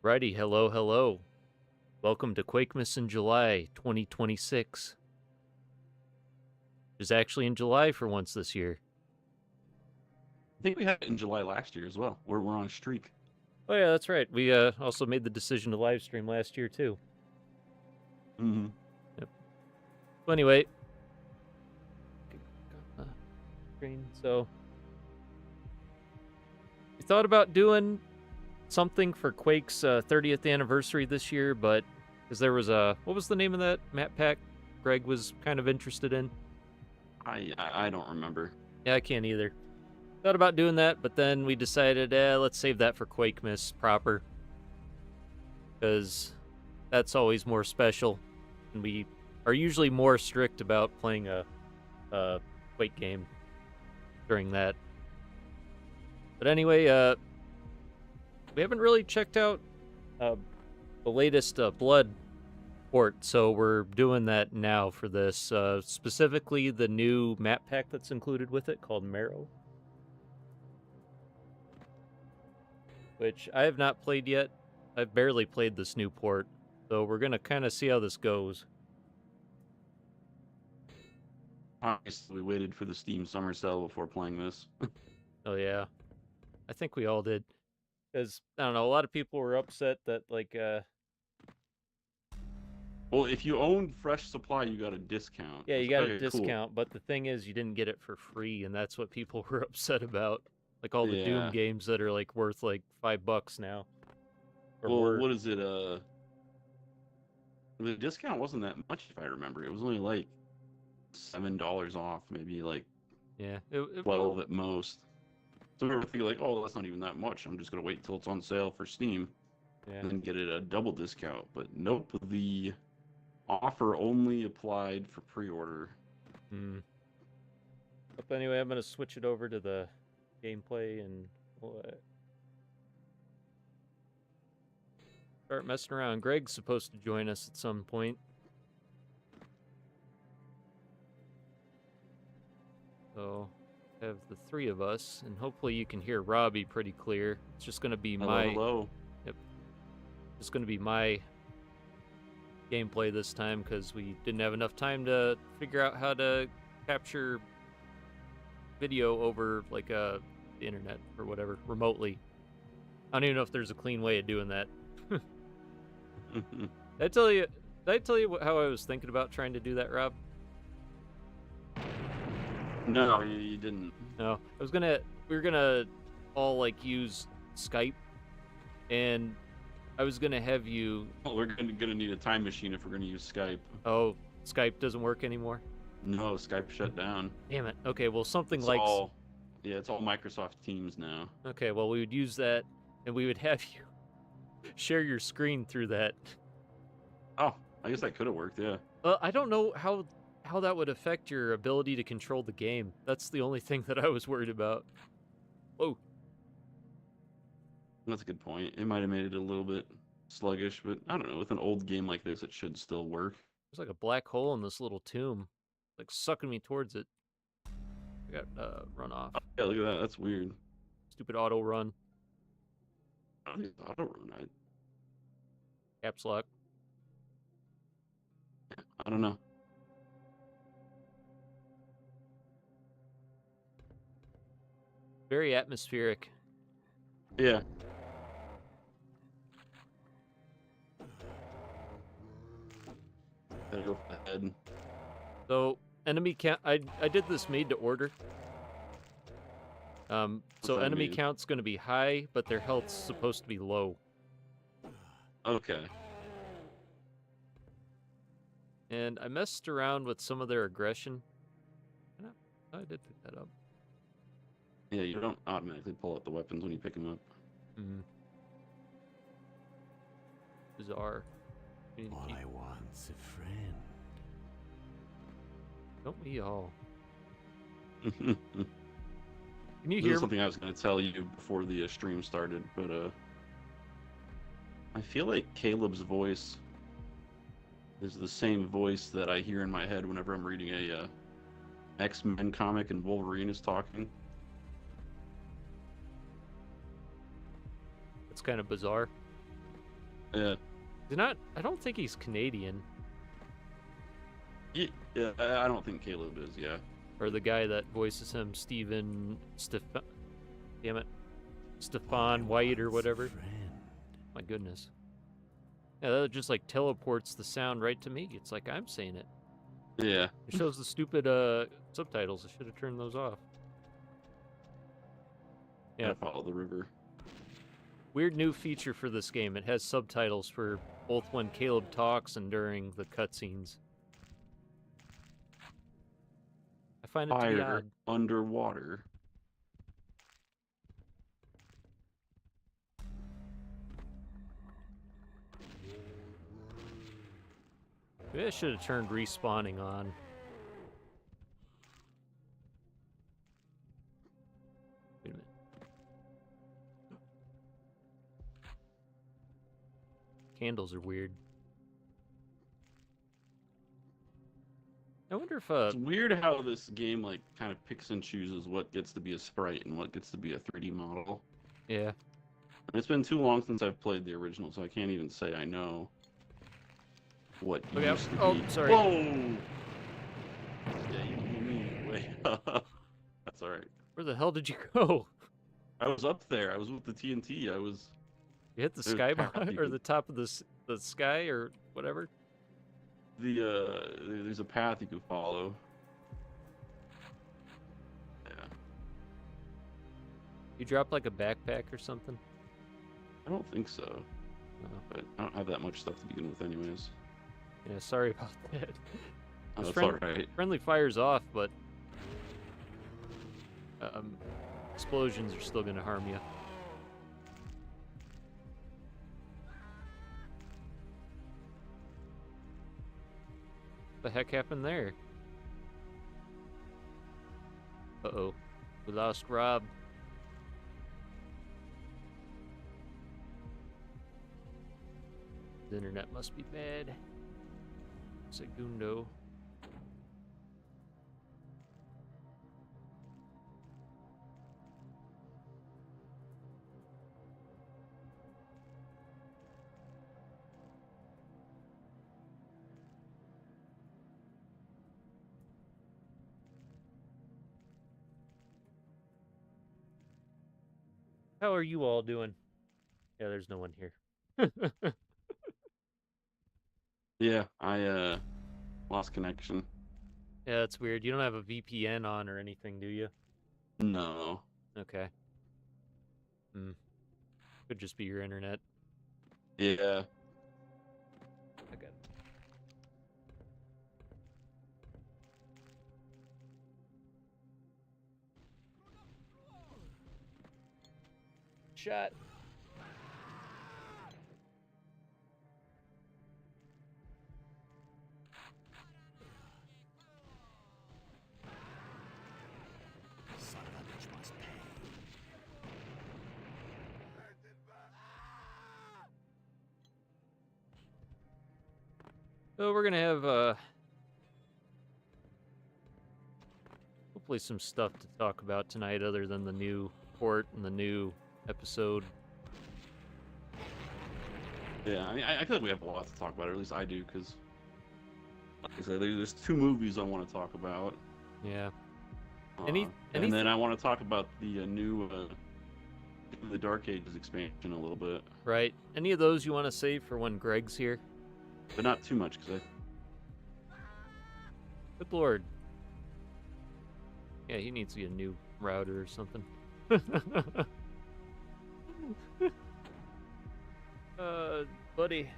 Righty, hello, hello. Welcome to Quakemas in July 2026. It's actually in July for once this year. I think we had it in July last year as well. We're on a streak. Oh yeah, that's right. We also made the decision to live stream last year too. Mm-hmm. Yep. Well, anyway, screen. So we thought about doing something for Quake's 30th anniversary this year, but because there was a what was the name of that map pack Greg was kind of interested in? I don't remember. Yeah, I can't either. Thought about doing that, but then we decided, let's save that for Quakemas proper, because that's always more special, and we are usually more strict about playing a Quake game during that. But anyway, we haven't really checked out the latest Blood port, so we're doing that now for this. Specifically, the new map pack that's included with it called Marrow, which I have not played yet. I've barely played this new port, so we're gonna kind of see how this goes. Obviously, we waited for the Steam Summer Sale before playing this. Oh yeah, I think we all did, because I don't know, a lot of people were upset that Well, if you owned Fresh Supply, you got a discount. yeah, you It's got a okay, cool. discount, but the thing is, you didn't get it for free, and that's what people were upset about. Like all the Doom Yeah. games that are like worth like $5 now, or Well, were. what is it? The discount wasn't that much if I remember. It was only like $7 off, maybe like Yeah, 12 at most. So we were thinking like, oh, that's not even that much. I'm just gonna wait till it's on sale for Steam yeah. and then get it a double discount. But nope, the offer only applied for pre-order. Hmm. But anyway, I'm gonna switch it over to the gameplay and we'll, start messing around. Greg's supposed to join us at some point. So, have the three of us, and hopefully you can hear Robbie pretty clear. It's just gonna be Hello, my hello. it's gonna be my gameplay this time because we didn't have enough time to figure out how to capture video over like the internet or whatever remotely. I don't even know if there's a clean way of doing that. Did I tell you? Did I tell you how I was thinking about trying to do that, Rob? No, you didn't. No, I was gonna. We were gonna all like use Skype, and I was gonna have you. Well, we're gonna need a time machine if we're gonna use Skype. Oh, Skype doesn't work anymore. No, Skype shut down. Damn it. Okay, well something It's like. all, yeah, it's all Microsoft Teams now. Okay, well we would use that, and we would have you share your screen through that. Oh, I guess that could have worked. Yeah. I don't know how that would affect your ability to control the game. That's the only thing that I was worried about. Whoa. That's a good point. It might have made it a little bit sluggish, but I don't know. With an old game like this, it should still work. There's like a black hole in this little tomb, like sucking me towards it. I got run off. Oh, yeah, look at that. That's weird. Stupid auto run. I don't think it's auto run. Caps lock. I don't know. Very atmospheric. Yeah. Gotta go for the head. So enemy count. I did this made to order. So that enemy mean? count's going to be high, but their health's supposed to be low. Okay. And I messed around with some of their aggression. I did pick that up. Yeah, you don't automatically pull out the weapons when you pick them up. Hmm. Bizarre. All I want's a friend. Don't we all? This Can you is hear? something I was going to tell you before the stream started, but I feel like Caleb's voice is the same voice that I hear in my head whenever I'm reading a X-Men comic and Wolverine is talking. It's kind of bizarre. Yeah. He's not. I don't think he's Canadian. Yeah, I don't think Caleb is. Yeah. Or the guy that voices him, Stephen damn it, All I Stefan White or want's a whatever. friend. My goodness. Yeah, that just like teleports the sound right to me. It's like I'm saying it. Yeah. It shows the stupid subtitles. I should have turned those off. Yeah. Gotta follow the river. Weird new feature for this game. It has subtitles for both when Caleb talks and during the cutscenes. I find it to be Fire odd. underwater. Maybe I should have turned respawning on. Wait a minute. Candles are weird. I wonder if It's weird how this game like kind of picks and chooses what gets to be a sprite and what gets to be a 3D model. yeah. And it's been too long since I've played the original, so I can't even say I know what Look out. used to Oh, be. sorry. Whoa! Yeah, you blew me way up. That's all right. Where the hell did you go? I was up there. I was with the TNT. I was. You hit the There's sky path bar you or can- the top of the sky or whatever? There's a path you can follow. Yeah. You dropped like a backpack or something? I don't think so, Oh, but I don't have that much stuff to begin with, anyways. yeah, sorry about that. Oh, This that's all right. Friendly fire's off, but explosions are still gonna harm you. What the heck happened there? Uh-oh. We lost Rob. The internet must be bad. Segundo. How are you all doing? Yeah, there's no one here. Yeah, I lost connection. Yeah, that's weird. You don't have a VPN on or anything, do you? No. Okay. Could just be your internet. Yeah. I got it. Shot. Son of a bitch must pay. So we're gonna have hopefully some stuff to talk about tonight other than the new port and the new episode. Yeah, I mean, I feel like we have a lot to talk about, or at least I do, because like I said, there's two movies I want to talk about. Yeah. And then I want to talk about the new the Dark Ages expansion a little bit, Right. Any of those you want to save for when Greg's here? but not too much, because Good lord. Yeah, he needs to get a new router or something. Buddy.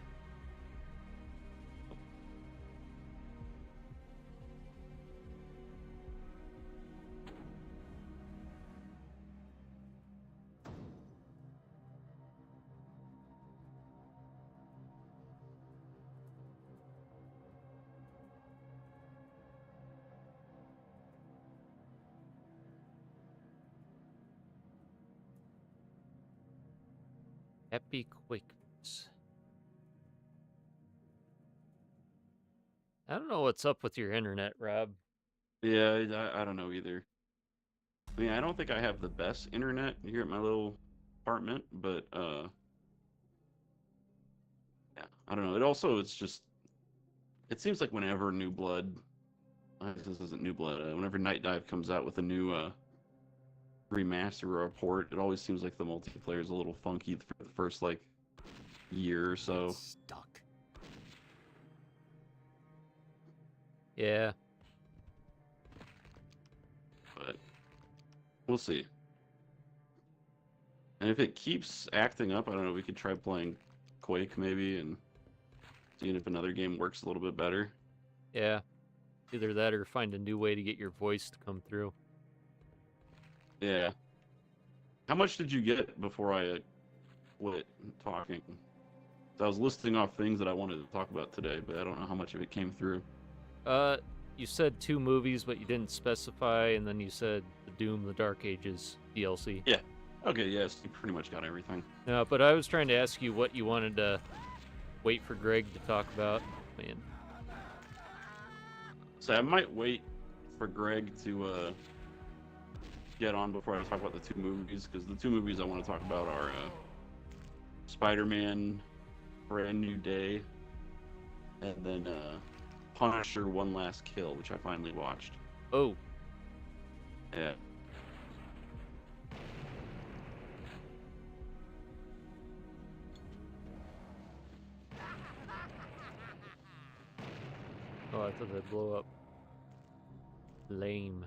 Happy Quakemas. I don't know what's up with your internet, Rob. yeah, I don't know either. I mean, I don't think I have the best internet here at my little apartment, but I don't know. It's just, it seems like whenever New Blood, this isn't New Blood, whenever Night Dive comes out with a new remaster or a port, it always seems like the multiplayer is a little funky for the first like year or so. Stuck. Yeah. But we'll see. And if it keeps acting up, I don't know, we could try playing Quake maybe and seeing if another game works a little bit better. Yeah. Either that or find a new way to get your voice to come through. Yeah. How much did you get before I quit talking? I was listing off things that I wanted to talk about today, but I don't know how much of it came through. You said 2 movies, but you didn't specify, and then you said the Doom, the Dark Ages DLC. Yeah. Okay, yes, you pretty much got everything. No, but I was trying to ask you what you wanted to wait for Greg to talk about. Man. So I might wait for Greg to get on before I talk about the 2 movies, because the 2 movies I want to talk about are Spider-Man Brand New Day, and then Punisher One Last Kill, which I finally watched. Oh. Yeah. Oh, I thought that'd blow up. Lame.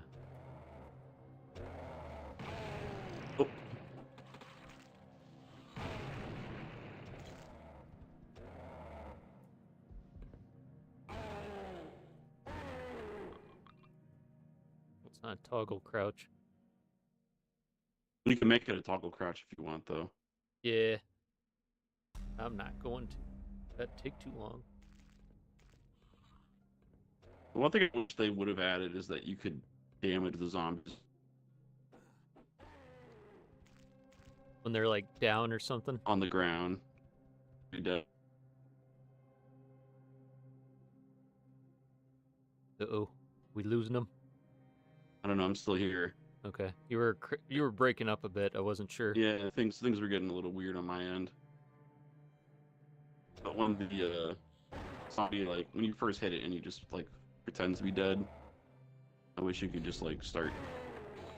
Oh. It's not toggle crouch. You can make it a toggle crouch if you want, though. Yeah. I'm not going to. That'd take too long. The one thing I wish they would have added is that you could damage the zombies. When they're like down or something. On the ground. Be dead. Uh-oh. We losing them? I don't know, I'm still here. Okay. You were breaking up a bit. I wasn't sure. Yeah, things were getting a little weird on my end. But when the zombie, like, when you first hit it and you just, like, pretends to be dead, I wish you could just, like, start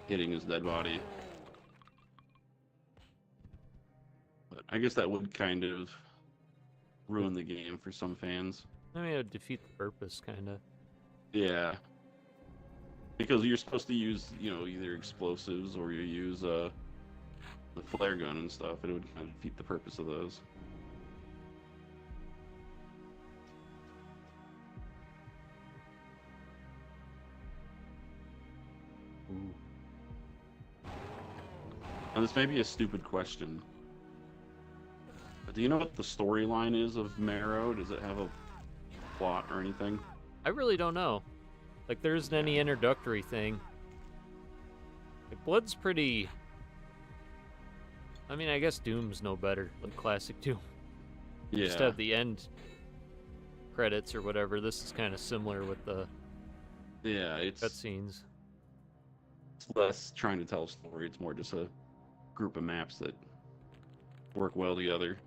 hitting his dead body. But I guess that would kind of ruin the game for some fans. I mean, it would defeat the purpose, kind of. Yeah. Because you're supposed to use, you know, either explosives or you use the flare gun and stuff, and it would kind of defeat the purpose of those. Ooh. Now, this may be a stupid question, but do you know what the storyline is of Marrow? Does it have a plot or anything? I really don't know. Like, there isn't any introductory thing. Like, Blood's pretty... I mean, I guess Doom's no better than classic Doom. Yeah. Just have the end credits or whatever. This is kind of similar with the Yeah, it's cutscenes. less trying to tell a story. It's more just a group of maps that work well together.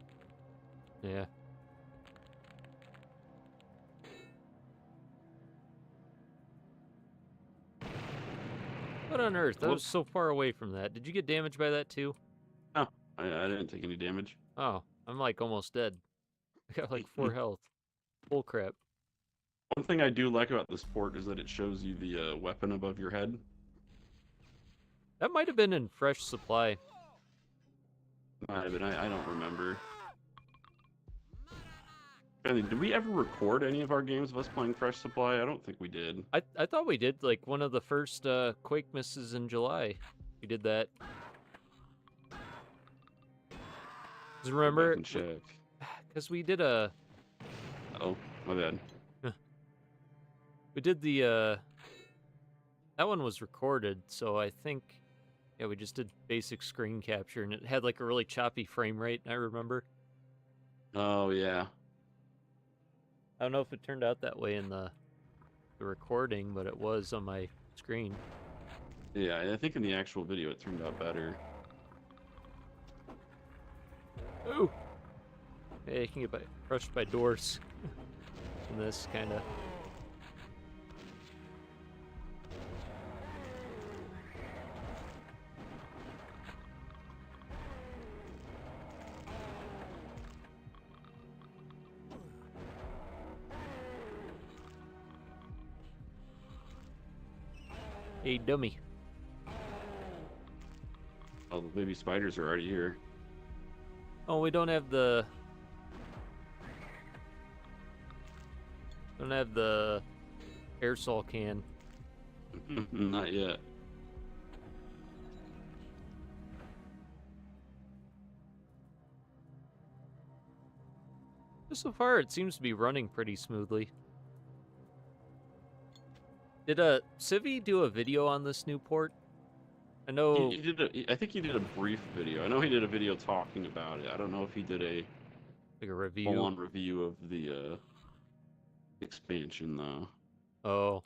Yeah. What on earth? I was so far away from that. Did you get damaged by that too? No, I didn't take any damage. Oh, I'm like almost dead. I got like 4 health. Bull crap. One thing I do like about this port is that it shows you the weapon above your head. That might have been in Fresh Supply. Might have been, I don't remember. Did we ever record any of our games of us playing Fresh Supply? I don't think we did. I thought we did, like, one of the first Quakemas in July. We did that. 'Cause remember? Go back and check. Because we did a... Oh, my bad. We did the... That one was recorded, so I think... Yeah, we just did basic screen capture, and it had, like, a really choppy frame rate, I remember. Oh, yeah. I don't know if it turned out that way in the recording, but it was on my screen. Yeah, I think in the actual video it turned out better. Ooh! Yeah, you can get crushed by doors in this kind of. Hey, dummy. Oh, the baby spiders are already here. Oh, we don't have the. Don't have the aerosol can. Not yet. So far, it seems to be running pretty smoothly. Did Civi do a video on this new port? I know. He did I think he did a brief video. I know he did a video talking about it. I don't know if he did a Like a review. full-on review of the expansion though. Oh.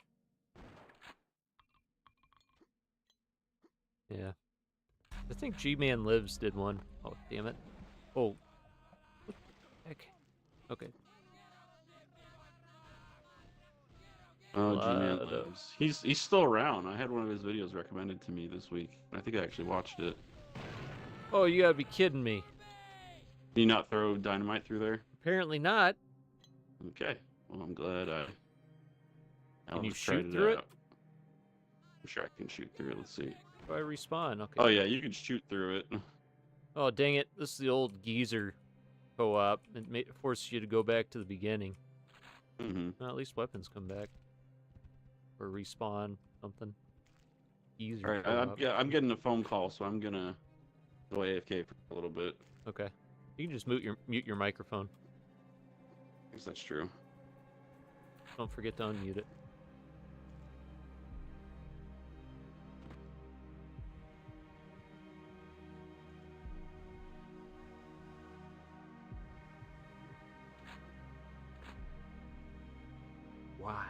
Yeah. I think G-Man Lives did one. Oh, damn it. Oh. What the heck? Okay. Oh, G-Man Lot of- Lives. He's still around. I had one of his videos recommended to me this week. I think I actually watched it. Oh, you gotta be kidding me. Can you not throw dynamite through there? Apparently not. Okay. Well, I'm glad Can you just tried shoot through it? out. I'm sure I can shoot through it. Let's see. Do I respawn? Okay. Oh yeah, you can shoot through it. Oh, dang it. This is the old geezer co-op. It forces you to go back to the beginning. Well, at least weapons come back. Or respawn, something. Geezer All right, co-op. I'm getting a phone call, so I'm gonna go AFK for a little bit. Okay. You can just mute your microphone. I guess that's true. Don't forget to unmute it. Why?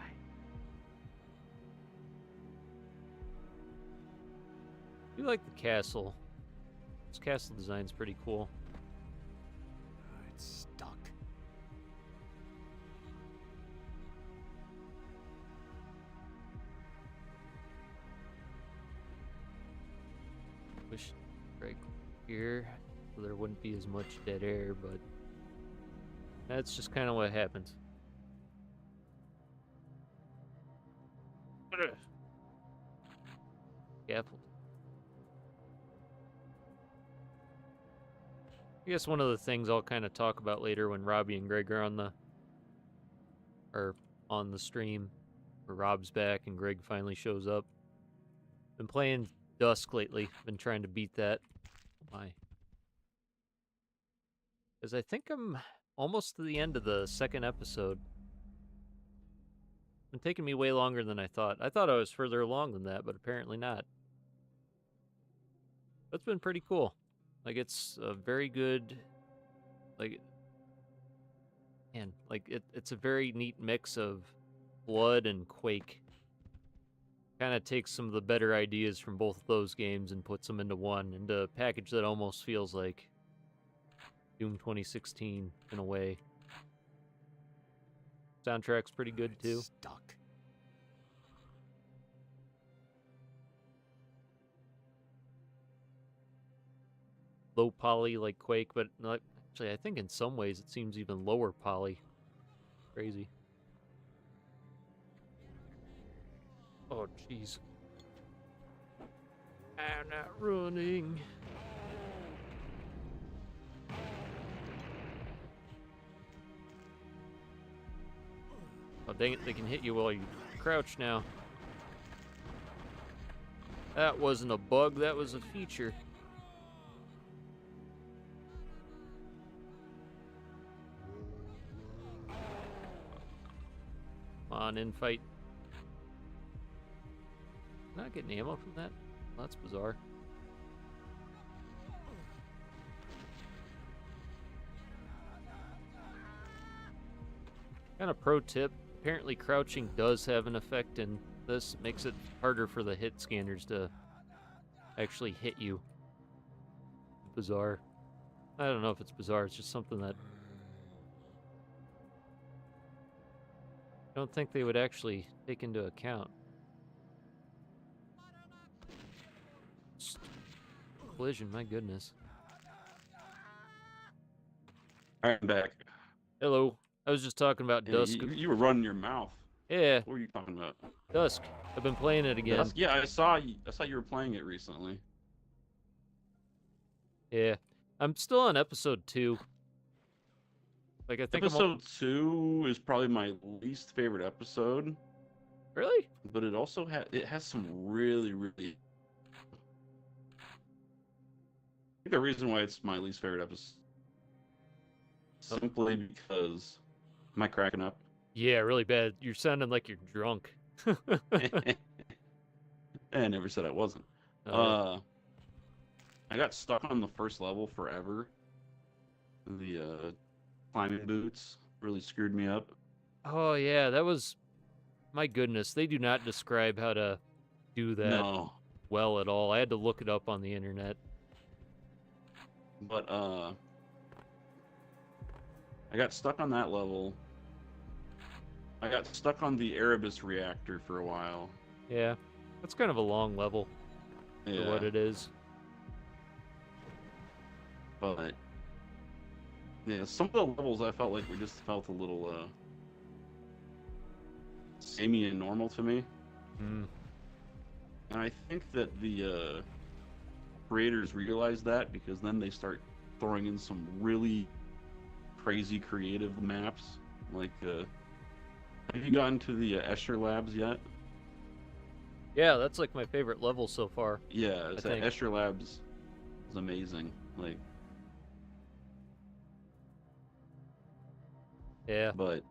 You like the castle. This castle design's pretty cool. It's stuck. Wish right here so there wouldn't be as much dead air, but that's just kind of what happens. Scaffold. I guess one of the things I'll kind of talk about later when Robbie and Greg are on the stream, where Rob's back and Greg finally shows up. Been playing Dusk lately. Been trying to beat that. Why? Because I think I'm almost to the end of the second episode. Been taking me way longer than I thought. I thought I was further along than that, but apparently not. That's been pretty cool. Like, it's a very good, like, man, like, it's a very neat mix of Blood and Quake. Kind of takes some of the better ideas from both of those games and puts them into one, into a package that almost feels like Doom 2016 in a way. Soundtrack's pretty good, It's too. stuck. Low poly like Quake, but not, actually I think in some ways it seems even lower poly. Crazy. Oh jeez. I'm not running. Oh dang it, they can hit you while you crouch now. That wasn't a bug, that was a feature. Come on, in fight. Not getting ammo from that? Well, that's bizarre. Kind of pro tip, apparently crouching does have an effect in this. It makes it harder for the hit scanners to actually hit you. Bizarre. I don't know if it's bizarre, it's just something that I don't think they would actually take into account. Collision, my goodness. All right, I'm back. Hello. I was just talking about Yeah, Dusk. you were running your mouth. Yeah, What were you talking about? Dusk. I've been playing it again. Dusk? Yeah, I saw you were playing it recently. Yeah. I'm still on episode 2. Like, I think Episode 2 is probably my least favorite episode, Really? but it also has some really, really. I think the reason why it's my least favorite episode simply because am I cracking up? Yeah, really bad. You're sounding like you're drunk. I never said I wasn't. Oh, I got stuck on the first level forever. The climbing boots really screwed me up. oh, yeah, that was... My goodness, they do not describe how to do that No, well at all. I had to look it up on the internet. but I got stuck on that level. I got stuck on the Erebus reactor for a while. Yeah, that's kind of a long level for what it is. But yeah, some of the levels I felt like we just felt a little samey and normal to me. Mm. And I think that the creators realize that because then they start throwing in some really crazy creative maps. Like, have you gotten to the Escher Labs yet? Yeah, that's like my favorite level so far. Yeah, it's think. Escher Labs is amazing. Like, Yeah. but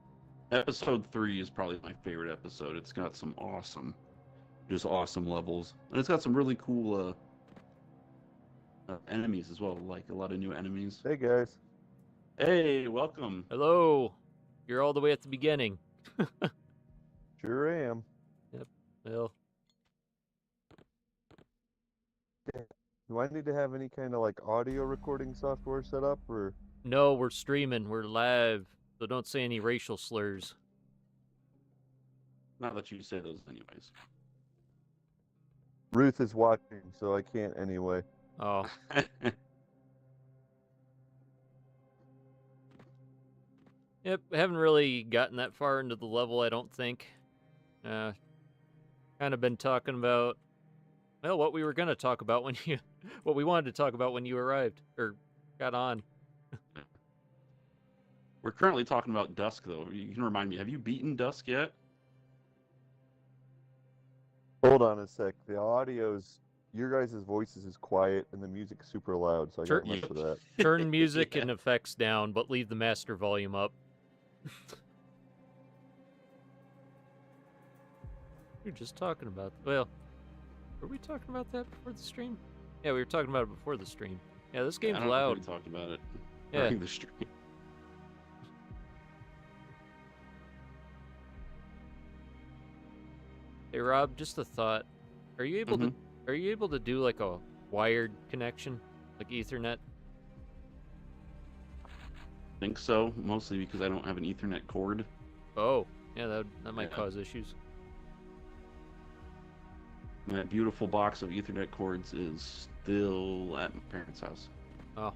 episode 3 is probably my favorite episode. It's got some just awesome levels, and it's got some really cool enemies as well. Like a lot of new enemies. Hey guys. Hey, welcome. Hello. You're all the way at the beginning. Sure am. Well, Do I need to have any kind of like audio recording software set up, or no, we're streaming. We're live. So don't say any racial slurs. Not that you say those anyways. Ruth is watching, so I can't anyway. Oh, yep. Haven't really gotten that far into the level, I don't think. Kind of been talking about, well, what we were going to talk about when you, what we wanted to talk about when you arrived, or got on. We're currently talking about Dusk, though. You can remind me, have you beaten Dusk yet? Hold on a sec. The audio's your guys' voices is quiet and the music's super loud, so I Sure. gotta mess with that. Turn music Yeah. and effects down, but leave the master volume up. You're just talking about, well, were we talking about that before the stream? Yeah, we were talking about it before the stream. Yeah, this game's I don't know loud. if we talked about it Yeah. during the stream. Hey Rob, just a thought. Are you able Mhm. to do like a wired connection, like Ethernet? Think so, mostly because I don't have an Ethernet cord. Oh, yeah, that might Yeah. cause issues. My beautiful box of Ethernet cords is still at my parents' house, Oh,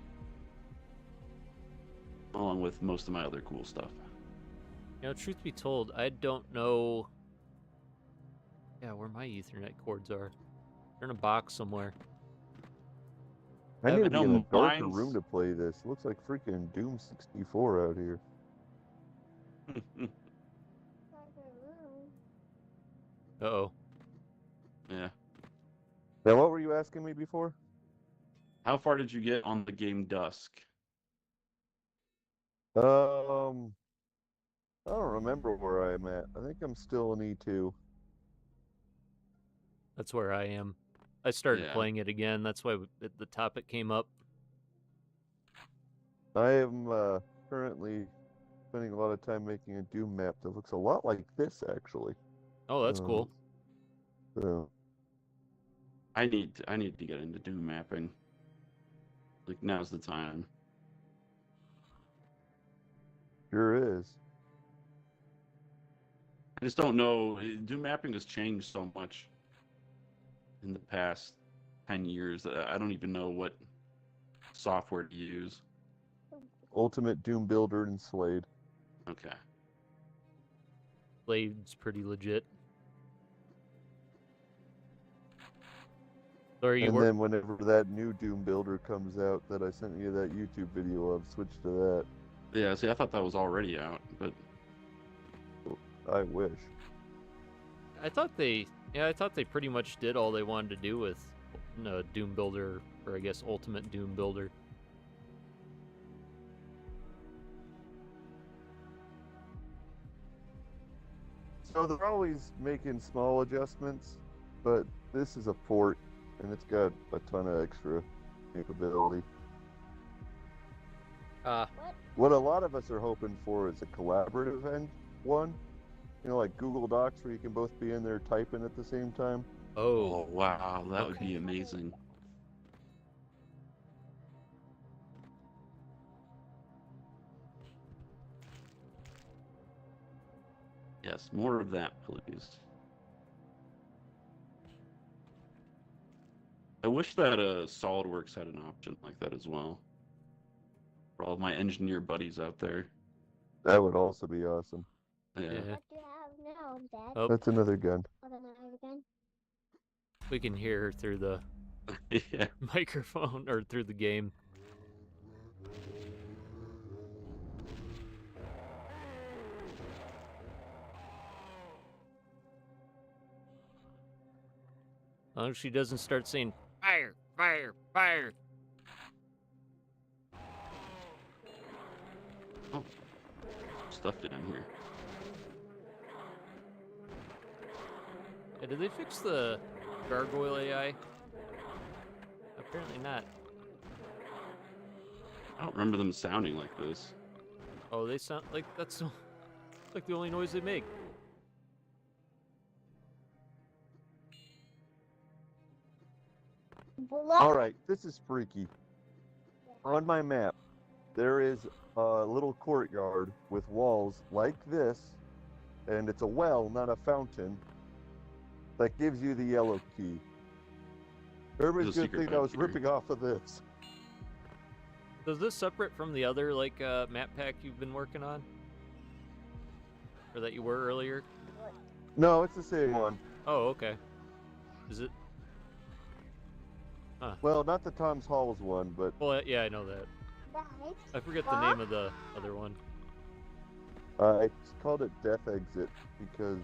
along with most of my other cool stuff. truth be told, I don't know. Yeah, where my Ethernet cords are. They're in a box somewhere. I need to be know in a darker mine's- room to play this. It looks like freaking Doom 64 out here. Uh-oh. Yeah. Now, what were you asking me before? How far did you get on the game Dusk? I don't remember where I'm at. I think I'm still in E2. That's where I am. I started Yeah. playing it again. That's why the topic came up. I am currently spending a lot of time making a Doom map that looks a lot like this, actually. Oh, that's cool. So, I need to get into Doom mapping. Like, now's the time. sure is. just don't know. Doom mapping has changed so much in the past 10 years that I don't even know what software to use. Ultimate Doom Builder and Slade. Okay. Blade's pretty legit. So are you And then whenever that new Doom Builder comes out that I sent you that YouTube video of, switch to that. Yeah, see, I thought that was already out, but I wish. I thought they pretty much did all they wanted to do with Doom Builder, or I guess Ultimate Doom Builder. So they're always making small adjustments, but this is a port, and it's got a ton of extra capability. What a lot of us are hoping for is a collaborative end one. You know, like Google Docs, where you can both be in there typing at the same time. oh wow, that would be amazing. Yes, more of that, please. I wish that SolidWorks had an option like that as well. For all of my engineer buddies out there. That would also be awesome. Yeah. Yeah. What do you have now, Dad? Oh, That's another gun. Oh, another gun? we can hear her through the Yeah. microphone or through the game. As long as she doesn't start saying fire, fire, fire. Oh, stuffed it in here. Yeah, did they fix the gargoyle AI? Apparently not. I don't remember them sounding like this. Oh, they sound like that's like the only noise they make. All right, this is freaky. On my map, there is a little courtyard with walls like this, and it's a well, not a fountain, that gives you the yellow key. Everybody's a gonna secret think I was boundary. ripping off of this. Is this separate from the other map pack you've been working on, or that you were earlier? No, it's the same one. Oh, okay. Is it? Well, not the Tom's Halls one, but Well, yeah, I know that. I forget the name of the other one. I called it Death Exit because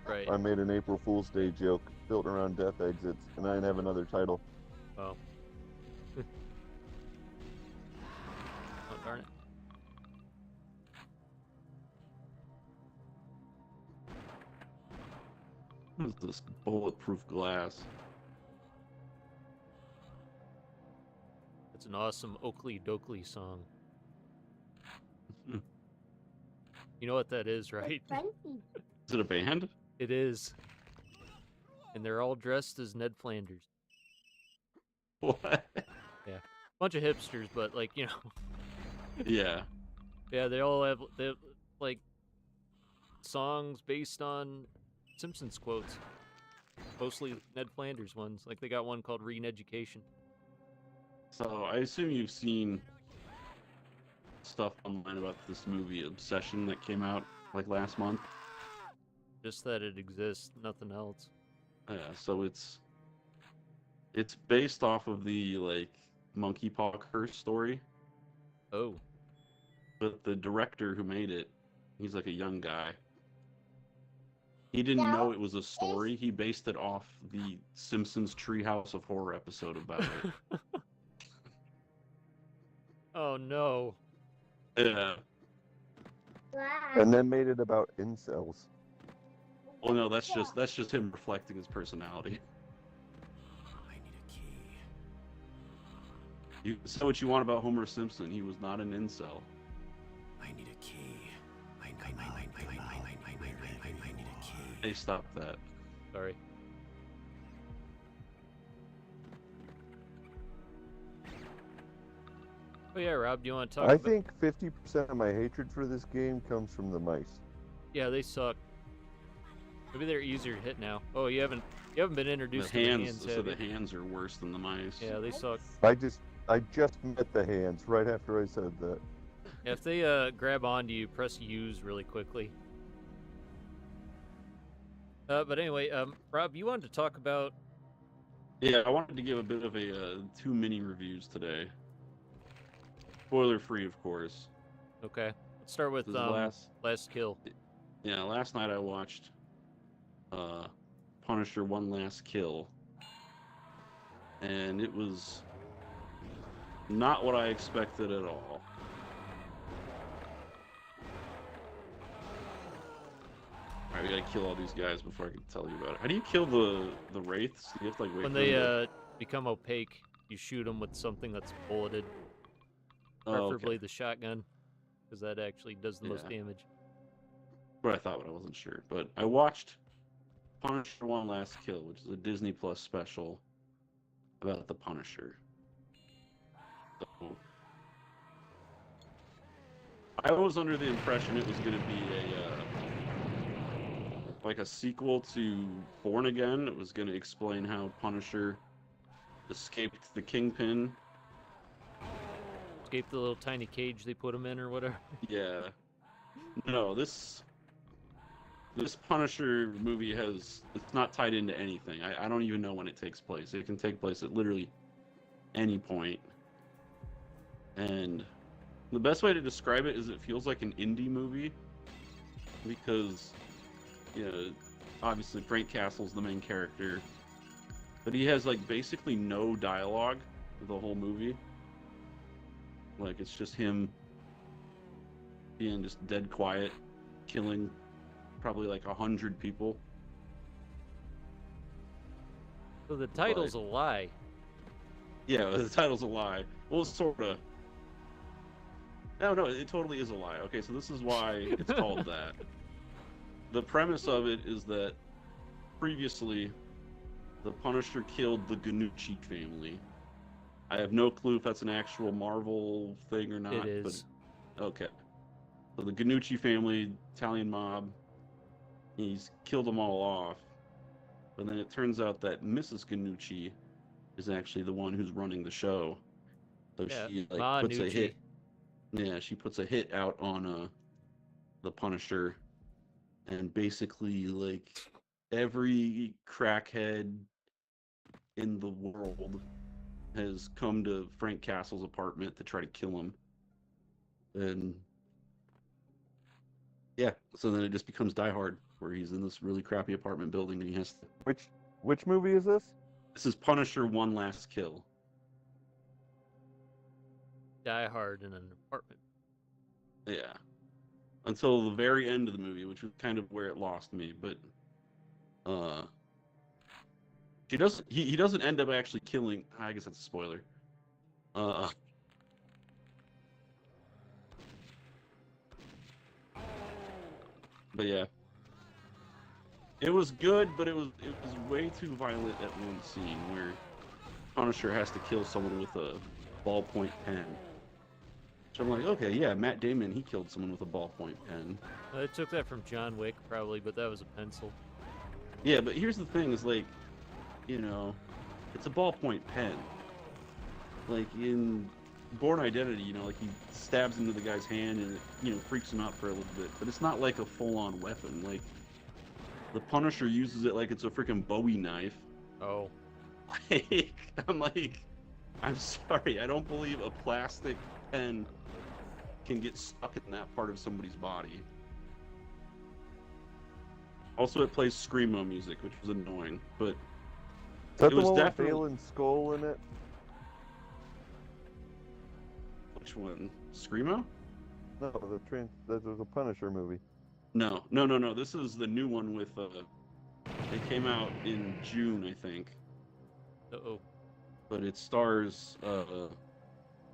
Right. I made an April Fool's Day joke built around death exits, and I didn't have another title. Oh. Oh, darn it. What is this bulletproof glass? It's an awesome Oakley Dokley song. Hmm. You know what that is, right? Is it a band? It is. And they're all dressed as Ned Flanders. What? Bunch of hipsters, but like, Yeah. yeah, they all have like songs based on Simpsons quotes. Mostly Ned Flanders ones. Like they got one called Re-Education. So I assume you've seen stuff online about this movie Obsession that came out like last month. Just that it exists, nothing else. Yeah, so it's based off of the like monkey paw curse story, Oh. but the director who made it, he's like a young guy. He didn't know it was a story. He based it off the Simpsons Treehouse of Horror episode about it. Oh no. Yeah. And then made it about incels. Well, no, that's just him reflecting his personality. I need a key. You can say what you want about Homer Simpson. He was not an incel. I need a key. I need a key. Hey, stop that. Sorry. Oh yeah, Rob, do you want to talk I about... think 50% of my hatred for this game comes from the mice. Yeah, they suck. Maybe they're easier to hit now. Oh, you haven't been The introduced to hands, the hands, so have the you? hands are worse than the mice. Yeah, they suck. I just met the hands right after I said that. Yeah, if they grab onto you, press use really quickly. But anyway, Rob, you wanted to talk about Yeah, I wanted to give a bit of a 2 mini reviews today. Spoiler free, of course. okay. Let's start with This is last kill. Yeah, last night I watched Punisher One Last Kill, and it was not what I expected at all. Alright, we gotta kill all these guys before I can tell you about it. How do you kill the wraiths? You have to like wait When for they them to... become opaque, you shoot them with something that's bulleted, Oh, preferably okay. the shotgun, because that actually does the most Yeah. damage. What I thought, but I wasn't sure. But I watched Punisher One Last Kill, which is a Disney Plus special about the Punisher. So, I was under the impression it was going to be like a sequel to Born Again. It was going to explain how Punisher escaped the Kingpin. Escape the little tiny cage they put him in or whatever. Yeah. No, this Punisher movie it's not tied into anything. I don't even know when it takes place. It can take place at literally any point. And the best way to describe it is it feels like an indie movie because, you know, obviously Frank Castle's the main character, but he has like basically no dialogue the whole movie. Like it's just him being just dead quiet, killing probably like 100 people. So the title's a lie. Yeah, the title's a lie. Well, sort of. No, it totally is a lie. Okay, so this is why it's called that. The premise of it is that previously, the Punisher killed the Ganucci family. I have no clue if that's an actual Marvel thing or not. It is. But, okay. So the Ganucci family, Italian mob, he's killed them all off. But then it turns out that Mrs. Ganucci is actually the one who's running the show. So Yeah, she like Ma puts a Nucci. hit. Yeah, she puts a hit out on the Punisher, and basically like every crackhead in the world has come to Frank Castle's apartment to try to kill him. And yeah, so then it just becomes Die Hard, where he's in this really crappy apartment building and he has to... Which movie is this? This is Punisher One Last Kill. Die Hard in an apartment. Yeah. Until the very end of the movie, which was kind of where it lost me, but he doesn't end up actually killing... I guess that's a spoiler. But yeah. It was good, but it was way too violent at one scene where Punisher has to kill someone with a ballpoint pen. So I'm like, okay, yeah, Matt Damon, he killed someone with a ballpoint pen. They took that from John Wick, probably, but that was a pencil. Yeah, but here's the thing, is like, you know, it's a ballpoint pen. Like in Born Identity, you know, like he stabs into the guy's hand and it, you know, freaks him out for a little bit. But it's not like a full-on weapon. Like, the Punisher uses it like it's a freaking Bowie knife. Oh. Like, I'm sorry, I don't believe a plastic pen can get stuck in that part of somebody's body. Also, it plays Screamo music, which was annoying, but Is that it the was one with definitely... Balin's skull in it? Which one? Screamo? No, the Punisher movie. No. This is the new one with, it came out in June, I think. Uh-oh. But it stars,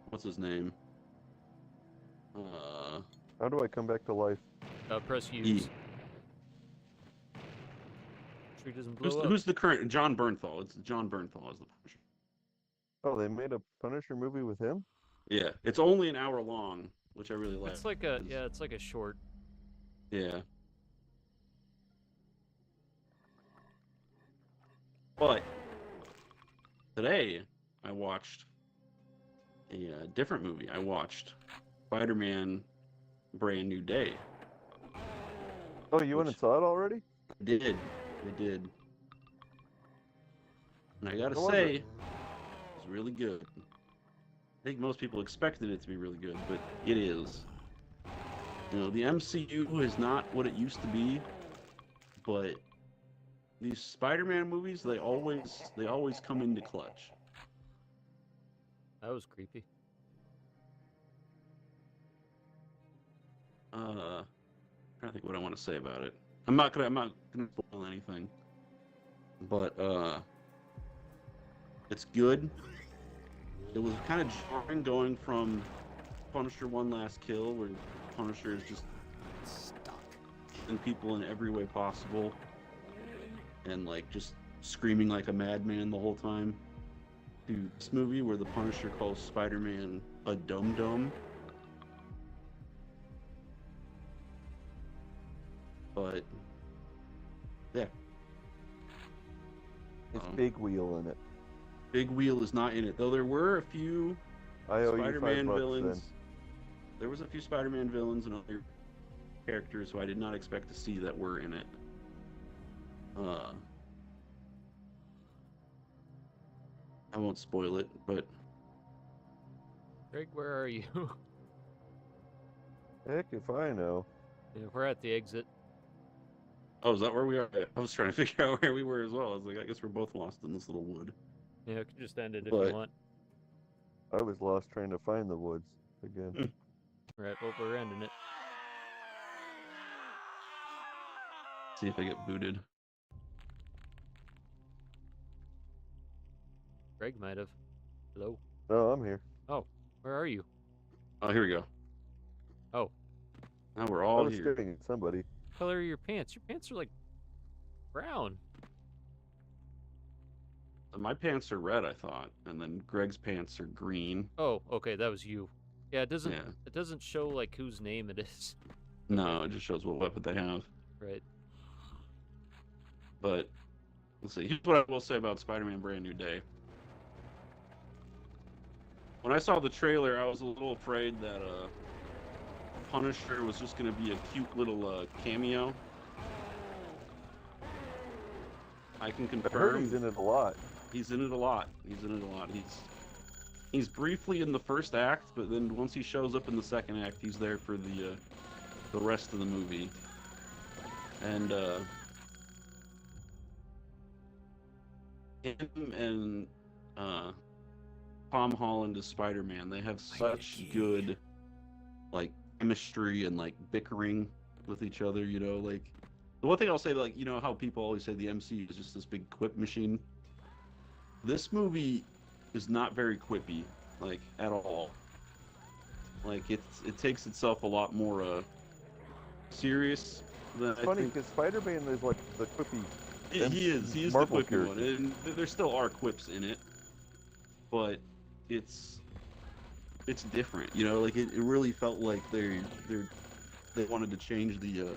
what's his name? How do I come back to life? Press use. E. Sure he doesn't blow up. Who's the current... John Bernthal. It's John Bernthal as the Punisher. Oh, they made a Punisher movie with him? Yeah, it's only an hour long, which I really like. It's like a it's like a short. Yeah. But today I watched a different movie. I watched Spider-Man Brand New Day. Oh, you went and saw it already? I did. And I gotta How was say, it? it's really good. I think most people expected it to be really good, but it is. You know, the MCU is not what it used to be, but these Spider-Man movies, they always come into clutch. That was creepy. Trying to think what I want to say about it. I'm not gonna spoil anything. But it's good. It was kind of jarring going from Punisher One Last Kill, where Punisher is just Stuck. killing people in every way possible, and like just screaming like a madman the whole time, to this movie where the Punisher calls Spider-Man a dum-dum. But yeah, It's Big Wheel in it. Big Wheel is not in it, though. There were a few I owe you Spider-Man $5 villains. then. There was a few Spider-Man villains and other characters who I did not expect to see that were in it. I won't spoil it, but Greg, where are you? Heck if I know. Yeah, we're at the exit. oh, is that where we are? I was trying to figure out where we were as well. I was like, I guess we're both lost in this little wood. Yeah, I could just end it if But- you want. I was lost trying to find the woods again. Right, well, we're ending it. See if I get booted. Greg might have. Hello? No, I'm here. Oh, where are you? Oh, here we go. Oh. Now we're I all was here. staring at somebody. What color are your pants? Your pants are like brown. My pants are red, I thought, and then Greg's pants are green. Oh, okay, that was you. Yeah, it doesn't Yeah. it doesn't show like whose name it is. No, it just shows what weapon they have. Right. But let's see. Here's what I will say about Spider-Man Brand New Day. When I saw the trailer, I was a little afraid that Punisher was just going to be a cute little cameo. I can I heard confirm he's in it a lot. he's in it a lot. He's briefly in the first act, but then once he shows up in the second act, he's there for the rest of the movie. And him and Tom Holland as Spider-Man, they have such good like chemistry and like bickering with each other, you know, like the one thing I'll say, like, you know how people always say the MCU is just this big quip machine. This movie is not very quippy, like at all. Like it takes itself a lot more serious than It's I funny think. because Spider-Man is like the quippy. He is the Marvel quippy one, character. and there still are quips in it, but it's different, you know. Like it really felt like they wanted to change the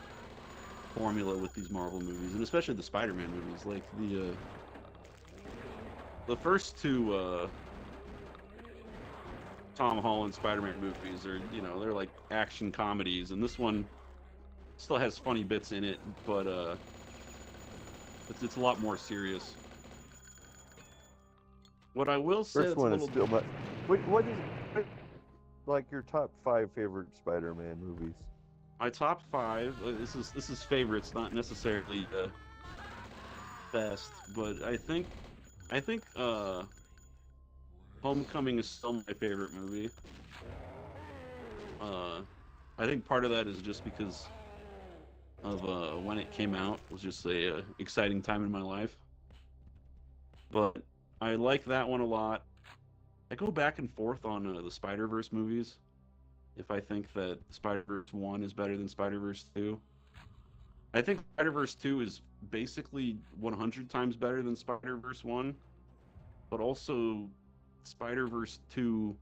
formula with these Marvel movies, and especially the Spider-Man movies. Like the first two Tom Holland Spider-Man movies are, you know, they're like action comedies, and this one still has funny bits in it, but it's a lot more serious. What I will say, First one is still my. What is like your top 5 favorite Spider-Man movies? my top 5. This is favorites, not necessarily best, but I think Homecoming is still my favorite movie. I think part of that is just because of when it came out. It was just a exciting time in my life. But I like that one a lot. I go back and forth on the Spider-Verse movies. If I think that Spider-Verse 1 is better than Spider-Verse 2. I think Spider-Verse 2 is basically 100 times better than Spider-Verse 1. But also, Spider-Verse 2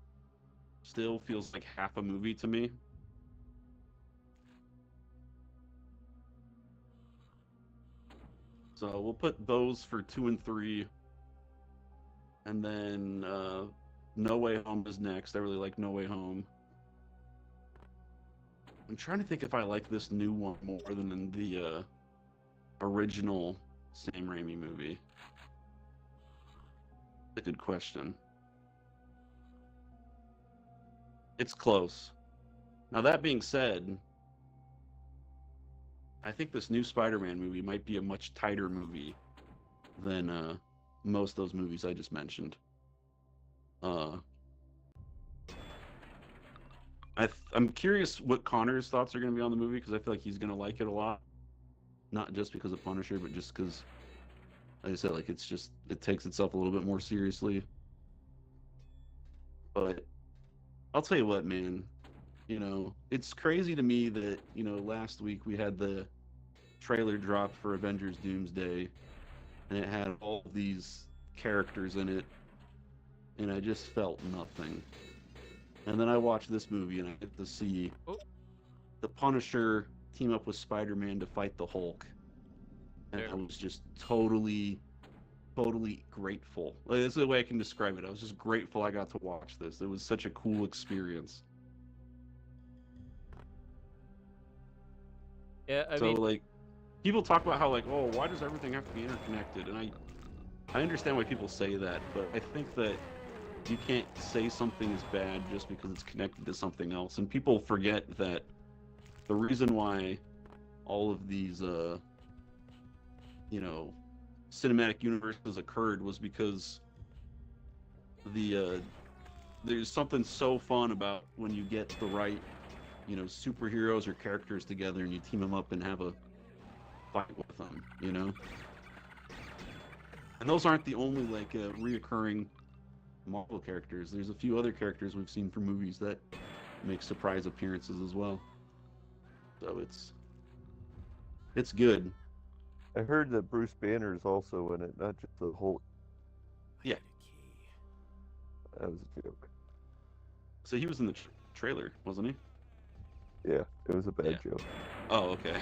still feels like half a movie to me. So we'll put those for 2 and 3, and then No Way Home is next. I really like No Way Home. I'm trying to think if I like this new one more than the original Sam Raimi movie. That's a good question. It's close. Now that being said, I think this new Spider-Man movie might be a much tighter movie than most of those movies I just mentioned. I'm curious what Connor's thoughts are going to be on the movie, because I feel like he's going to like it a lot. Not just because of Punisher, but just because, like I said, like it takes itself a little bit more seriously. But I'll tell you what, man. It's crazy to me that, last week we had the trailer dropped for Avengers Doomsday, and it had all these characters in it, and I just felt nothing. And then I watched this movie, and I get to see the Punisher team up with Spider-Man to fight the Hulk, and I was just totally grateful. Like, that's the way I can describe it. I was just grateful I got to watch this. It was such a cool experience. Yeah, I So, mean, like, people talk about how, like, oh, why does everything have to be interconnected? And I understand why people say that, but I think that you can't say something is bad just because it's connected to something else. And people forget that the reason why all of these, cinematic universes occurred was because there's something so fun about when you get the right, superheroes or characters together and you team them up and have a fight with them. And those aren't the only, like, reoccurring Marvel characters. There's a few other characters we've seen from movies that make surprise appearances as well. So it's good. I heard that Bruce Banner is also in it, not just the Hulk. Yeah. That was a joke. So he was in the trailer, wasn't he? Yeah, it was a bad joke. Oh, okay.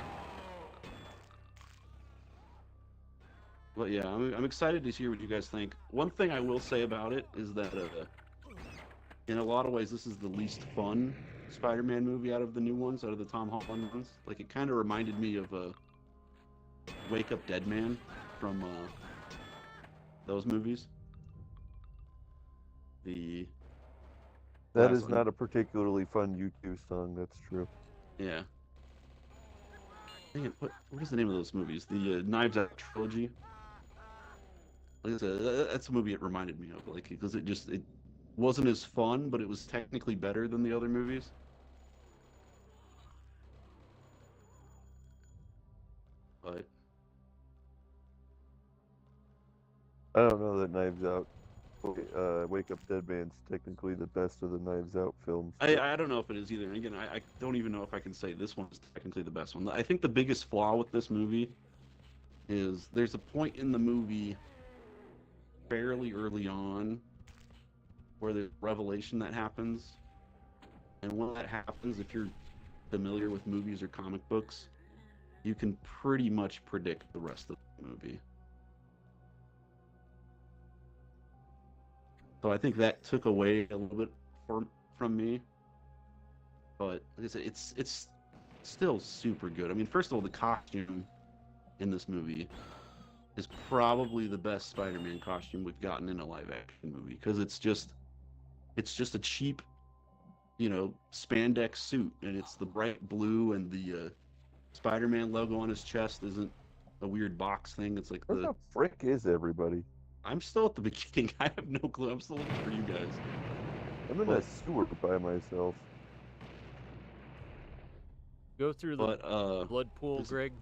But yeah, I'm excited to hear what you guys think. One thing I will say about it is that in a lot of ways, this is the least fun Spider-Man movie out of the new ones, out of the Tom Holland ones. Like, it kind of reminded me of Wake Up Dead Man from those movies. That is not a particularly fun YouTube song, that's true. Yeah. Dang it, what is the name of those movies? The Knives Out trilogy. Like I said, that's a movie it reminded me of, like, because it wasn't as fun, but it was technically better than the other movies. But I don't know that Knives Out, Wake Up Dead Man's technically the best of the Knives Out films. I don't know if it is either. And again, I don't even know if I can say this one is technically the best one. I think the biggest flaw with this movie is there's a point in the movie fairly early on where there's a revelation that happens. And when that happens, if you're familiar with movies or comic books, you can pretty much predict the rest of the movie. So I think that took away a little bit from me. But like I said, it's still super good. I mean, first of all, the costume in this movie is probably the best Spider-Man costume we've gotten in a live-action movie, because it's just a cheap, spandex suit, and it's the bright blue, and the Spider-Man logo on his chest isn't a weird box thing. It's like Where the frick is everybody? I'm still at the beginning. I have no clue. I'm still looking for you guys. I'm in a sewer by myself. go through the blood pool, Greg.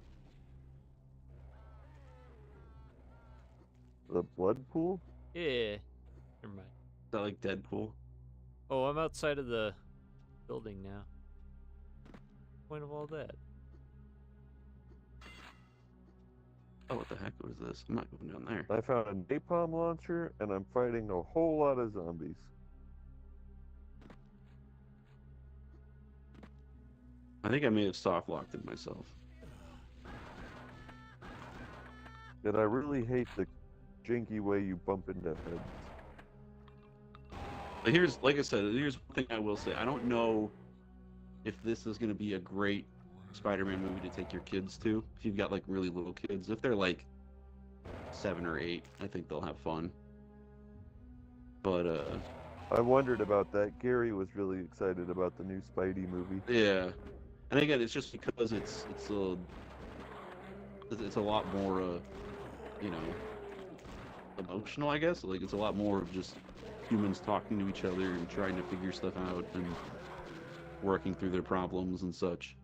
The blood pool? Yeah. Never mind. Is that like Deadpool? Oh, I'm outside of the building now. Point of all that. Oh, what the heck? What is this? I'm not going down there. I found a napalm launcher, and I'm fighting a whole lot of zombies. I think I may have soft locked it myself. And I really hate the janky way you bump into heads. But here's, like I said, here's one thing I will say. I don't know if this is going to be a great Spider-Man movie to take your kids to. If you've got like really little kids, if they're like 7 or 8, I think they'll have fun. But I wondered about that. Gary was really excited about the new Spidey movie. yeah, and again, it's just because it's a lot more you know, emotional, I guess. Like it's a lot more of just humans talking to each other and trying to figure stuff out and working through their problems and such.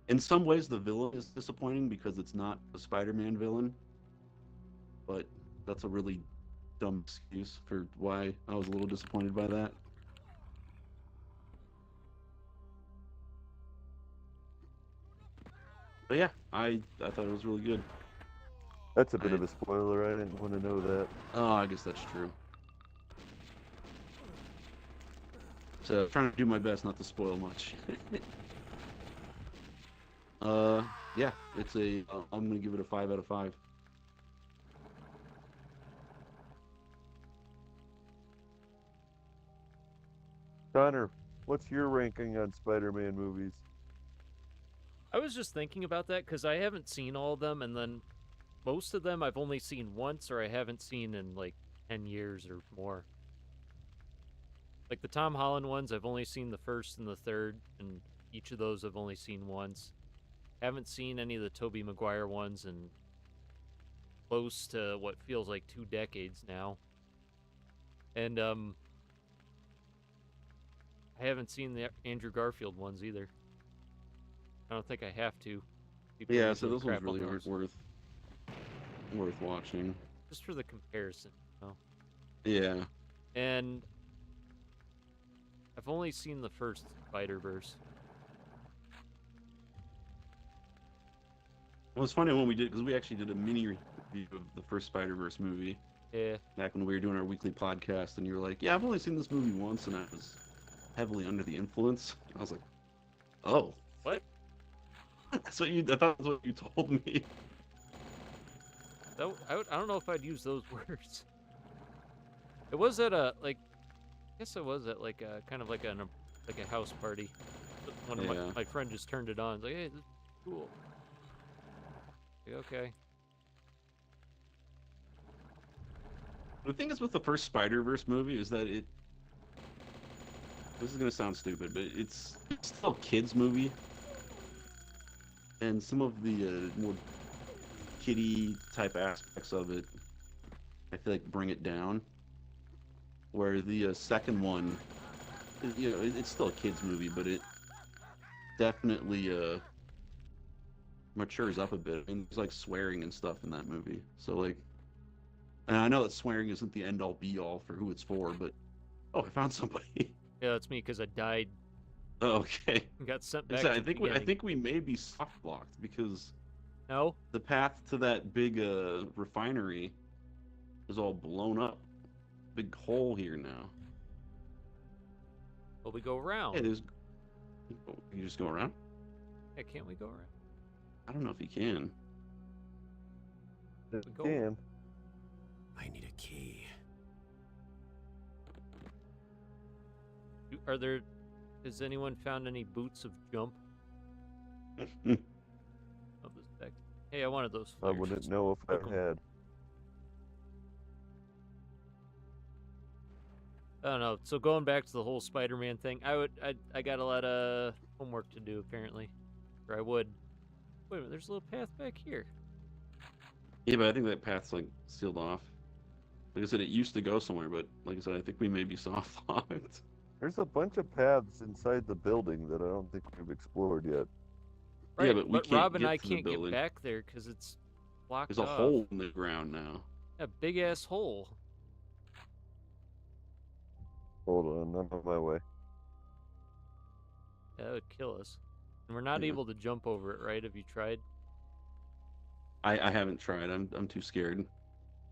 In some ways, the villain is disappointing because it's not a Spider-Man villain, but that's a really dumb excuse for why I was a little disappointed by that. But yeah, I thought it was really good. That's a bit of a spoiler. I didn't want to know that. Oh, I guess that's true. So trying to do my best not to spoil much. Yeah, it's a. I'm gonna give it a 5 out of 5. Connor, what's your ranking on Spider-Man movies? I was just thinking about that because I haven't seen all of them, and then most of them I've only seen once, or I haven't seen in like 10 years or more. Like the Tom Holland ones, I've only seen the first and the third, and each of those I've only seen once. Haven't seen any of the Tobey Maguire ones in close to what feels like 2 decades now. And I haven't seen the Andrew Garfield ones either. I don't think I have to. People Yeah, usually so those ones crap on really aren't those. worth watching. Just for the comparison, you know? Yeah. And I've only seen the first Spider-Verse. Well, it's funny when we did, because we actually did a mini review of the first Spider-Verse movie Yeah. back when we were doing our weekly podcast, and you were like, "Yeah, I've only seen this movie once, and I was heavily under the influence." I was like, "Oh, What? that's what you? I thought that's what you told me." I don't know if I'd use those words. It was at a, like, I guess it was at like a, kind of like a house party. One of Yeah. my friend just turned it on. It's like, hey, this is cool. Like, okay. The thing is with the first Spider-Verse movie is that this is gonna sound stupid, but it's still a kids movie, and some of the more kiddie type aspects of it, I feel like bring it down. Where the second one, you know, it's still a kids movie, but it definitely matures up a bit. I mean, there's like swearing and stuff in that movie, so like, and I know that swearing isn't the end all be all for who it's for, but oh, I found somebody. Yeah, that's me because I died Oh, okay. and got sent back. So to the I beginning. think we may be soft blocked because No. the path to that big refinery is all blown up. Big hole here now. Well, we go around. Hey, there's. You just go around? Yeah, can't we go around? I don't know if you can. It Go. can. I need a key. Are there? Has anyone found any boots of jump? Of this deck? Hey, I wanted those. I flares. wouldn't know if I Hook 'em. had. I don't know. So going back to the whole Spider-Man thing, I got a lot of homework to do apparently, or I would. Wait a minute, there's a little path back here. Yeah, but I think that path's like sealed off. Like I said, it used to go somewhere, but like I said, I think we may be soft locked. There's a bunch of paths inside the building that I don't think we've explored yet. Right, Yeah, but we can't Rob and get I to the can't get building. back there because it's blocked There's a off. hole in the ground now. A big ass hole. Hold on, I'm on my way. That would kill us. And we're not Yeah. able to jump over it, right? Have you tried? I haven't tried. I'm too scared.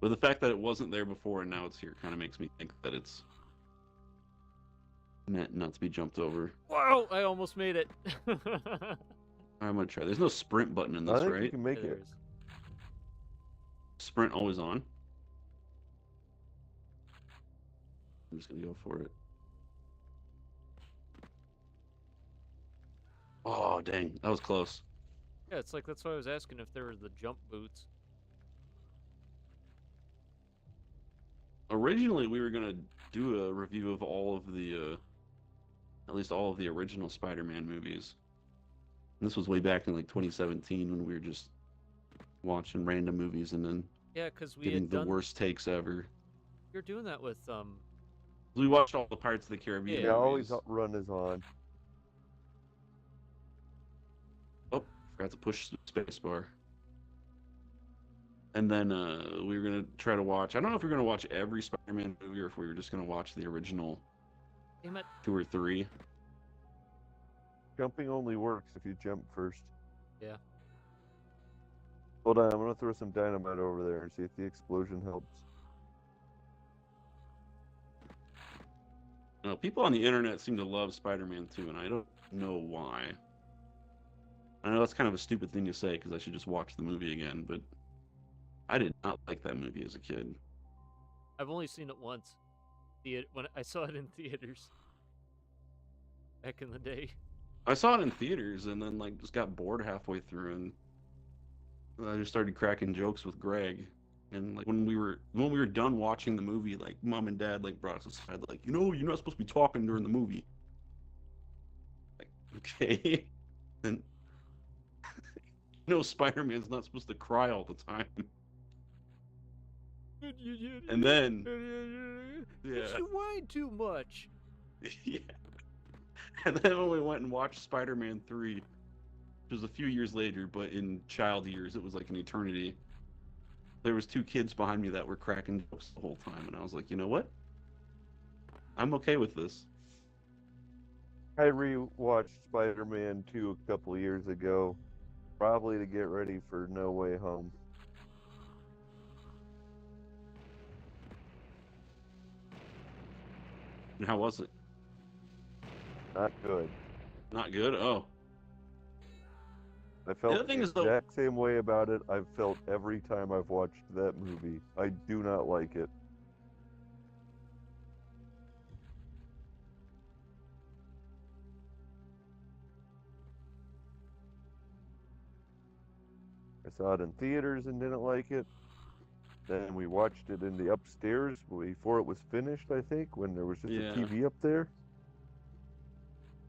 But the fact that it wasn't there before and now it's here kind of makes me think that it's meant not to be jumped over. Whoa! I almost made it. I'm gonna try. There's no sprint button in I this, think you right? can make Yeah, there it. is. Sprint always on. I'm just gonna go for it. Oh dang, that was close. Yeah, it's like that's why I was asking if there were the jump boots. Originally, we were gonna do a review of all of the, at least all of the original Spider-Man movies. And this was way back in like 2017 when we were just watching random movies and then Yeah, because we getting had the done. worst takes ever. You're doing that with We watched all the Pirates of the Caribbean Yeah, always movies. run is on. Oh, forgot to push the spacebar. And then we were gonna try to watch. I don't know if we're gonna watch every Spider-Man movie or if we were just gonna watch the original damn it. 2 or 3. Jumping only works if you jump first. Yeah. Hold on, I'm gonna throw some dynamite over there and see if the explosion helps. You know, people on the internet seem to love Spider-Man 2, and I don't know why. I know that's kind of a stupid thing to say because I should just watch the movie again, but I did not like that movie as a kid. I've only seen it once. When I saw it in theaters back in the day. I saw it in theaters and then like just got bored halfway through, and I just started cracking jokes with Greg. And like when we were done watching the movie, like mom and dad like brought us aside, like, you know, you're not supposed to be talking during the movie. Like, okay. And you know, Spider-Man's not supposed to cry all the time. And then yeah. You whine too much. Yeah. And then when we went and watched Spider-Man 3, which was a few years later, but in child years, it was like an eternity. There was 2 kids behind me that were cracking jokes the whole time, and I was like, you know what? I'm okay with this. I rewatched Spider-Man 2 a couple of years ago, probably to get ready for No Way Home. And how was it? Not good. Not good? Oh. I felt other thing the is, though- exact same way about it I've felt every time I've watched that movie. I do not like it. I saw it in theaters and didn't like it. Then we watched it in the upstairs before it was finished, I think, when there was just Yeah. a TV up there.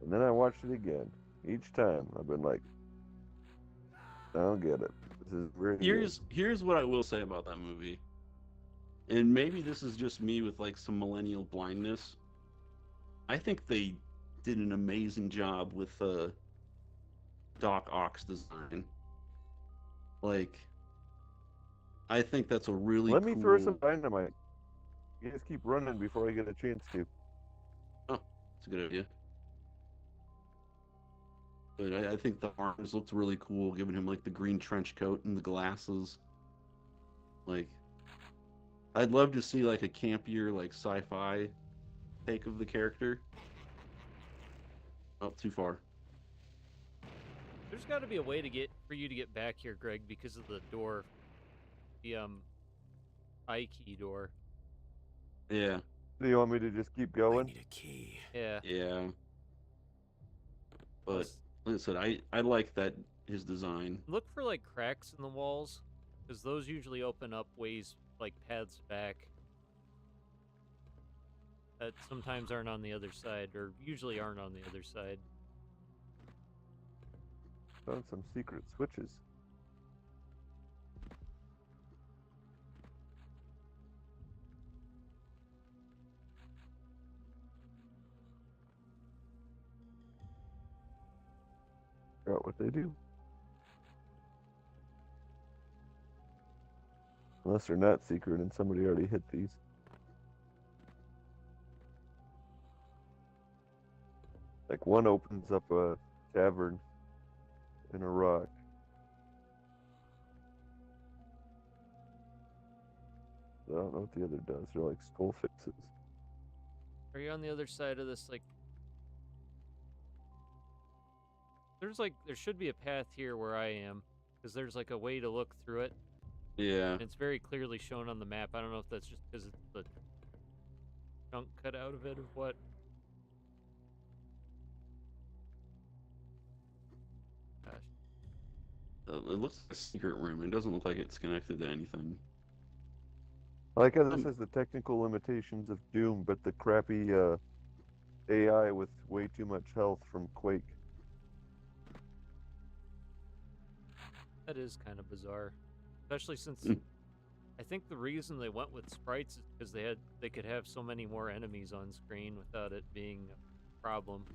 And then I watched it again. Each time I've been like, I don't get it. This is really Here's what I will say about that movie. And maybe this is just me with like some millennial blindness. I think they did an amazing job with Doc Ock's design. Like, I think that's a really Let cool... me throw some dynamite. You guys keep running before I get a chance to. Oh, that's a good idea. But I think the arms looked really cool, giving him like the green trench coat and the glasses. Like, I'd love to see like a campier, like sci-fi take of the character. Oh, too far. There's got to be a way for you to get back here, Greg, because of the door, the I key door. Yeah. Do you want me to just keep I going? need a key. Yeah. Yeah. But like I said, I like that his design. Look for like cracks in the walls, because those usually open up ways like paths back that sometimes aren't on the other side, or usually aren't on the other side. Found some secret switches. Forgot what they do. Unless they're not secret and somebody already hit these. Like one opens up a cavern in a rock. I don't know what the other does. They're like skull fixes. Are you on the other side of this like there should be a path here where I am, because there's like a way to look through it, Yeah. and it's very clearly shown on the map. I don't know if that's just because it's the chunk cut out of it or what. Gosh. It looks like a secret room. It doesn't look like it's connected to anything. I like how this has the technical limitations of Doom, but the crappy AI with way too much health from Quake. That is kind of bizarre, especially since Mm. I think the reason they went with sprites is because they could have so many more enemies on screen without it being a problem.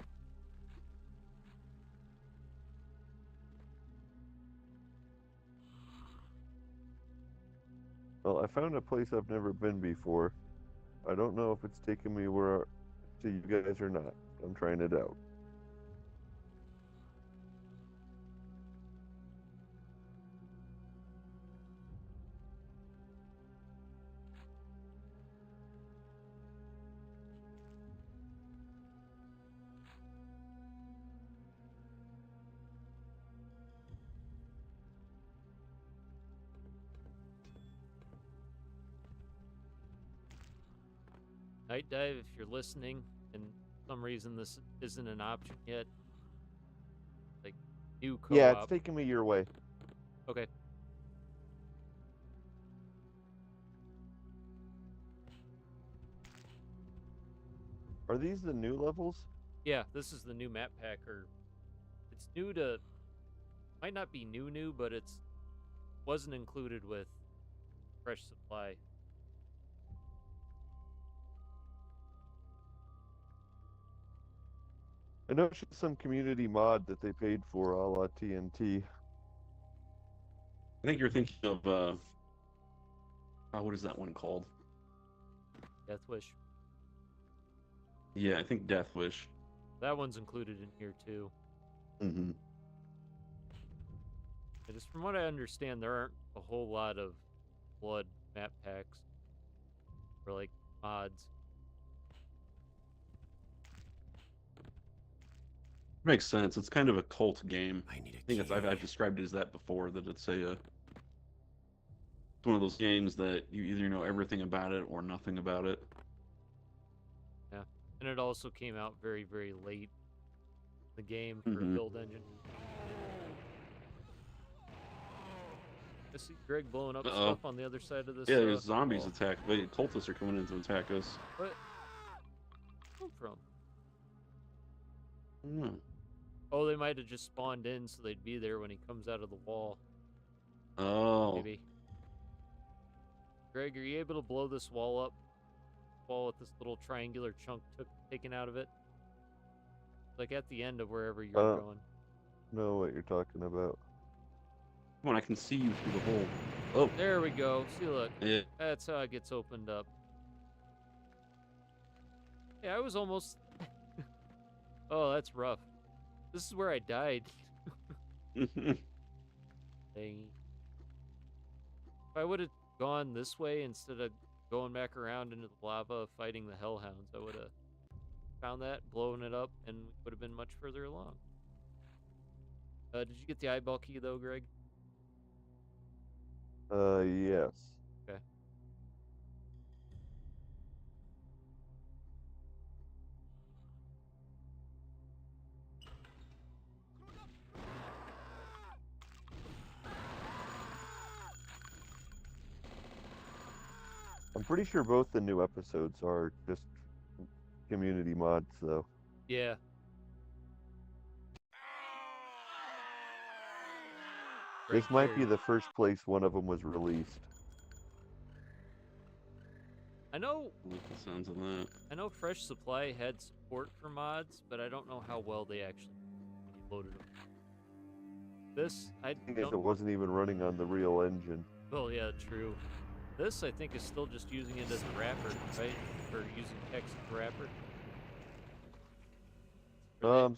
Well, I found a place I've never been before. I don't know if it's taking me where to you guys or not. I'm trying it out. Night Dive, if you're listening, and for some reason this isn't an option yet, like new co-op. Yeah, it's taking me your way. Okay. Are these the new levels? Yeah, this is the new map pack, or it's new to, might not be new, but it's wasn't included with Fresh Supply. I know it's some community mod that they paid for, a la TNT. I think you're thinking of what is that one called? Death Wish. Yeah, I think Death Wish. That one's included in here too. Mm-hmm. Just from what I understand, there aren't a whole lot of Blood map packs or like mods. Makes sense. It's kind of a cult game. I need a I think key. I've described it as that before. That it's one of those games that you either know everything about it or nothing about it. Yeah, and it also came out very, very late in the game for a Mhm. build engine. I see Greg blowing up Uh-oh. stuff on the other side of this. Yeah, there's zombies wall. attack. Wait, cultists are coming in to attack us. What? Come from? Hmm. Oh, they might have just spawned in, so they'd be there when he comes out of the wall. Oh. Maybe. Greg, are you able to blow this wall up? Wall with this little triangular chunk taken out of it? Like at the end of wherever you're going. Know what you're talking about. Come on, I can see you through the hole. Oh. There we go. See, look. Yeah. That's how it gets opened up. Yeah, I was almost... Oh, that's rough. This is where I died. Dang. If I would have gone this way instead of going back around into the lava fighting the hellhounds, I would have found that, blown it up, and would have been much further along. Did you get the eyeball key though, Greg? Yes. Okay. I'm pretty sure both the new episodes are just community mods, though. Yeah. This might be the first place one of them was released. I know I like the sounds of that. I know Fresh Supply had support for mods, but I don't know how well they actually loaded them. This, I I guess it don't... wasn't even running on the real engine. Well, yeah, true. This, I think, is still just using it as a wrapper, right? Or using text as a wrapper.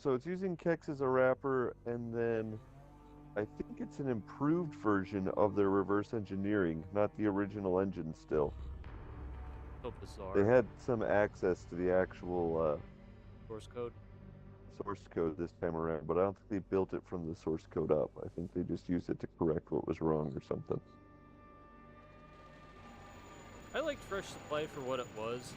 So it's using Kex as a wrapper, and then I think it's an improved version of their reverse engineering, not the original engine still. So bizarre. They had some access to the actual Source code. source code this time around, but I don't think they built it from the source code up. I think they just used it to correct what was wrong or something. I liked Fresh Supply for what it was.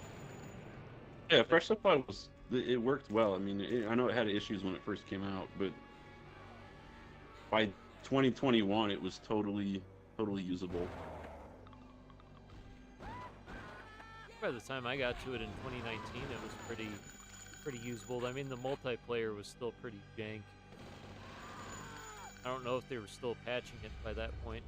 Yeah, Fresh Supply it worked well. I mean, I know it had issues when it first came out, but by 2021, it was totally usable. By the time I got to it in 2019, it was pretty usable. I mean, the multiplayer was still pretty jank. I don't know if they were still patching it by that point.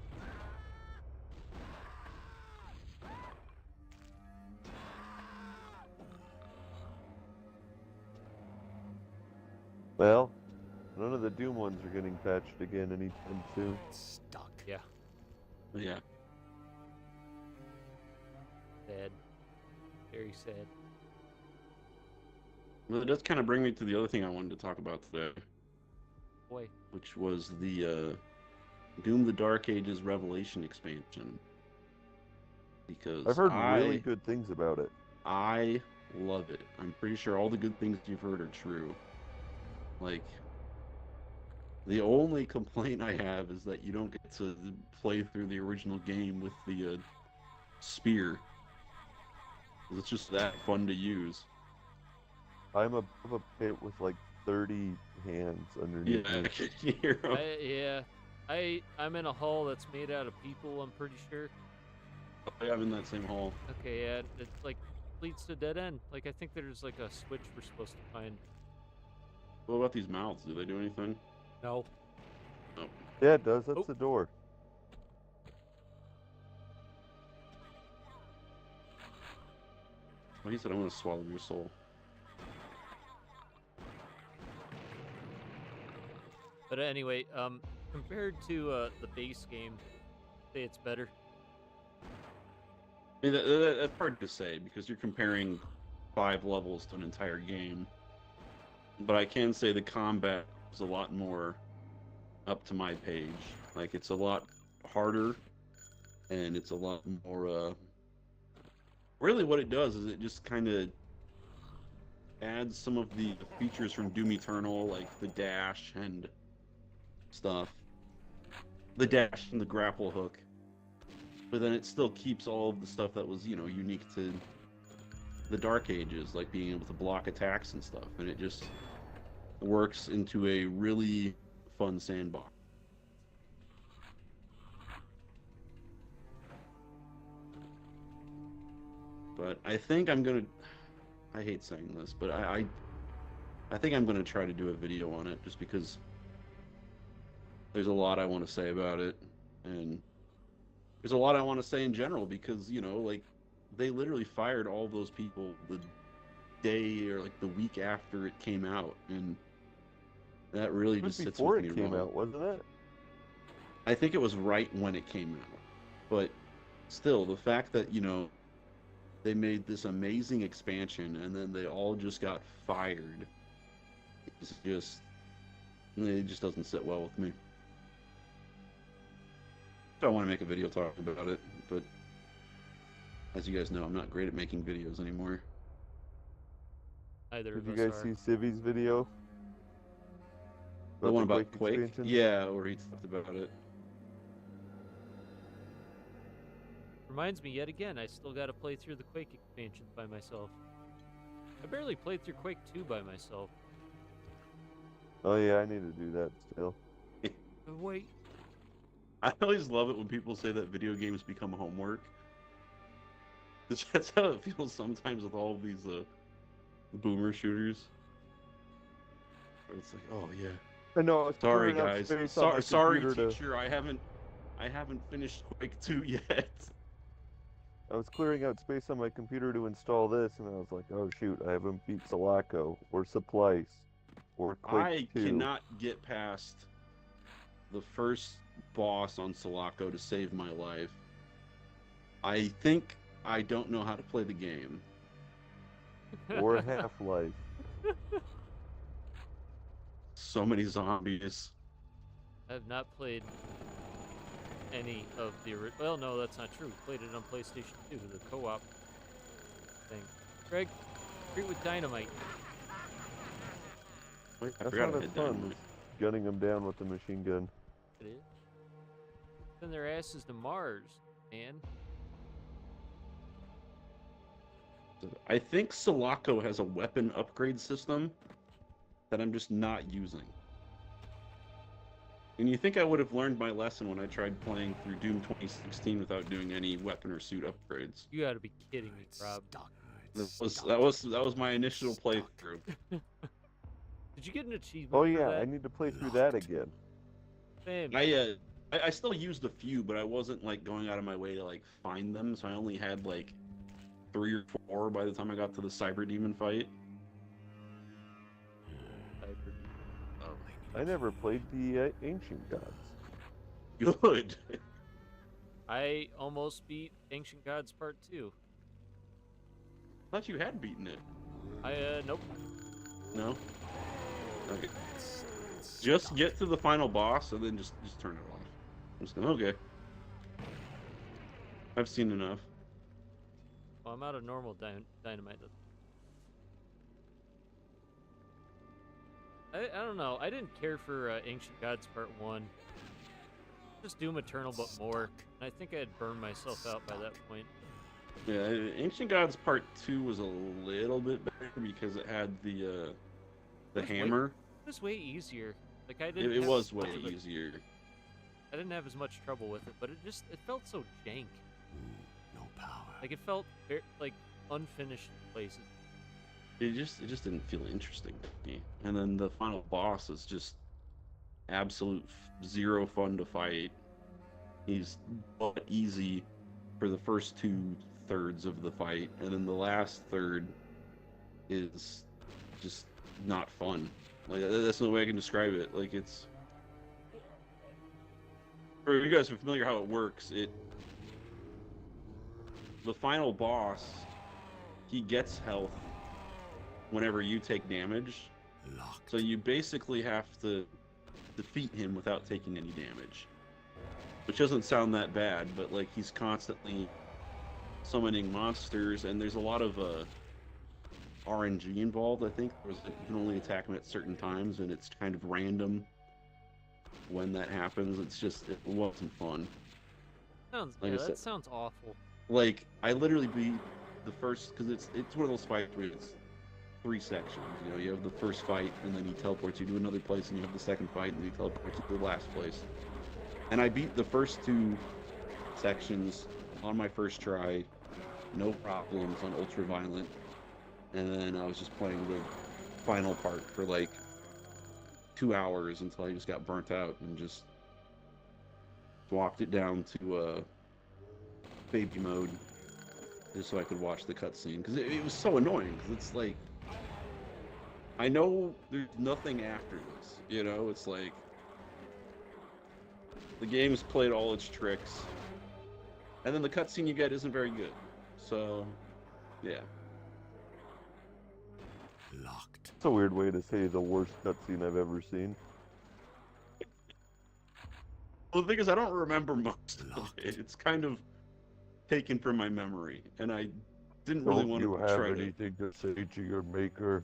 Well, none of the Doom ones are getting patched again anytime soon. Stuck. Yeah, Yeah. sad. Very sad. Well, it does kind of bring me to the other thing I wanted to talk about today, Boy, which was the Doom: The Dark Ages Revelation expansion. Because I've heard really good things about it. I love it. I'm pretty sure all the good things you've heard are true. Like, the only complaint I have is that you don't get to play through the original game with the spear. It's just that fun to use. I'm above a pit with like 30 hands underneath Yeah, me. I can hear 'em. I'm in a hall that's made out of people. I'm pretty sure. I'm in that same hall. Okay, yeah, it like leads to dead end. Like I think there's like a switch we're supposed to find. What about these mouths? Do they do anything? No. Yeah, it does. That's Oh. the door. Well, he said, I'm going to swallow your soul. But anyway, compared to the base game, say it's better. I mean, that's hard to say because you're comparing 5 levels to an entire game. But I can say the combat is a lot more up to my page. Like, it's a lot harder, and it's a lot more, really what it does is it just kind of adds some of the features from Doom Eternal, like the dash and stuff. The dash and the grapple hook. But then it still keeps all of the stuff that was, unique to the Dark Ages, like being able to block attacks and stuff. And it just works into a really fun sandbox. But I think I'm gonna. I hate saying this, but I think I'm gonna try to do a video on it just because there's a lot I want to say about it, and there's a lot I want to say in general because like they literally fired all those people the day or like the week after it came out, and that really It was just sits before with it me came wrong. out, wasn't it? I think it was right when it came out, but still, the fact that they made this amazing expansion and then they all just got fired, it just doesn't sit well with me. I don't want to make a video talking about it, but as you guys know, I'm not great at making videos anymore. Either Did of you us guys are. see Civi's video? The one the about Quake? expansion? Yeah, where he talked about it. Reminds me yet again, I still got to play through the Quake expansion by myself. I barely played through Quake 2 by myself. Oh yeah, I need to do that still. But wait, I always love it when people say that video games become homework. That's how it feels sometimes with all of these boomer shooters. Where it's like, oh yeah, I know. I was sorry clearing out guys, space on my sorry computer teacher, I haven't finished Quake 2 yet. I was clearing out space on my computer to install this, and I was like, oh shoot, I haven't beat Sulaco or Supplice or Quake I 2. cannot get past the first boss on Sulaco to save my life. I think I don't know how to play the game. Or Half-Life. So many zombies. I have not played any of the well, no, that's not true. Played it on PlayStation 2, the co-op thing. Greg, treat with dynamite. Wait, I That's forgot not I as had fun dynamite. as gunning them down with the machine gun. It is. Send their asses to Mars, man. I think Sulaco has a weapon upgrade system that I'm just not using. And you think I would have learned my lesson when I tried playing through Doom 2016 without doing any weapon or suit upgrades? You gotta be kidding me, It's Rob. stuck. That was my initial Stuck. playthrough. Did you get an achievement Oh for yeah, that? I need to play through that Locked. again. Same. I still used a few, but I wasn't like going out of my way to like find them, so I only had like 3 or 4 by the time I got to the Cyber Demon fight. I never played the Ancient Gods. Good. I almost beat Ancient Gods Part 2. Thought you had beaten it. Nope. No. Okay. It's Just stuck. get to the final boss and then just turn it off. I'm just gonna okay. I've seen enough. Well, I'm out of normal dynamite. I don't know. I didn't care for Ancient Gods Part 1. Just Doom Eternal, but more. And I think I had burned myself out by that point. Yeah, Ancient Gods Part 2 was a little bit better because it had the It was hammer. It was way easier. Like I didn't. It have was as much way of a- easier. I didn't have as much trouble with it, but it felt so jank. No power. Like it felt like unfinished places. It just didn't feel interesting to me. And then the final boss is just absolute zero fun to fight. He's but easy for the first 2/3 of the fight, and then the last third is just not fun. Like that's the way I can describe it. Like it's for you guys who are familiar how it works. The final boss, he gets health whenever you take damage. Locked. So you basically have to defeat him without taking any damage. Which doesn't sound that bad, but like he's constantly summoning monsters, and there's a lot of RNG involved. I think you can only attack him at certain times, and it's kind of random when that happens. It wasn't fun. Sounds Like yeah, I that said- sounds awful. Like I literally beat the first because it's one of those fights where it's 3 sections. You know, you have the first fight, and then he teleports you to another place, and you have the second fight, and then he teleports you to the last place. And I beat the first 2 sections on my first try, no problems on ultra violent, and then I was just playing the final part for like 2 hours until I just got burnt out and just swapped it down to baby mode just so I could watch the cutscene because it was so annoying because it's like I know there's nothing after this, you know. It's like the game's played all its tricks, and then the cutscene you get isn't very good. So, yeah. Locked. It's a weird way to say the worst cutscene I've ever seen. Well, the thing is, I don't remember most of it. It's kind of taken from my memory, and I didn't really Don't want you to have try to. anything to say to your maker?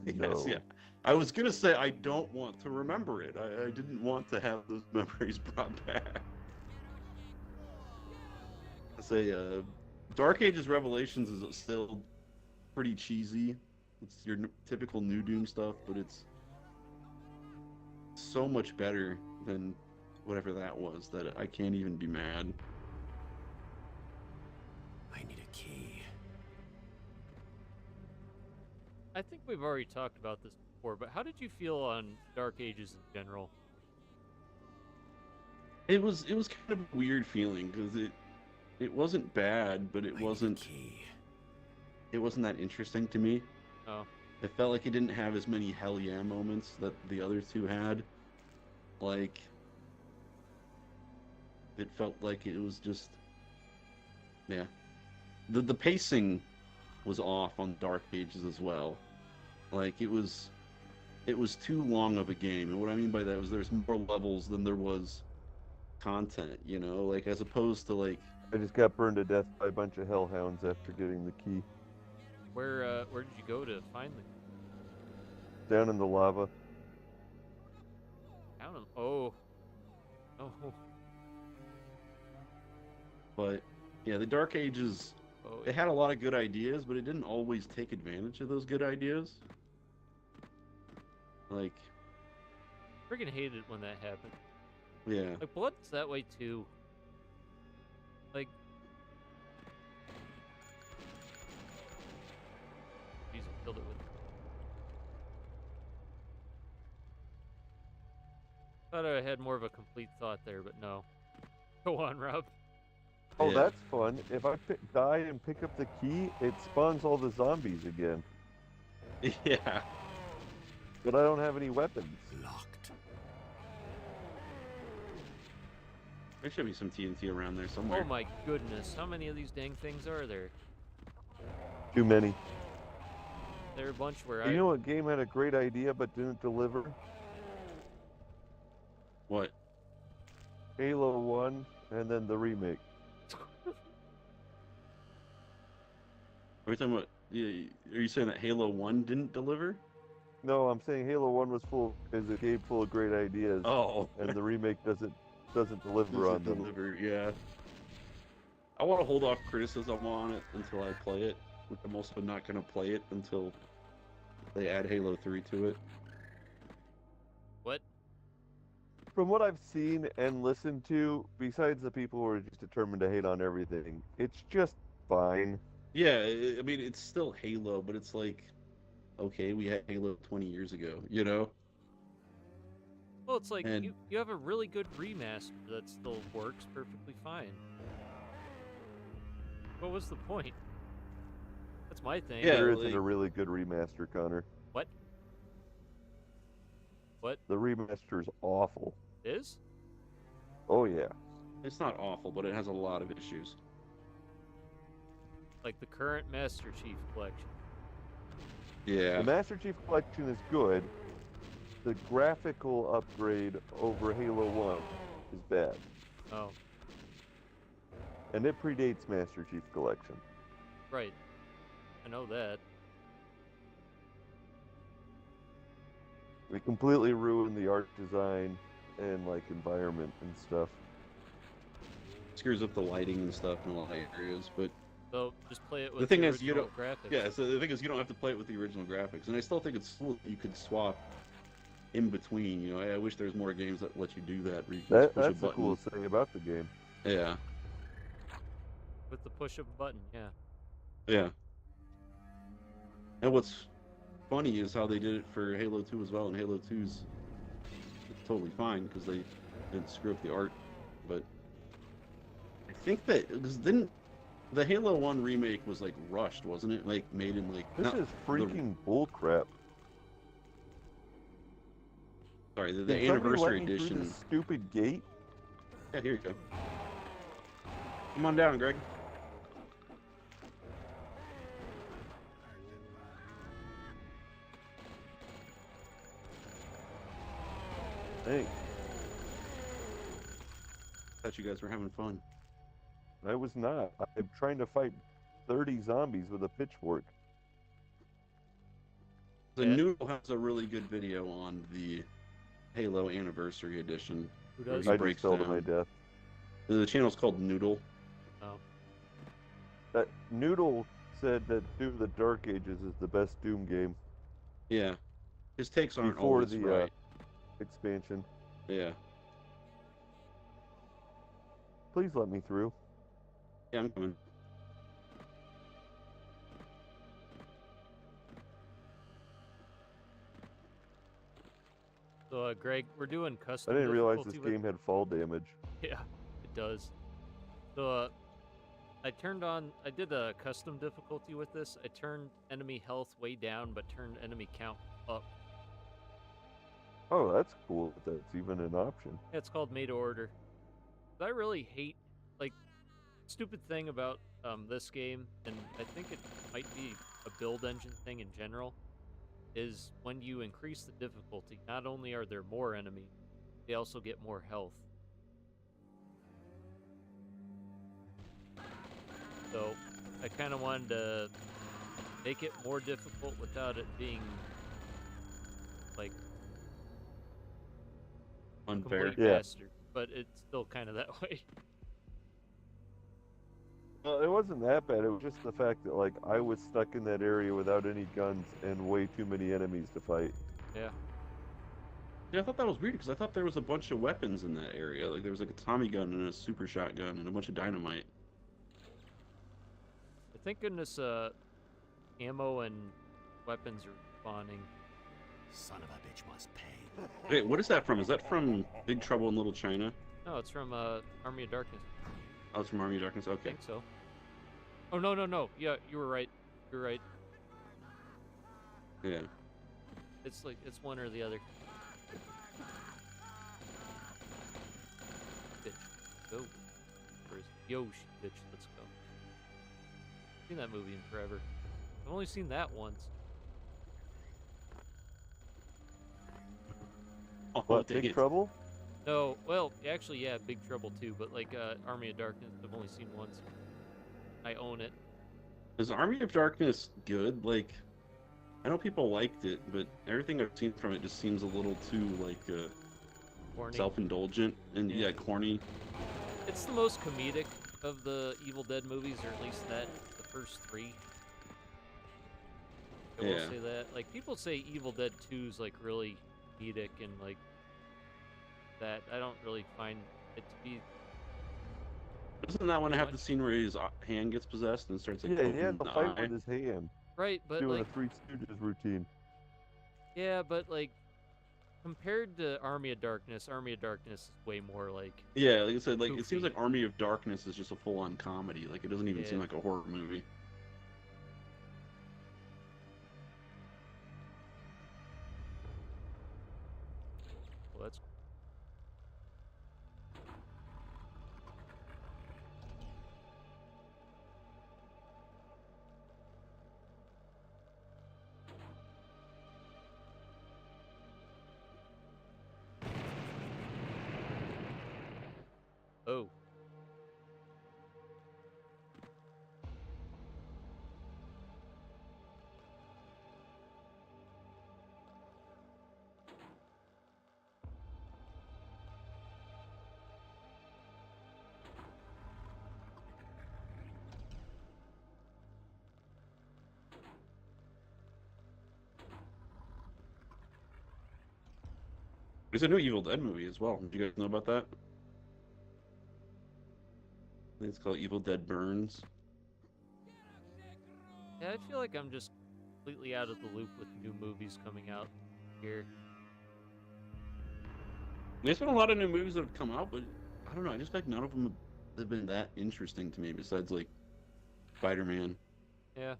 Yes, No. yeah. I was gonna say I don't want to remember it. I didn't want to have those memories brought back. I say, Dark Ages Revelations is still pretty cheesy. It's your typical New Doom stuff, but it's so much better than whatever that was that I can't even be mad. I need a key. I think we've already talked about this before, but how did you feel on Dark Ages in general? It was kind of a weird feeling because it wasn't bad, but I it need a wasn't key. that interesting to me. Oh, It felt like it didn't have as many hell yeah moments that the other 2 had. Like, it felt like it was just, yeah. The pacing was off on Dark Ages as well. Like it was too long of a game, and what I mean by that was there's more levels than there was content. You know, like as opposed to like. I just got burned to death by a bunch of hellhounds after getting the key. where did you go to find the? down in the lava. Down him. Oh. Oh. But yeah, the Dark Ages, Oh. it had a lot of good ideas, but it didn't always take advantage of those good ideas. Like, Freaking hated when that happened. yeah. Like, Blood's that way too. Like, Jesus, killed it with. Thought I had more of a complete thought there, but no. Go on, Rob. Oh, Yeah. that's fun. If I die and pick up the key, it spawns all the zombies again. Yeah. But I don't have any weapons. Locked. There should be some TNT around there somewhere. Oh my goodness, how many of these dang things are there? Too many. There are a bunch where You know what game had a great idea but didn't deliver? What? Halo 1 and then the remake. Are we talking about? Yeah, are you saying that Halo 1 didn't deliver? No, I'm saying Halo 1 was is a game full of great ideas, Oh. and the remake doesn't deliver Does on it them. deliver? Yeah. I want to hold off criticism on it until I play it. I'm also not going to play it until they add Halo 3 to it. what? From what I've seen and listened to, besides the people who are just determined to hate on everything, it's just fine. Yeah, I mean, it's still Halo, but it's like, okay, we had Halo 20 years ago, you know? Well, it's like And- you have a really good remaster that still works perfectly fine. What was the point? That's my thing. Yeah, There isn't like- a really good remaster, Connor. What? What The remaster is awful. is? Oh yeah. It's not awful, but it has a lot of issues. Like the current Master Chief collection. Yeah. The Master Chief Collection is good. The graphical upgrade over Halo 1 is bad. Oh, And it predates Master Chief Collection. right. I know that. They completely ruined the art design and like environment and stuff. Screws up the lighting and stuff in a lot of areas, but So just play it with the thing the is, you original don't. graphics. Yeah, so the thing is, you don't have to play it with the original graphics, and I still think it's cool that you could swap in between. You know, I wish there's more games that let you do that. Where you can just push a That's the button. coolest thing about the game. Yeah, With the push of a button, yeah. yeah. And what's funny is how they did it for Halo 2 as well, and Halo 2's totally fine because they didn't screw up the art. But I think that because didn't the Halo 1 remake was like rushed, wasn't it? Like made in like This is freaking bullcrap. sorry, the Can somebody anniversary let me through edition. this stupid gate? Yeah, here you go. Come on down, Greg. Thanks. Thought you guys were having fun. I was not. I'm trying to fight 30 zombies with a pitchfork. The Yeah. Noodle has a really good video on the Halo Anniversary Edition. Who Where does? he I breaks just fell to my down. death. The channel's called Noodle. Oh, That Noodle said that Doom the Dark Ages is the best Doom game Yeah. His takes aren't before always the right. expansion. Yeah. Please let me through. Yeah, I'm coming. so Greg, we're doing I custom. didn't realize difficulty this with- game had fall damage. Yeah, it does. So I did a custom difficulty with this. I turned enemy health way down, but turned enemy count up. Oh, that's cool. That's even an option. Yeah, it's called made to order. I really hate, like, stupid thing about this game, and I think it might be a build engine thing in general, is when you increase the difficulty, not only are there more enemies, they also get more health. So I kind of wanted to make it more difficult without it being like Unfair. complete Yeah. bastard, but it's still kind of that way. Well, it wasn't that bad. It was just the fact that like I was stuck in that area without any guns and way too many enemies to fight. Yeah. Yeah, I thought that was weird because I thought there was a bunch of weapons in that area. Like there was like a Tommy gun and a super shotgun and a bunch of dynamite. Thank goodness ammo and weapons are spawning. Son of a bitch must pay. Wait, what is that from? Is that from Big Trouble in Little China? No, it's from Army of Darkness. Oh, it's from Army of Darkness. I Okay. think so. Oh no. Yeah, you were right. You're right. Yeah. It's like it's one or the other. Bitch. Go. Where's Yoshi, bitch? Let's go. Seen that movie in forever. I've only seen that once. Oh, What, dang Big it. Trouble? No, well, actually, yeah, Big Trouble too, but like Army of Darkness, I've only seen once. I own it. Is Army of Darkness good? Like, I know people liked it, but everything I've seen from it just seems a little too like Corny. self-indulgent and Yeah. yeah, corny. It's the most comedic of the Evil Dead movies, or at least the first three. I will Yeah. say that. Like people say Evil Dead 2 is like really comedic and like that. I don't really find it to be. Doesn't that one Pretty have the much. scene where his hand gets possessed and starts like Yeah, he poking had the the fight eye? with his hand, Right, but doing like a Three Stooges routine. yeah, but like compared to Army of Darkness is way more like Yeah, like I said, like it seems Goofy. like Army of Darkness is just a full-on comedy. Like it doesn't even seem Yeah. like a horror movie. well, that's oh. There's a new Evil Dead movie as well. Did you guys know about that? I think it's called Evil Dead Burns. Yeah, I feel like I'm just completely out of the loop with new movies coming out here. There's been a lot of new movies that have come out, but I don't know. I just feel like none of them have been that interesting to me. Besides like Spider-Man. Yeah.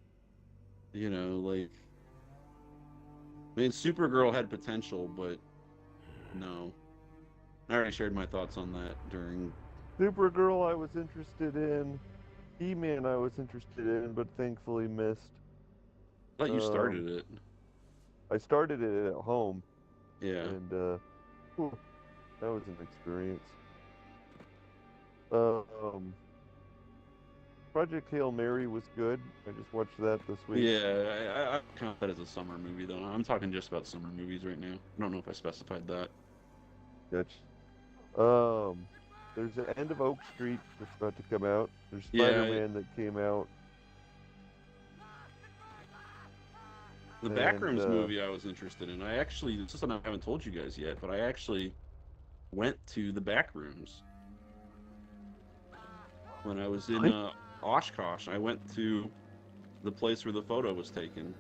You know, like I mean, Supergirl had potential, but no. I already shared my thoughts on that during. Supergirl I was interested in. He-Man I was interested in, but thankfully missed. I thought you started it. I started it at home, Yeah. and whew, that was an experience. Project Hail Mary was good. I just watched that this week. Yeah, I count that as a summer movie, though. I'm talking just about summer movies right now. I don't know if I specified that. Gotcha. There's an End of Oak Street that's about to come out. There's Yeah, Spider-Man that came out. The And, Backrooms movie I was interested in. I actually, this is something I haven't told you guys yet, but I actually went to the Backrooms when I was in Oshkosh. I went to the place where the photo was taken.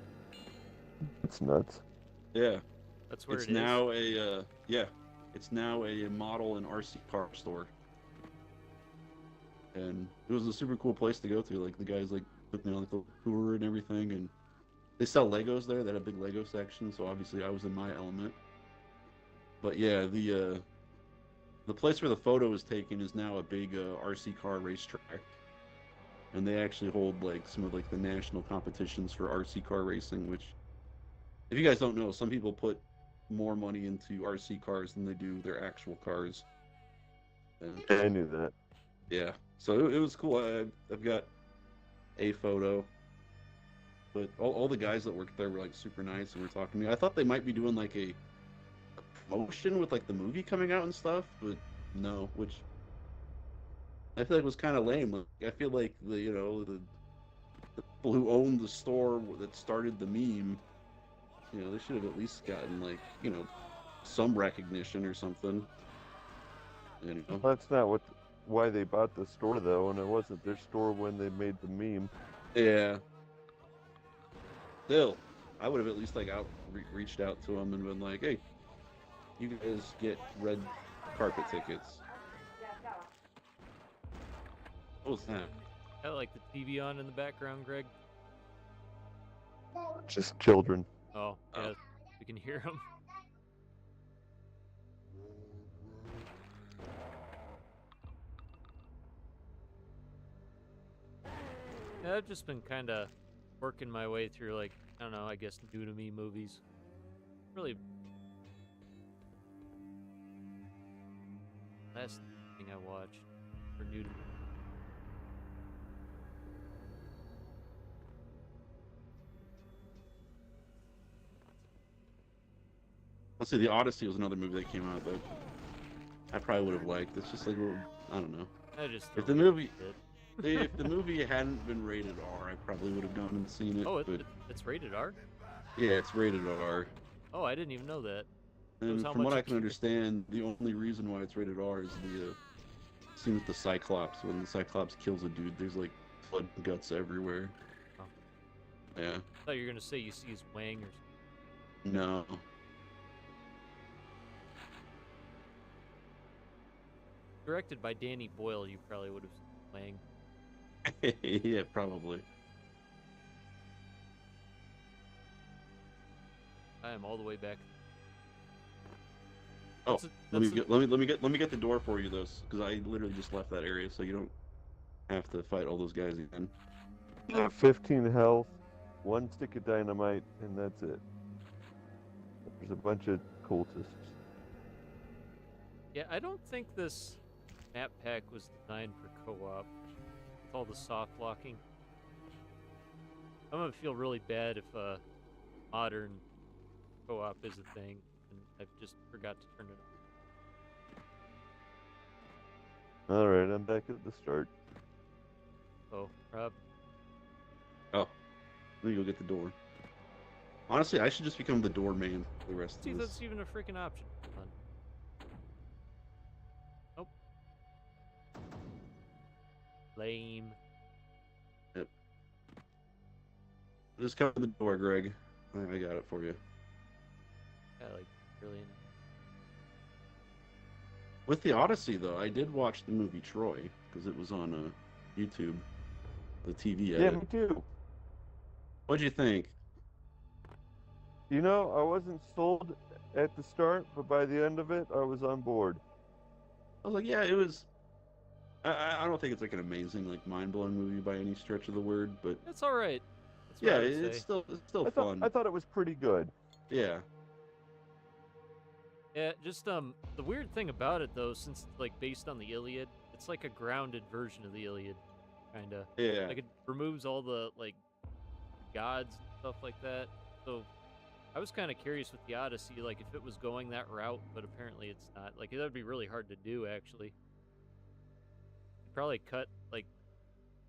It's nuts. Yeah, That's where it's it is. now a it's now a model and RC car store, and it was a super cool place to go to. Like the guys like took me on like the tour and everything, and they sell Legos there. They had a big Lego section, so obviously I was in my element. But yeah, the place where the photo was taken is now a big RC car racetrack, and they actually hold like some of like the national competitions for RC car racing. Which, if you guys don't know, some people put more money into RC cars than they do their actual cars. And, Yeah, I knew that. yeah, so it was cool. I've got a photo, but all the guys that worked there were like super nice and were talking to me. I thought they might be doing like a motion with like the movie coming out and stuff, but no, which I feel like was kind of lame. Like, I feel like the people who owned the store that started the meme, they should have at least gotten like some recognition or something. That's not why they bought the store though, and it wasn't their store when they made the meme. Yeah. Still, I would have at least like reached out to them and been like, "Hey, you guys get red carpet tickets." What was that? I like the TV on in the background, Greg. Just children. Oh, yeah, we can hear them. Yeah, I've just been kind of working my way through, like, I don't know, I guess new to me movies. Really, last thing I watched for new to me. Let's see, The Odyssey was another movie that came out that I probably would have liked. It's just like, I don't know. I just If don't the really movie, get it. if the movie hadn't been rated R, I probably would have gone and seen it. Oh, but it's rated R? yeah, it's rated R. Oh, I didn't even know that. And how from what much I it can understand, the only reason why it's rated R is the scene with the Cyclops. When the Cyclops kills a dude, there's like blood and guts everywhere. Oh. Yeah. I thought you were gonna say you see his wang or something. No. Directed by Danny Boyle, you probably would have seen wang. Yeah, probably. I am all the way back. Oh, That's a- let me that's a- get the door for you, though, because I literally just left that area, so you don't have to fight all those guys again. 15 health, 1 stick of dynamite, and that's it. There's a bunch of cultists. Yeah, I don't think this map pack was designed for co-op. With all the soft locking. I'm gonna feel really bad if modern co-op is a thing, and I've just forgot to turn it All right, I'm back at the start. on. Oh, Rob. Oh, let me go get the door. Honestly, I should just become the doorman for the rest See, of that's this. even a freaking option. Hold on. Nope. Lame. Just cover the door, Greg. I got it for you. Yeah, like, brilliant. With the Odyssey, though, I did watch the movie Troy because it was on YouTube, the TV Yeah, edit. me too. What'd you think? You know, I wasn't sold at the start, but by the end of it, I was on board. I was like, yeah, it was. I don't think it's like an amazing, like mind-blowing movie by any stretch of the word, but It's all right. That's what yeah, I would it's say. still I fun. thought it was pretty good. Yeah, Yeah, just the weird thing about it though, since it's like based on the Iliad, it's like a grounded version of the Iliad, kinda. yeah. Like it removes all the like gods and stuff like that. So I was kind of curious with the Odyssey, like if it was going that route, but apparently it's not. Like that'd be really hard to do actually. You'd probably cut like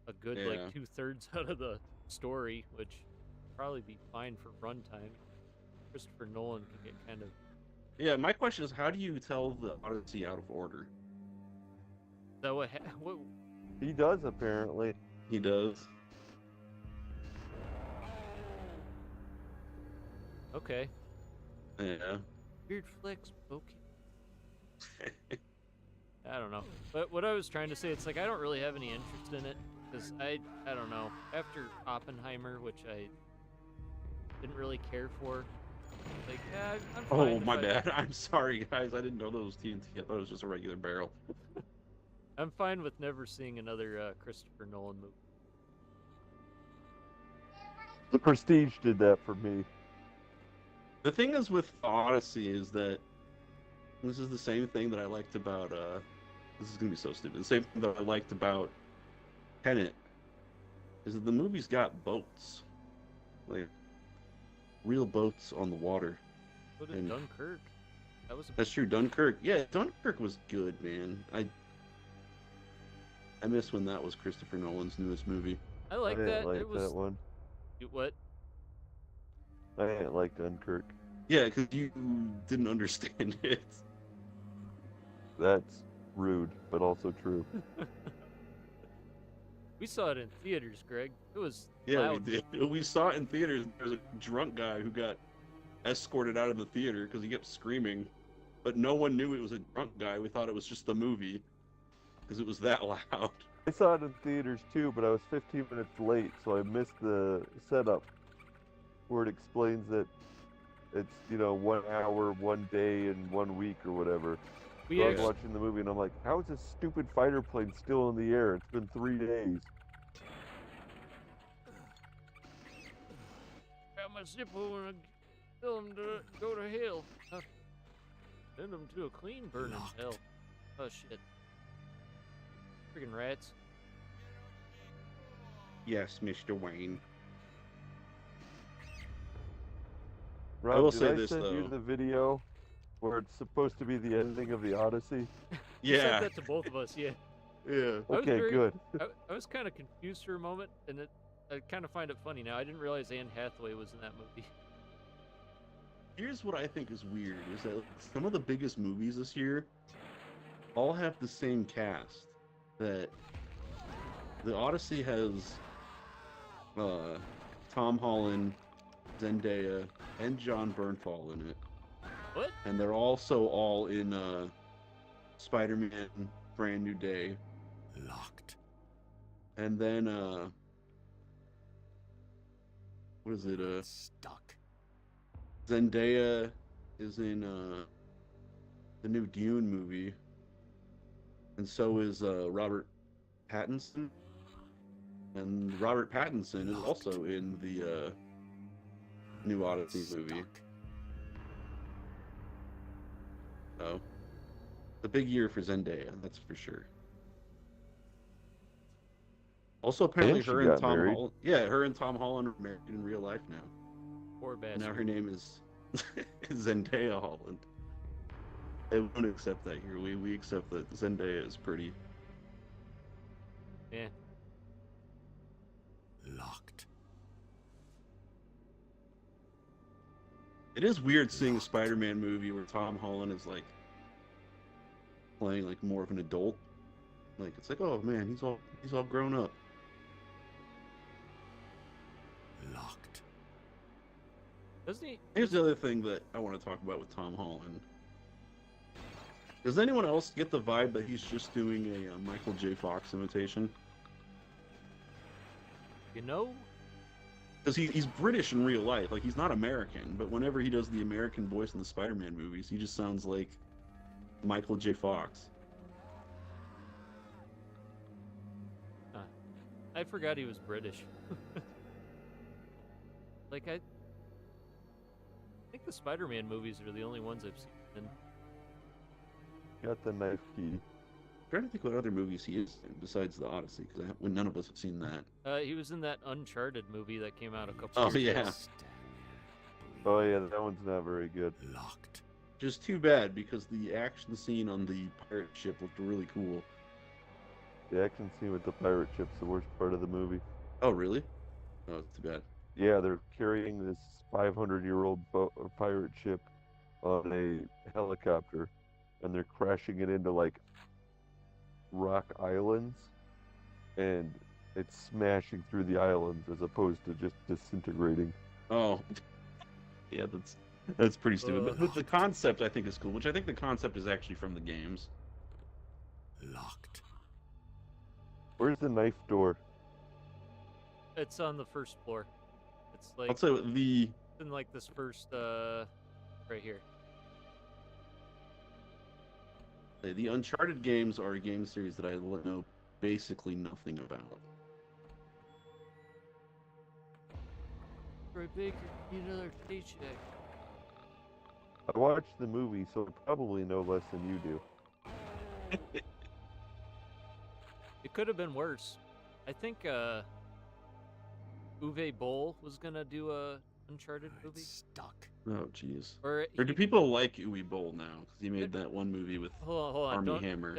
a good Yeah. like 2/3 out of the story, which would probably be fine for runtime. Christopher Nolan can get kind of. Yeah, my question is, how do you tell the Odyssey out of order? So what? He does, apparently. He does. Okay. Yeah. Weird flex. Okay. I don't know. But what I was trying to say, it's like I don't really have any interest in it because I don't know. After Oppenheimer, which I didn't really care for, like yeah, I'm fine. Oh, if my bad. I'm sorry, guys. I didn't know that was TNT. I thought it was just a regular barrel. I'm fine with never seeing another Christopher Nolan movie. The Prestige did that for me. The thing is with Odyssey is that this is the same thing that I liked about this is gonna be so stupid. The same thing that I liked about Tenet is that the movie's got boats, like real boats on the water. So did And- Dunkirk. That was a That's true. Dunkirk. Yeah, Dunkirk was good, man. I miss when that was Christopher Nolan's newest movie. I I like didn't that. like It was that one. what? I didn't like Dunkirk. Yeah, because you didn't understand it. That's rude, but also true. We saw it in theaters, Greg. It was Yeah, loud. we did. We saw it in theaters. There was a drunk guy who got escorted out of the theater because he kept screaming, but no one knew it was a drunk guy. We thought it was just the movie because it was that loud. I saw it in theaters too, but I was 15 minutes late, so I missed the setup where it explains that it's, 1 hour, 1 day, and 1 week or whatever. We So I was actually, watching the movie and I'm like, how is this stupid fighter plane still in the air? It's been 3 days. got my Zippo and I tell him to go to hell. Send him to a clean burning hell. Oh shit. Friggin' rats. Yes, Mr. Wayne. Rob, will did say I this, send you though. the video where it's supposed to be the ending of the Odyssey? You Yeah, sent that to both of us, yeah. yeah. I was Okay, very- good. I was kind of confused for a moment, and I kind of find it funny now. I didn't realize Anne Hathaway was in that movie. Here's what I think is weird: is that some of the biggest movies this year all have the same cast. That the Odyssey has Tom Holland, Zendaya, and John Bernthal in it. What? And they're also all in Spider-Man Brand New Day. Locked. And then what is it? Stuck. Zendaya is in the new Dune movie. And so is Robert Pattinson. And Robert Pattinson is also in the new Odyssey movie. Stuck. So, it's a big year for Zendaya, that's for sure. Also, apparently, And she her and got Tom married. Holland. Yeah, her and Tom Holland are married in real life now. Poor bastard. Now her name is Zendaya Holland. They won't accept that here. We accept that Zendaya is pretty. Yeah. Locked. It is weird seeing a Spider-Man movie where Tom Holland is like playing like more of an adult. Like it's like, oh man, he's all grown up. Locked. Doesn't he? Here's the other thing that I want to talk about with Tom Holland. Does anyone else get the vibe that he's just doing a Michael J. Fox imitation? You know? Because he's British in real life. Like, he's not American, but whenever he does the American voice in the Spider-Man movies, he just sounds like Michael J. Fox. I forgot he was British. Like, I think the Spider-Man movies are the only ones I've seen. Got the knife key. I'm trying to think what other movies he is in besides the Odyssey, because none of us have seen that. He was in that Uncharted movie that came out a couple Oh, years ago. yeah. Oh yeah, that one's not very good. Locked. Just too bad, because the action scene on the pirate ship looked really cool. The action scene with the pirate ship's the worst part of the movie. Oh, really? Oh, it's too bad. Yeah, they're carrying this 500-year-old pirate ship on a helicopter, and they're crashing it into like rock islands, and it's smashing through the islands as opposed to just disintegrating. Oh, yeah, that's pretty stupid. But the concept I think is cool, which I think the concept is actually from the games. Locked. Where's the knife door? It's on the first floor. It's I'll like tell you the it's in like this first right here. the Uncharted games are a game series that I know basically nothing about. Troy Baker, need another paycheck. I watched the movie, so I probably know less than you do. It could have been worse. I think Uwe Boll was gonna do a Uncharted movie. Stuck. Oh, jeez. Or Or do people like Uwe Boll now? Because he made that one movie with hold on, Army don't Hammer.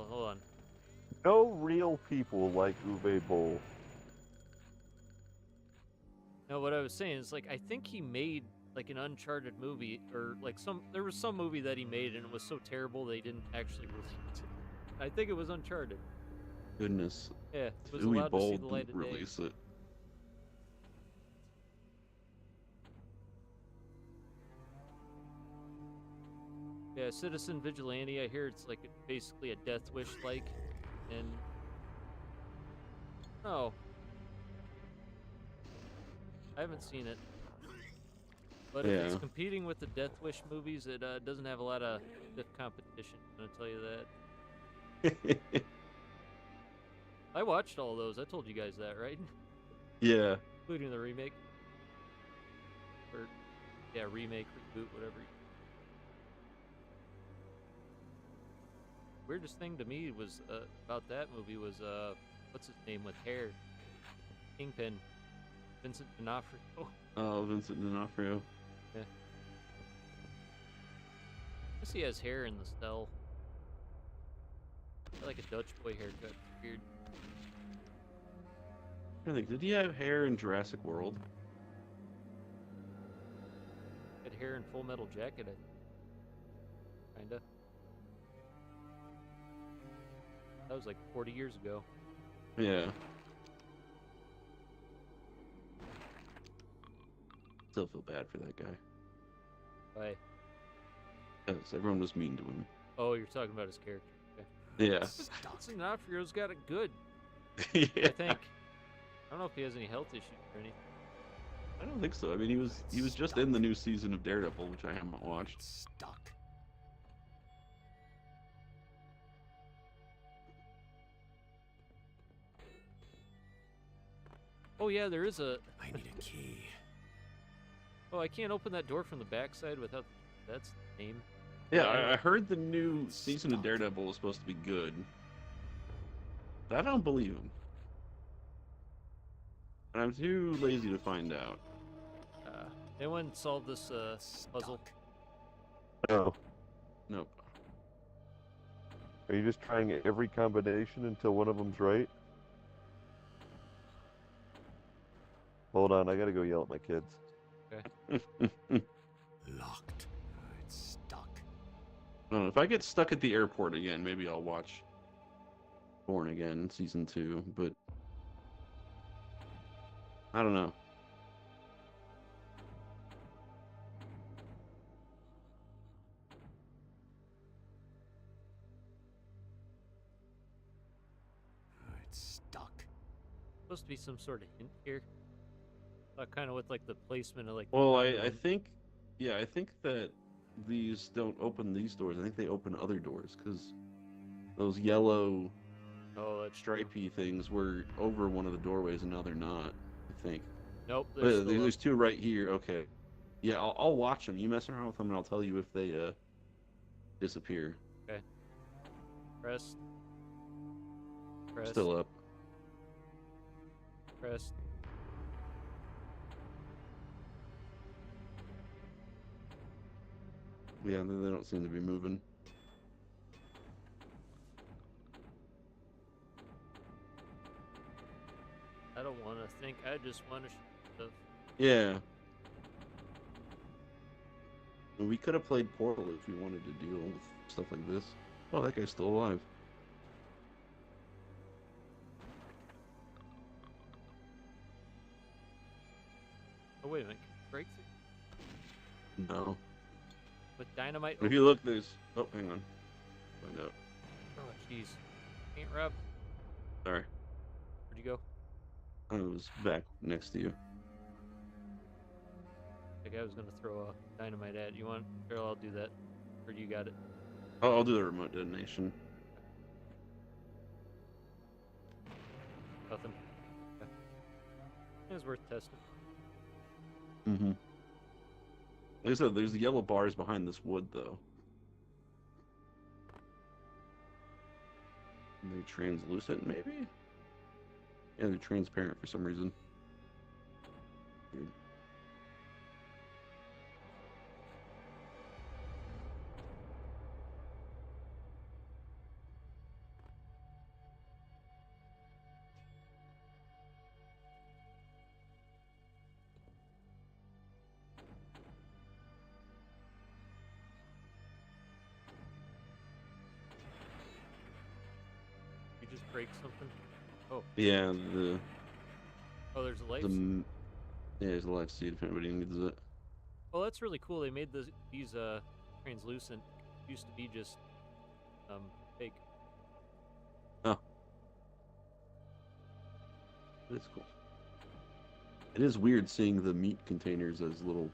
hold on. No real people like Uwe Boll. No, what I was saying is like I think he made like an Uncharted movie or like there was some movie that he made and it was so terrible they didn't actually release it. I think it was Uncharted. Goodness. Yeah, it was Uwe allowed to see Boll the light didn't of day. release it. Yeah, Citizen Vigilante. I hear it's like basically a Death Wish like, and no, I haven't seen it. But if it's Yeah. competing with the Death Wish movies, it doesn't have a lot of stiff competition. I'm gonna tell you that. I watched all those. I told you guys that, right? Yeah. Including the remake. Or, yeah, remake, reboot, whatever. Weirdest thing to me was about that movie was what's his name with hair? Kingpin, Vincent D'Onofrio. Oh, Vincent D'Onofrio. Yeah. I guess he has hair in the cell. Like a Dutch boy haircut. Weird. I think, did he have hair in Jurassic World? Had hair in Full Metal Jacket, kinda. That was like 40 years ago. Yeah. Still feel bad for that guy. Why? Because everyone was mean to him. Oh, you're talking about his character. Okay. Yeah. Vincent D'Onofrio's got it good, Yeah. I think. I don't know if he has any health issues or anything. I don't think so. I mean, he was just in the new season of Daredevil, which I haven't watched. Stuck. Oh yeah, there is a. I need a key. Oh, I can't open that door from the backside without. That's the name. Yeah, I heard the new season of Daredevil was supposed to be good. But I don't believe him. And I'm too lazy to find out. Anyone solve this puzzle? Stuck. No. Nope. Are you just trying every combination until one of them's right? Hold on, I gotta go yell at my kids. Locked. It's stuck. I don't know, if I get stuck at the airport again, maybe I'll watch Born Again season 2, but I don't know. It's stuck. Supposed to be some sort of hint here. Kind of with like the placement of like. Well, I think, yeah, I think that these don't open these doors. I think they open other doors because those yellow Oh, that's true. stripy things were over one of the doorways and now they're not, I think. Nope. But There's, still there's two right here. Okay. Yeah, I'll watch them. You mess around with them and I'll tell you if they disappear. pressed. Pressed. Still up. Pressed. Yeah, they don't seem to be moving. I don't want to think. I just want to. Yeah. We could have played Portal if we wanted to deal with stuff like this. Oh, that guy's still alive. Oh wait a minute. Break through No. with dynamite. If you look, there's... Oh, hang on. Find out. Oh jeez. Ain't Rob. Sorry. Where'd you go? I was back next to you. Like I was gonna throw a dynamite at you. Want? Sure, I'll do that. Or you got it. I'll do the remote detonation. Nothing. Okay. It was worth testing. Mm-hmm. Like I said, there's the yellow bars behind this wood, though. Are they translucent, maybe? Yeah, they're transparent for some reason. Weird. break something? Oh, Yeah, there's a life. the m- yeah, there's a life seed if anybody needs it. Well, that's really cool. They made these translucent. Used to be just fake. Oh, that's cool. It is weird seeing the meat containers as little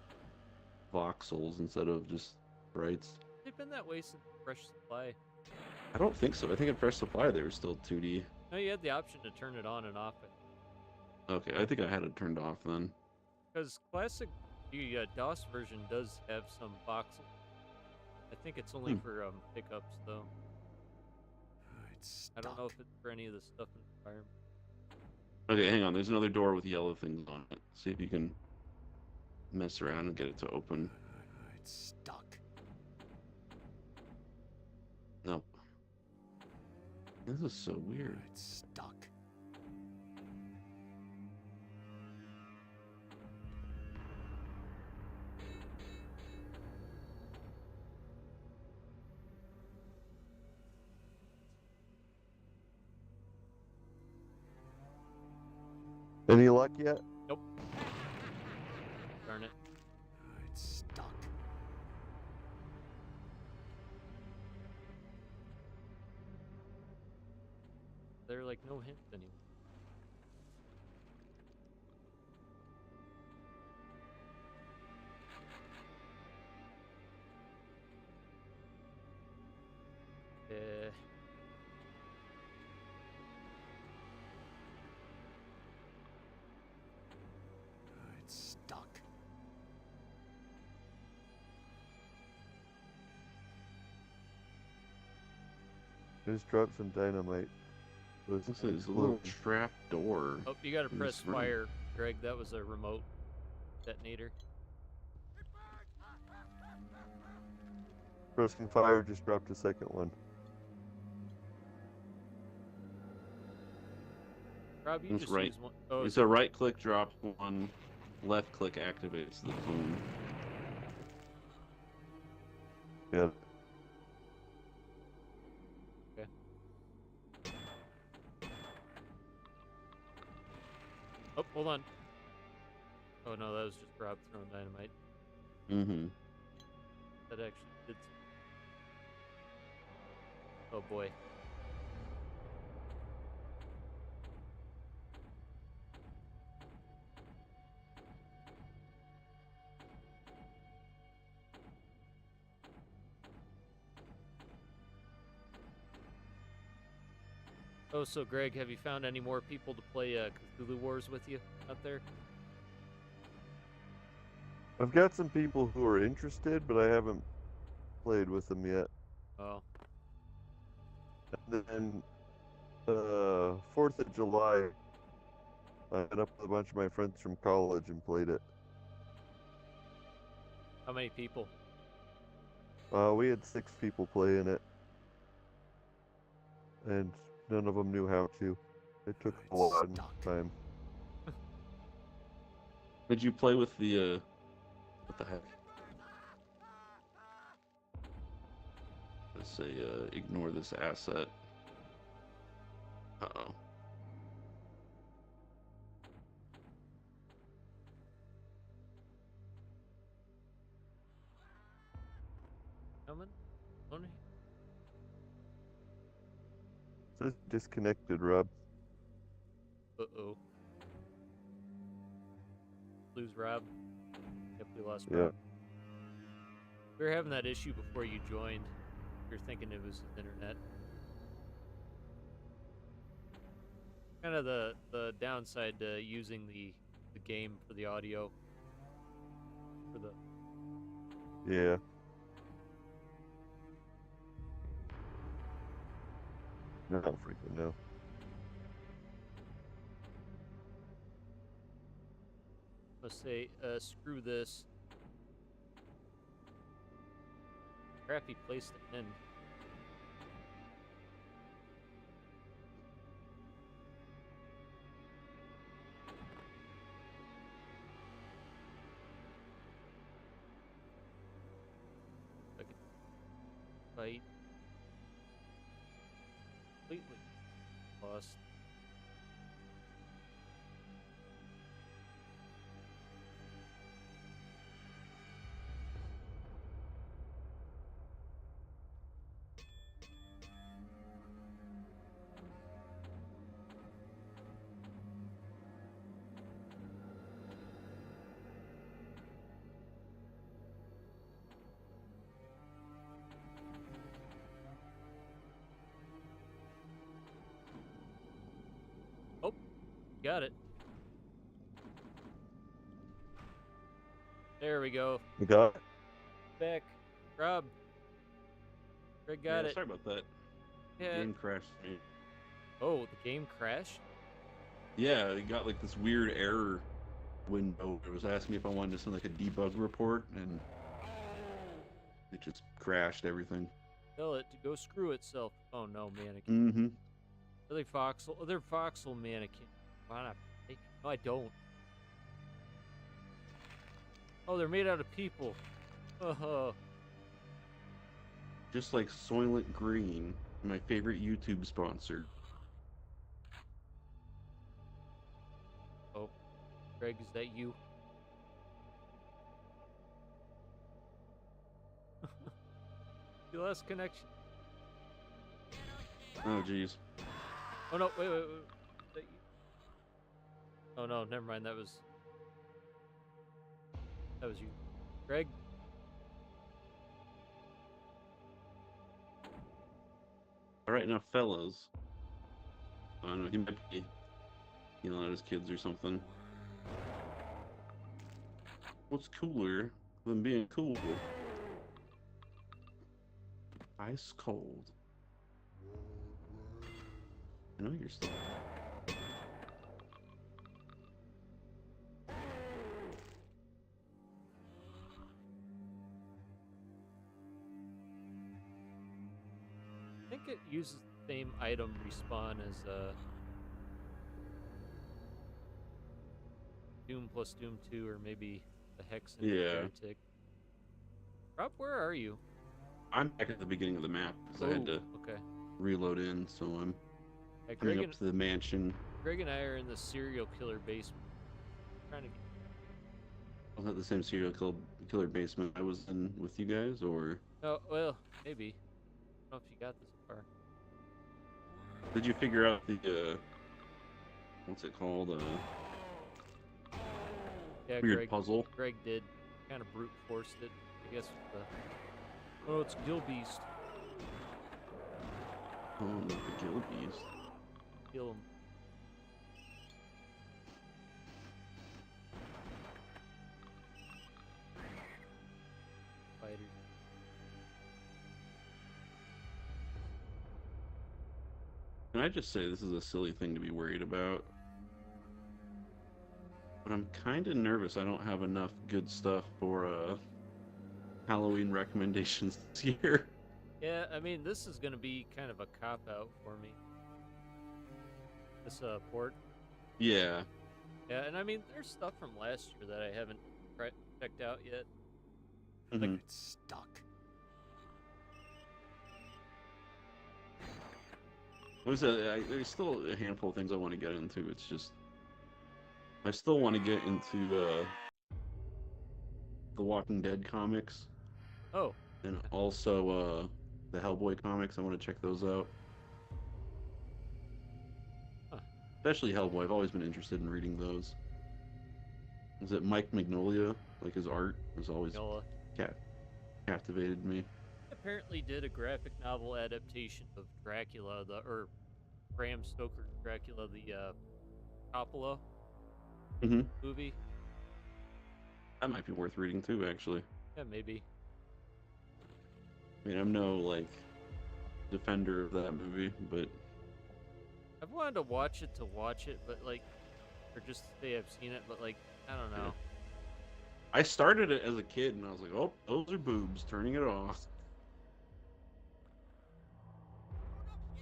voxels instead of just sprites. They've been that way since Fresh Supply. I don't think so. I think in Fresh Supply they were still 2D. No, you had the option to turn it on and off it. Okay, I think I had it turned off then. Because classic, the DOS version does have some voxel. I think it's only for pickups though. It's I don't stuck. know if it's for any of the stuff in the environment. Okay, hang on. There's another door with yellow things on it. See if you can mess around and get it to open. It's stuck. Nope. This is so weird. It's stuck. Any luck yet? Nope. Darn it. It's stuck. There are like no hints anymore. Uh, It's stuck. Just drop some dynamite. Looks like there's a little trap door. oh, you gotta in press this room. fire, Greg. That was a remote detonator. Pressing fire, just dropped a second one. Rob, you That's just right. use one. Oh, It's a right click drops one, left click activates the phone. Yeah. oh, hold on. Oh no, that was just Rob throwing dynamite. Mm-hmm. That actually did. Oh boy. Oh, so Greg, have you found any more people to play Cthulhu Wars with you out there? I've got some people who are interested, but I haven't played with them yet. Oh, And then, 4th of July, I met up with a bunch of my friends from college and played it. how many people? We had 6 people playing it, and none of them knew how to. It took a lot of time. Did you play with the what the heck? Let's say ignore this asset. Uh-oh. Coming? Only? It says disconnected, Rob. Uh-oh. Lose Rob. Yep, we lost Yeah. Rob. We were having that issue before you joined. We were thinking it was his internet. Kind of the downside to using the game for the audio. For the Yeah. No, freaking no. let's say, screw this. Crappy place to end. I could fight completely. Well, lost. Oh, got it. There we go. You got it? Back. Rob. Greg got Yeah, it. sorry about that. Yeah. Game crashed me. Oh, the game crashed? Yeah, it got like this weird error window. It was asking me if I wanted to send like a debug report, and it just crashed everything. Tell it to go screw itself. Oh no, mannequin. Mm-hmm. Are they voxel? Oh, they're voxel mannequin. Why not? No, I don't. Oh, they're made out of people. Oh, Just like Soylent Green, my favorite YouTube sponsor. oh. Greg, is that you? You lost connection. Oh, jeez. Oh no, wait. Is that you? Oh no, never mind. That was you. Greg? All right, now, fellas. I don't know, he might be yelling at his kids or something. What's cooler than being cool? Ice cold. I know you're still. I think it uses the same item respawn as Doom plus Doom 2, or maybe the Hex and Yeah. Heretic. Rob, where are you? I'm back at the beginning of the map because I had to Okay. reload in, so I'm Yeah, coming up to the mansion. Greg and I are in the serial killer basement. Trying to get... Was that the same serial killer basement I was in with you guys, or Oh, well, maybe. I don't know if you got this far. did you figure out the what's it called? Yeah, Weird puzzle. Greg did. Kind of brute forced it. I guess with the... Oh, it's Gill Beast. Oh, not the Gill Beast. Kill him. Fighters. Can I just say this is a silly thing to be worried about? But I'm kind of nervous I don't have enough good stuff for Halloween recommendations this year. Yeah, I mean, this is going to be kind of a cop-out for me. This port. Yeah. Yeah, and I mean, there's stuff from last year that I haven't checked out yet. Mhm. It's stuck. There's still a handful of things I want to get into. It's just I still want to get into the Walking Dead comics, Oh, and also the Hellboy comics. I want to check those out. Huh. Especially Hellboy. I've always been interested in reading those. Is it Mike Mignola? Like his art has always Noah captivated me. apparently did a graphic novel adaptation of Dracula, or Bram Stoker's Dracula, the Coppola Mhm. movie. That might be worth reading too, actually. Yeah, maybe. I mean, I'm no like defender of that movie, but I've wanted to watch it, but like, or just say I've seen it, but like, I don't know. I started it as a kid, and I was like, "Oh, those are boobs." Turning it off.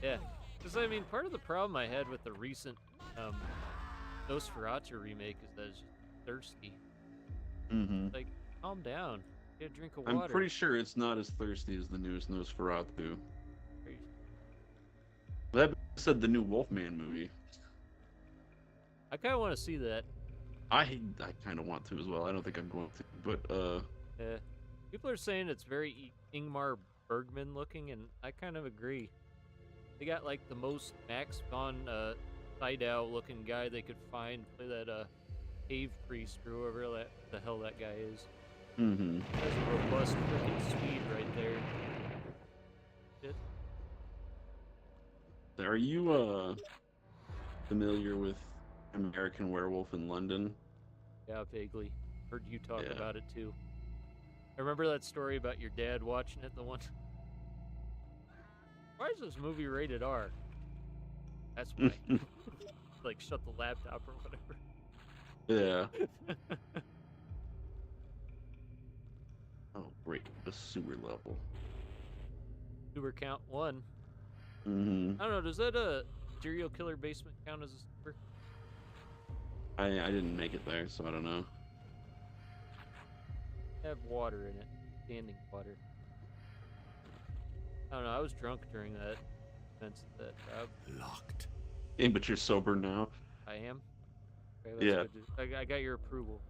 Yeah, because I mean, part of the problem I had with the recent Nosferatu remake is that it's just thirsty. Mm-hmm. Like, calm down. Get a drink of I'm water. pretty sure it's not as thirsty as the newest Nosferatu. Crazy. That said the new Wolfman movie. I kind of want to see that. I kind of want to as well. I don't think I'm going to, but Yeah. People are saying it's very Ingmar Bergman looking, and I kind of agree. They got like the most Max von Sydow looking guy they could find play that cave priest or whoever the hell that guy is. mm-hmm. That's a robust freaking Swede right there. Shit. Are you familiar with American Werewolf in London? Yeah, vaguely. Heard you talk Yeah. about it too. I remember that story about your dad watching it. The one. Why is this movie rated R? That's why. Like shut the laptop or whatever. Yeah. Oh, great. The sewer level. Sewer count 1. Mm-hmm. I don't know. Does that serial killer basement count as a sewer? I didn't make it there, so I don't know. Have water in it, standing water. I don't know. I was drunk during that events at that job. Locked. Hey, but you're sober now. I am. Okay, that's Yeah. good. I got your approval.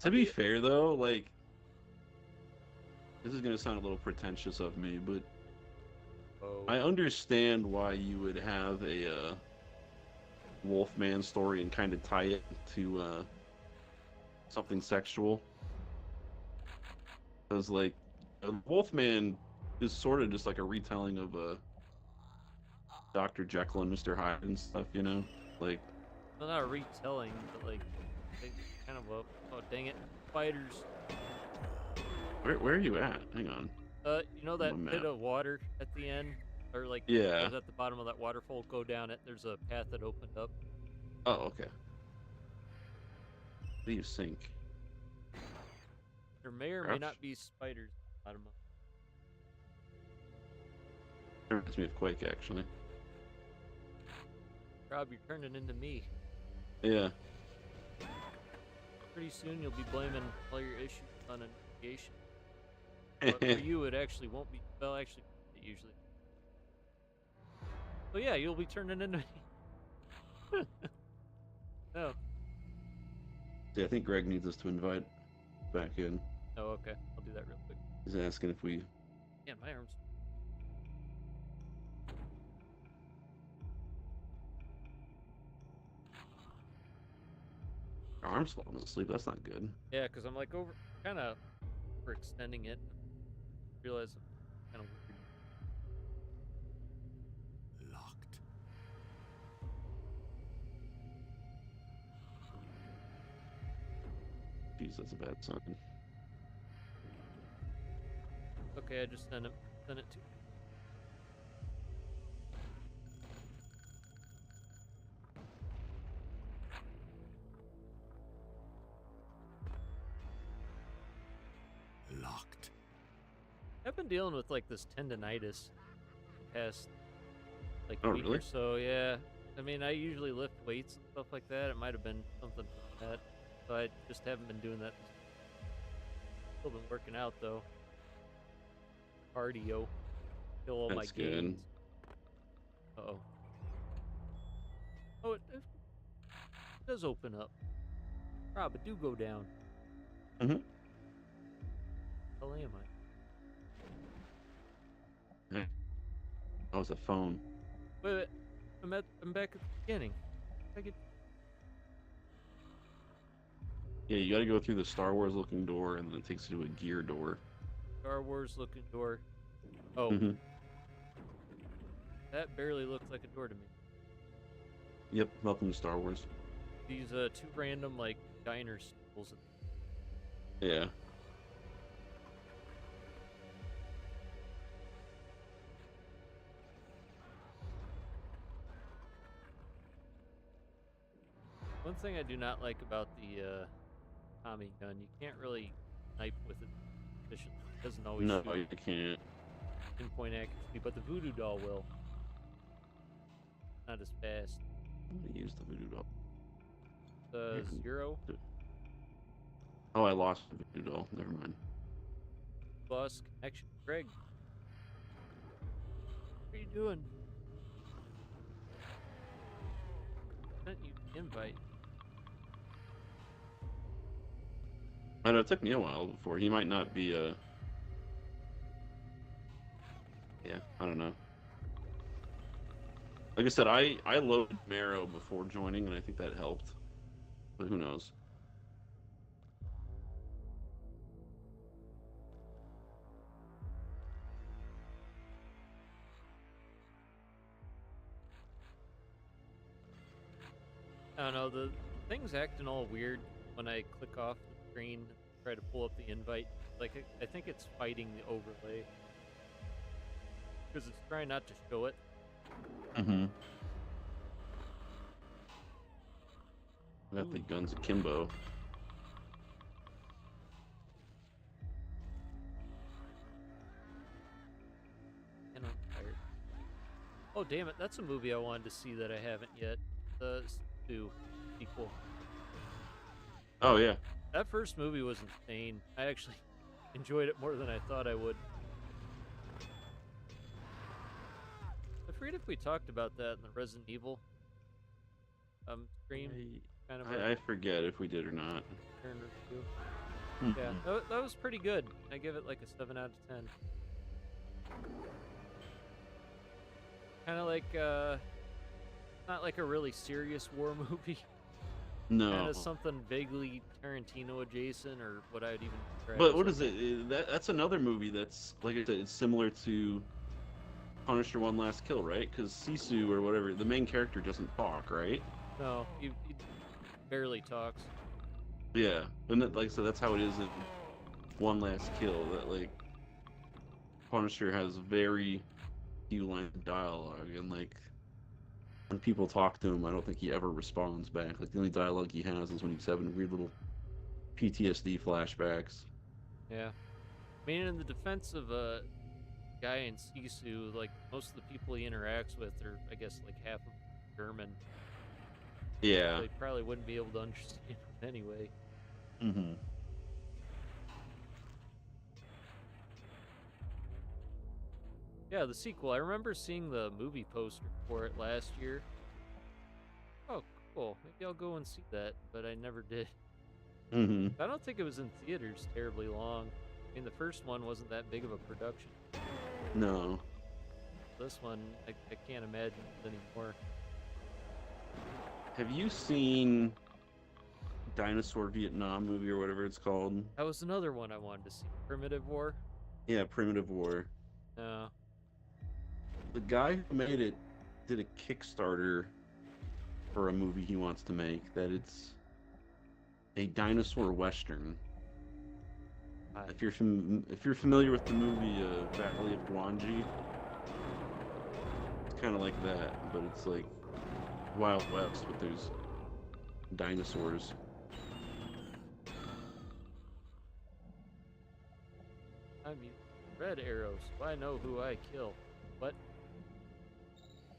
To be fair, though, like, this is gonna sound a little pretentious of me, but Oh. I understand why you would have a Wolfman story and kind of tie it to something sexual. Because, like, Wolfman is sort of just like a retelling of Dr. Jekyll and Mr. Hyde and stuff, you know? Like, Well, not a retelling, but like kind of a oh dang it, spiders. where are you at? Hang on. You know that On the pit map. of water at the end, or like Yeah. goes at the bottom of that waterfall. Go down it. There's a path that opened up. Oh, okay. What do you sink? There may or may Crouch? not be spiders at the bottom of. Reminds me of Quake, actually. Rob, you're turning into me. Yeah. Pretty soon you'll be blaming all your issues on investigation. But for you, it actually won't be. Well, actually, it usually. So yeah, you'll be turning into me. No. See, I think Greg needs us to invite back in. Oh, okay. I'll do that real quick. He's asking if we. Yeah, my arms. Our arms falling asleep. That's not good. Yeah, because I'm like kind of overextending it. Realize I'm kind of weird. Locked. Jeez, that's a bad sign. Okay, I just sent it to. Locked. I've been dealing with like this tendonitis the past like Oh, week really? or so. Yeah, I mean I usually lift weights and stuff like that. It might have been something like that, so I just haven't been doing that. Still been working out though. Cardio, kill all my That's good. gains. Uh-oh. Oh, it does open up. Rob, it do go down. Mhm. Hell am I? Oh, it's a phone. Wait, I'm back at the beginning. I get Yeah, you gotta go through the Star Wars looking door, and then it takes you to a gear door. Star Wars looking door. Oh, Mhm. that barely looks like a door to me. Yep, welcome to Star Wars. These two random like diner stools. Yeah. One thing I do not like about the Tommy gun, you can't really snipe with it efficiently. It doesn't always No, shoot you can't. pinpoint accuracy, but the voodoo doll will. Not as fast. I'm gonna use the voodoo doll. The Yeah. 0. Oh, I lost the voodoo doll. Never mind. boss connection. Greg, what are you doing? Sent you the invite. I know it took me a while before. He might not be yeah, I don't know. Like I said, I loaded Marrow before joining, and I think that helped. But who knows? I don't know, the thing's acting all weird when I click off the screen and try to pull up the invite. Like, I think it's fighting the overlay. Because it's trying not to show it. Mm-hmm. Got the guns akimbo. And I'm tired. Oh, damn it, that's a movie I wanted to see that I haven't yet. The Sisu sequel. Oh yeah. That first movie was insane. I actually enjoyed it more than I thought I would. I forget if we talked about that in the Resident Evil stream. Kind of I forget if we did or not. turn review. Mhm. Yeah, that was pretty good. I give it like a 7 out of 10. Kind of like, not like a really serious war movie. No. Kind of something vaguely Tarantino adjacent, or what I'd even describe But as what like is it? That's another movie that's, like I said, it's similar to Punisher One Last Kill, right? Because Sisu or whatever, the main character doesn't talk, right? No, he barely talks. Yeah, and that, like I said, that's how it is in One Last Kill. That like Punisher has very few lines of dialogue, and like when people talk to him, I don't think he ever responds back. Like the only dialogue he has is when he's having weird little PTSD flashbacks. Yeah. I mean, in the defense of a guy in Sisu, like most of the people he interacts with are, I guess, like half of them German. Yeah. They probably wouldn't be able to understand him anyway. Mm-hmm. Yeah, the sequel. I remember seeing the movie poster for it last year. Oh, cool. Maybe I'll go and see that, but I never did. Mm-hmm. I don't think it was in theaters terribly long. I mean, the first one wasn't that big of a production. No. This one, I can't imagine it anymore. Have you seen Dinosaur Vietnam movie or whatever it's called? That was another one I wanted to see. Primitive War? Yeah, Primitive War. No. The guy who made it did a Kickstarter for a movie he wants to make that it's a dinosaur western. If you're familiar with the movie Valley of Guanji, it's kind of like that, but it's like Wild West, but there's dinosaurs. I mean, red arrows. So I know who I kill. What?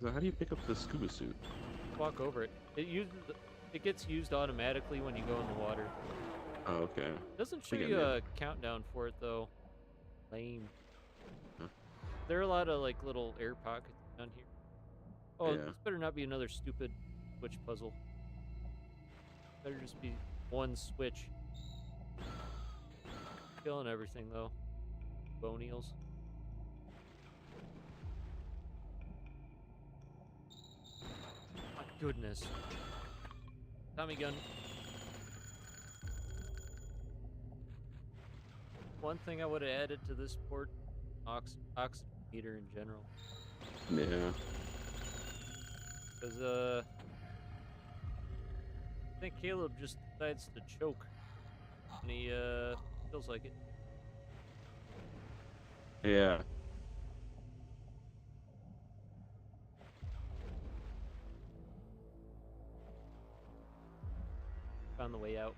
So how do you pick up the scuba suit? Walk over it. It gets used automatically when you go in the water. Oh, okay. Doesn't show think I you know. a countdown for it though. Lame. Huh. There are a lot of like little air pockets down here. Oh, Yeah. this better not be another stupid switch puzzle. Better just be one switch. Killing everything though. Bone eels. My goodness. Tommy gun. One thing I would have added to this port, oxygen meter in general. Yeah. Because, I think Caleb just decides to choke. And he, feels like it. Yeah. Found the way out.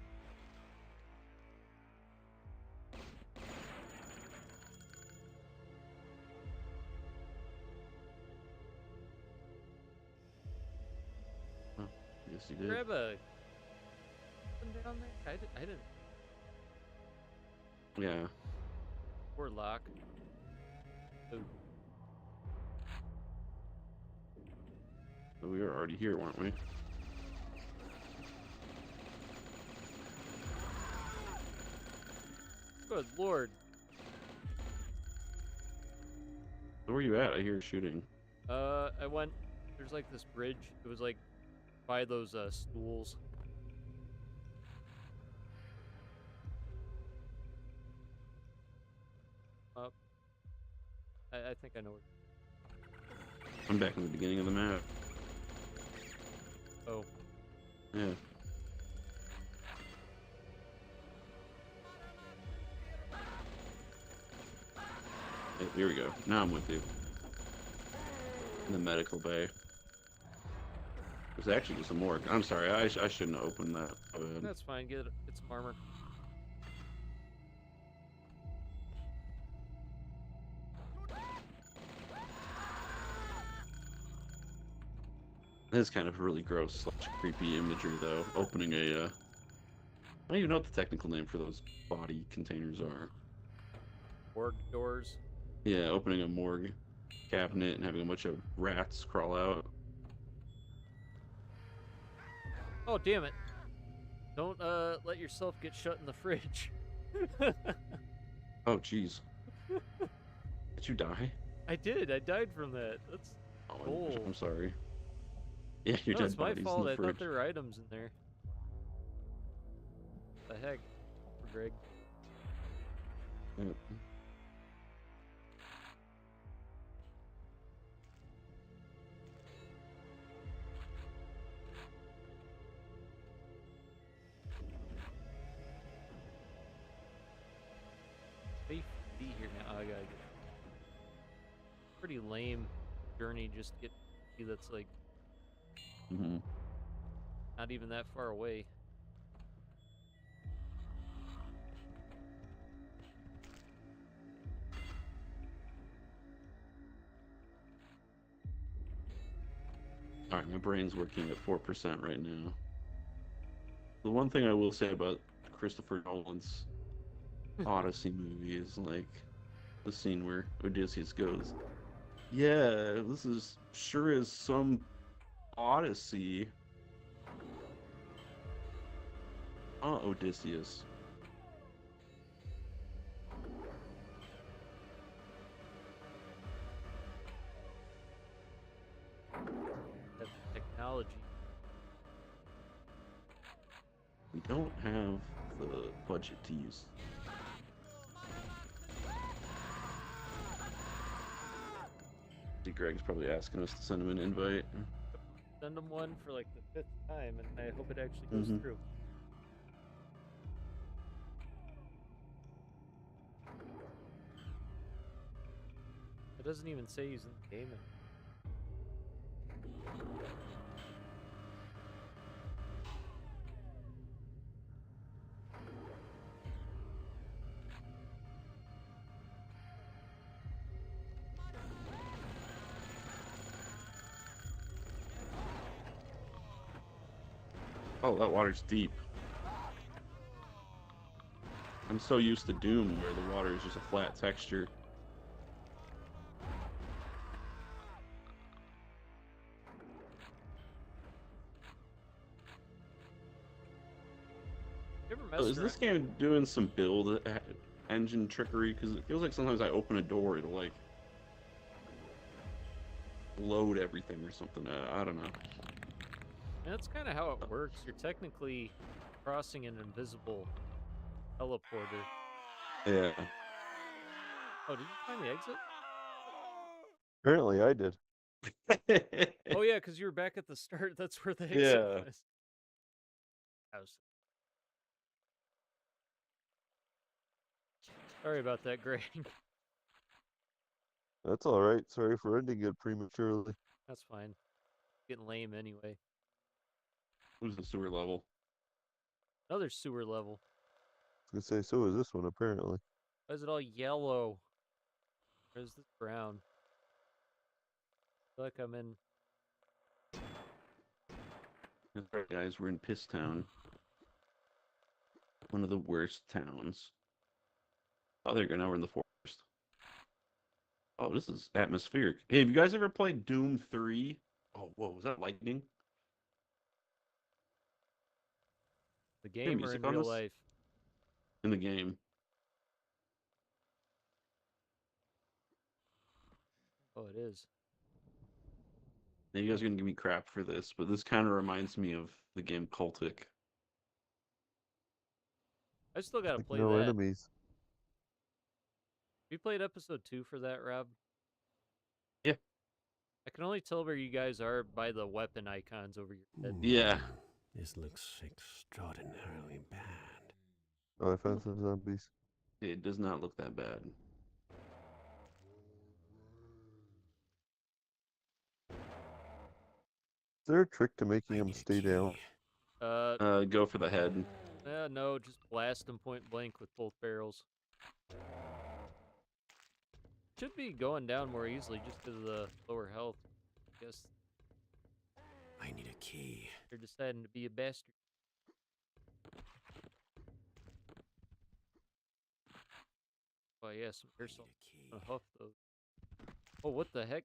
Yes, you did. Grab a... something down there? I didn't... Yeah. Or lock. Ooh. So we were already here, weren't we? Good lord. So where you at? I hear shooting. I went. There's like this bridge. It was like by those stools. Up. I think I know where. I'm back in the beginning of the map. Oh. Yeah. Hey, here we go. Now I'm with you. In the medical bay. There's actually just a morgue. I'm sorry, I shouldn't have opened that. That's fine. Get some armor. It is kind of really gross, creepy imagery, though. Opening a, I don't even know what the technical name for those body containers are. Morgue doors. Yeah, opening a morgue cabinet and having a bunch of rats crawl out. Oh, damn it. Don't let yourself get shut in the fridge. Oh, jeez. Did you die? I did. I died from that. That's Oh, I'm sorry. Yeah, your no, dead it's my body's fault. in the I fridge. thought there were items in there. The heck, Greg. Yep. Safe to be here now. Oh, I gotta get. Pretty lame journey just to get to that's like Mm-hmm. not even that far away. Alright, my brain's working at 4% right now. The one thing I will say about Christopher Nolan's Odyssey movie is, like, the scene where Odysseus goes, yeah, this is sure is some Odyssey. Odysseus. That's technology. We don't have the budget to use. See, Greg's probably asking us to send him an invite. Send them one for like the 5th time, and I hope it actually goes Mhm. through. It doesn't even say he's in the game. Oh, that water's deep. I'm so used to Doom where the water is just a flat texture. You ever So messed is this around? game doing some build engine trickery? Because it feels like sometimes I open a door, it'll like load everything or something. I don't know. And that's kind of how it works. You're technically crossing an invisible teleporter. Yeah. Oh, did you find the exit? Apparently, I did. Oh yeah, because you were back at the start. That's where the exit Yeah. was. House. Sorry about that, Greg. That's all right. Sorry for ending it prematurely. That's fine. Getting lame anyway. Who's the sewer level? Another sewer level. I was gonna say, so is this one apparently. Why is it all yellow? Or is this brown? I feel like I'm in. That's right, guys, we're in Piss Town. One of the worst towns. Oh, there you go. Now we're in the forest. Oh, this is atmospheric. Hey, have you guys ever played Doom 3? Oh, whoa, was that lightning? The Hey, game or in music on real this? life? In the game. Oh, it is. Now, you guys are gonna give me crap for this, but this kind of reminds me of the game Cultic. I still gotta Like play no that. enemies. We played episode 2 for that, Rob. Yeah. I can only tell where you guys are by the weapon icons over your head. Yeah. This looks extraordinarily bad. Oh, I found some zombies. It does not look that bad. Is there a trick to making I them need a stay down? key. Go for the head. No, just blast them point blank with both barrels. Should be going down more easily just because of the lower health. I guess I need a key. you're deciding to be a bastard. Oh yeah, some I air need salt. a key. Gonna huff those. Oh, what the heck?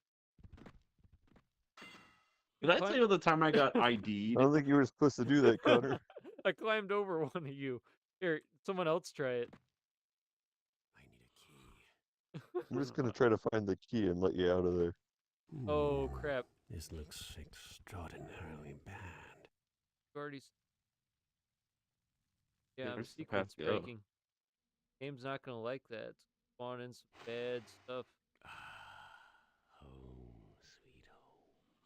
Did I tell you the time I got I ID'd? don't think you were supposed to do that, Connor. I climbed over one of you. Here, someone else try it. I need a key. I'm just gonna try to find the key and let you out of there. Oh crap! This looks extraordinarily bad. You already. Yeah, I'm where's the sequence path go? breaking. Game's not gonna like that. Spawn in some bad stuff. Home, sweet home.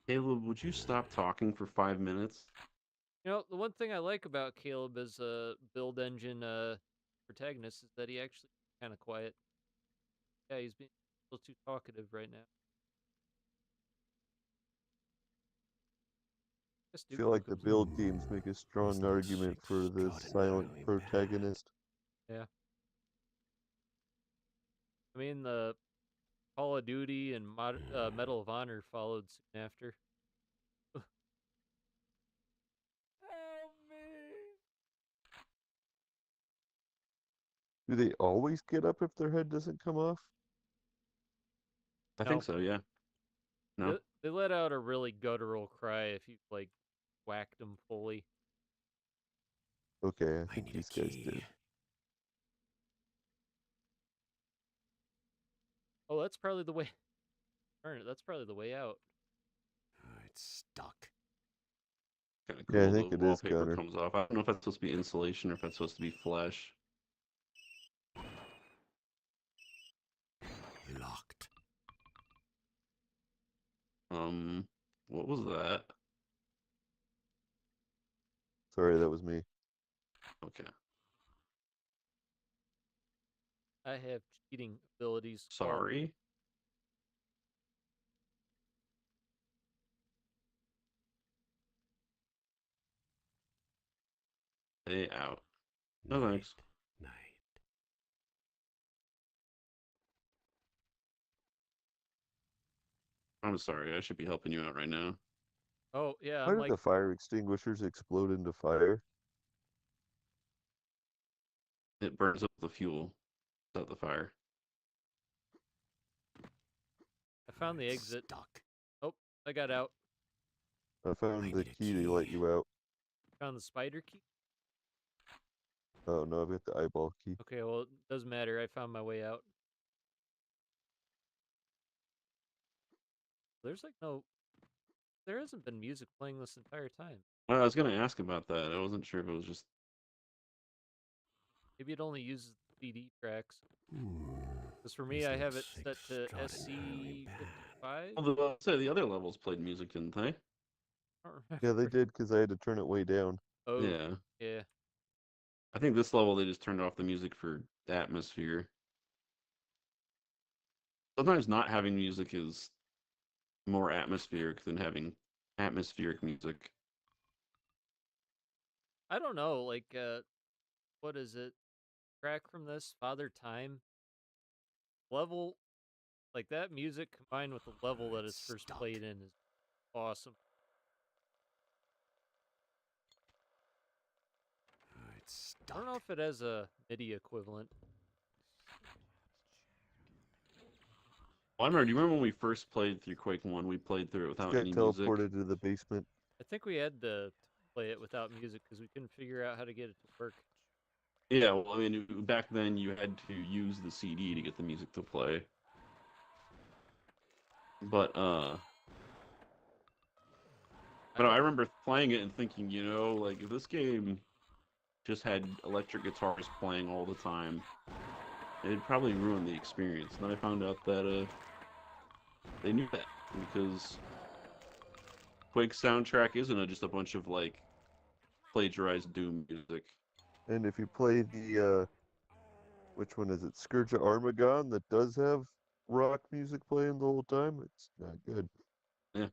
Caleb, would you stop talking for 5 minutes? You know, the one thing I like about Caleb as a build engine protagonist is that he actually kind of quiet. Yeah, he's being a little too talkative right now. Yes, I Duke feel like the Nukem. build games make a strong looks argument for the silent extraordinarily bad. protagonist. Yeah. I mean, the Call of Duty and Medal of Honor followed soon after. Help me! Do they always get up if their head doesn't come off? I No. think so, yeah. No? They let out a really guttural cry if you like whacked them fully. Okay, I I think need a these guys key. did. Oh, that's probably the way. Darn it, that's probably the way out. It's stuck. Kind of Yeah, I cool. think The it is, wallpaper Connor. comes off. I don't know if that's supposed to be insulation or if that's supposed to be flesh. Locked. What was that? Sorry, that was me. Okay. I have cheating abilities. Sorry. Stay out. No thanks. Night. I'm sorry. I should be helping you out right now. Oh yeah, Why I'm did like, the fire extinguishers explode into fire? It burns up the fuel. Without the fire. I found the exit. Stuck. Oh, I got out. I found I the need a key to let key. you out. Found the spider key. Oh no, I've got the eyeball key. Okay, well it doesn't matter. I found my way out. There's like no. There hasn't been music playing this entire time. I was gonna ask about that. I wasn't sure if it was just. Maybe it only uses the CD tracks. Hmm. Because for me, This I have it looks set to extraordinarily bad. SC55. Well, the other levels played music, didn't they? I don't remember. Yeah, they did because I had to turn it way down. Oh, Yeah. yeah. I think this level they just turned off the music for atmosphere. Sometimes not having music is more atmospheric than having atmospheric music. I don't know. Like, what is it? Track from this Father Time level. Like that music combined with the level that it's first Stuck. played in is awesome. It's I stuck. don't know if it has a MIDI equivalent. I remember. Do you remember when we first played through Quake 1? We played through it without Got any music. teleported to the basement. I think we had to play it without music because we couldn't figure out how to get it to work. Yeah, well, I mean, back then you had to use the CD to get the music to play. But I remember playing it and thinking, like if this game just had electric guitars playing all the time, it'd probably ruin the experience. And then I found out that they knew that because Quake's soundtrack isn't just a bunch of like plagiarized Doom music. And if you play the which one is it? Scourge of Armagon that does have rock music playing the whole time. It's not good. Yeah.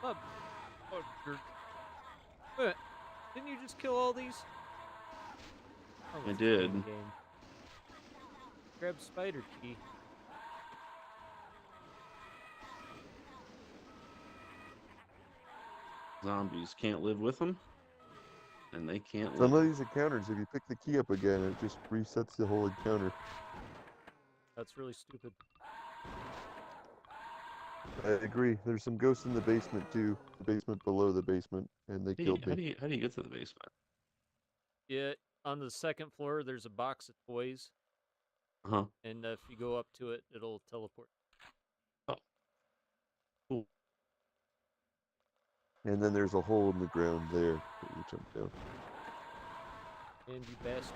Oh, jerk. Wait, didn't you just kill all these? Oh, I it's did. game. Grab spider key. Zombies can't live with them, and they can't live. Some of these encounters, if you pick the key up again, it just resets the whole encounter. That's really stupid. I agree. There's some ghosts in the basement too. The basement below the basement, and they Hey, killed how me. do you get to the basement? Yeah, on the second floor, there's a box of toys, Uh-huh. and if you go up to it, it'll teleport. Oh. Cool. And then there's a hole in the ground there that you jump down. And you bastard.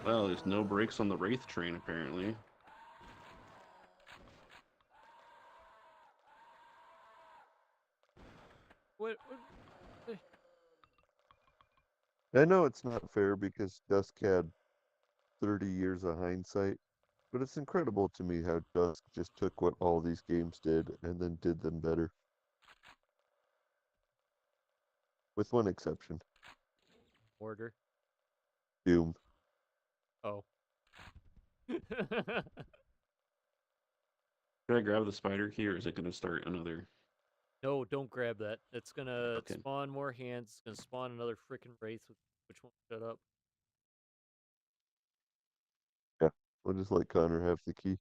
Well, there's no brakes on the Wraith train, apparently. What? I know it's not fair because Dusk had 30 years of hindsight, but it's incredible to me how Dusk just took what all these games did and then did them better. With one exception, Order. Doom. Oh. Should I grab the spider key, or is it going to start another? No, don't grab that. It's gonna Okay. spawn more hands. It's gonna spawn another freaking wraith, which won't shut up. Yeah, we'll just let Connor have the key.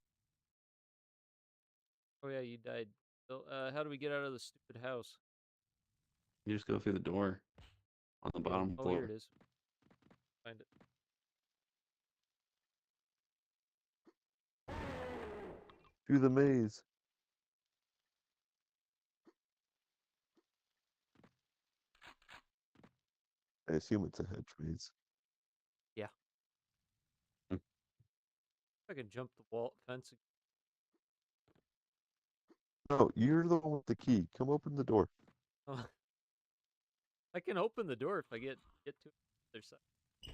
Oh yeah, you died. So, how do we get out of the stupid house? You just go through the door on the bottom Oh, floor. here it is. Find it. Through the maze. I assume it's a hedge maze. I can jump the wall fence. No, you're the one with the key. Come open the door. Oh. I can open the door if I get to the other side.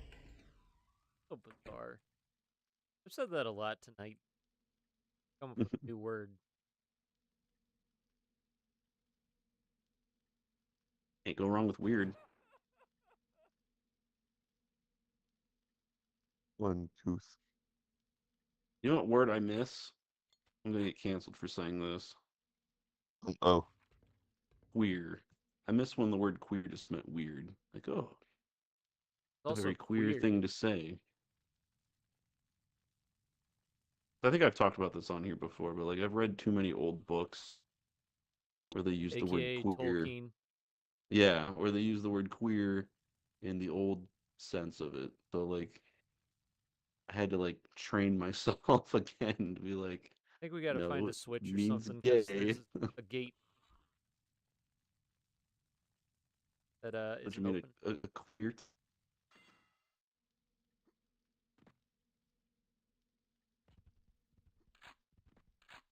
Open door. I've said that a lot tonight. Come up with a new word. Can't go wrong with weird. One tooth. You know what word I miss? I'm going to get canceled for saying this. Oh, Queer. I miss when the word queer just meant weird. Like, oh, It's a very also queer queer. thing to say. I think I've talked about this on here before, but like I've read too many old books where they use the word AKA queer. Tolkien. Yeah, where they use the word queer in the old sense of it. So like I had to like train myself again to be like, I think we gotta find no, a it switch or means something because gay. there's a gate that What do isn't you mean open. a queer?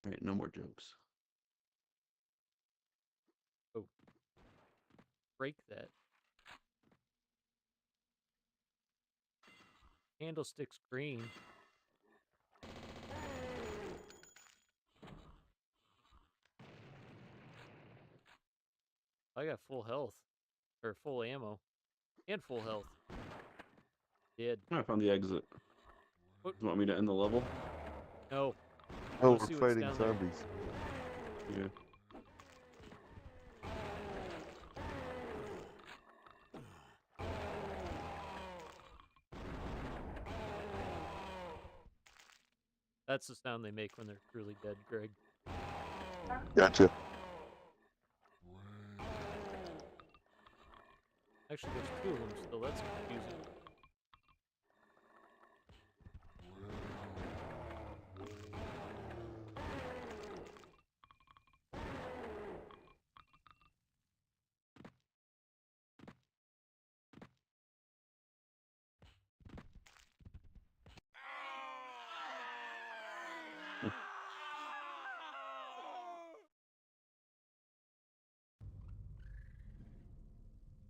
All right, no more jokes. Oh, break that. Candlestick's green. I got full health. Or full ammo. And full health. Dead. Oh, I found the exit. What? You want me to end the level? No. oh, Wanna we're see what's fighting down there. zombies. Yeah. That's the sound they make when they're truly dead, Greg. Gotcha. Actually, there's two of them still. That's confusing.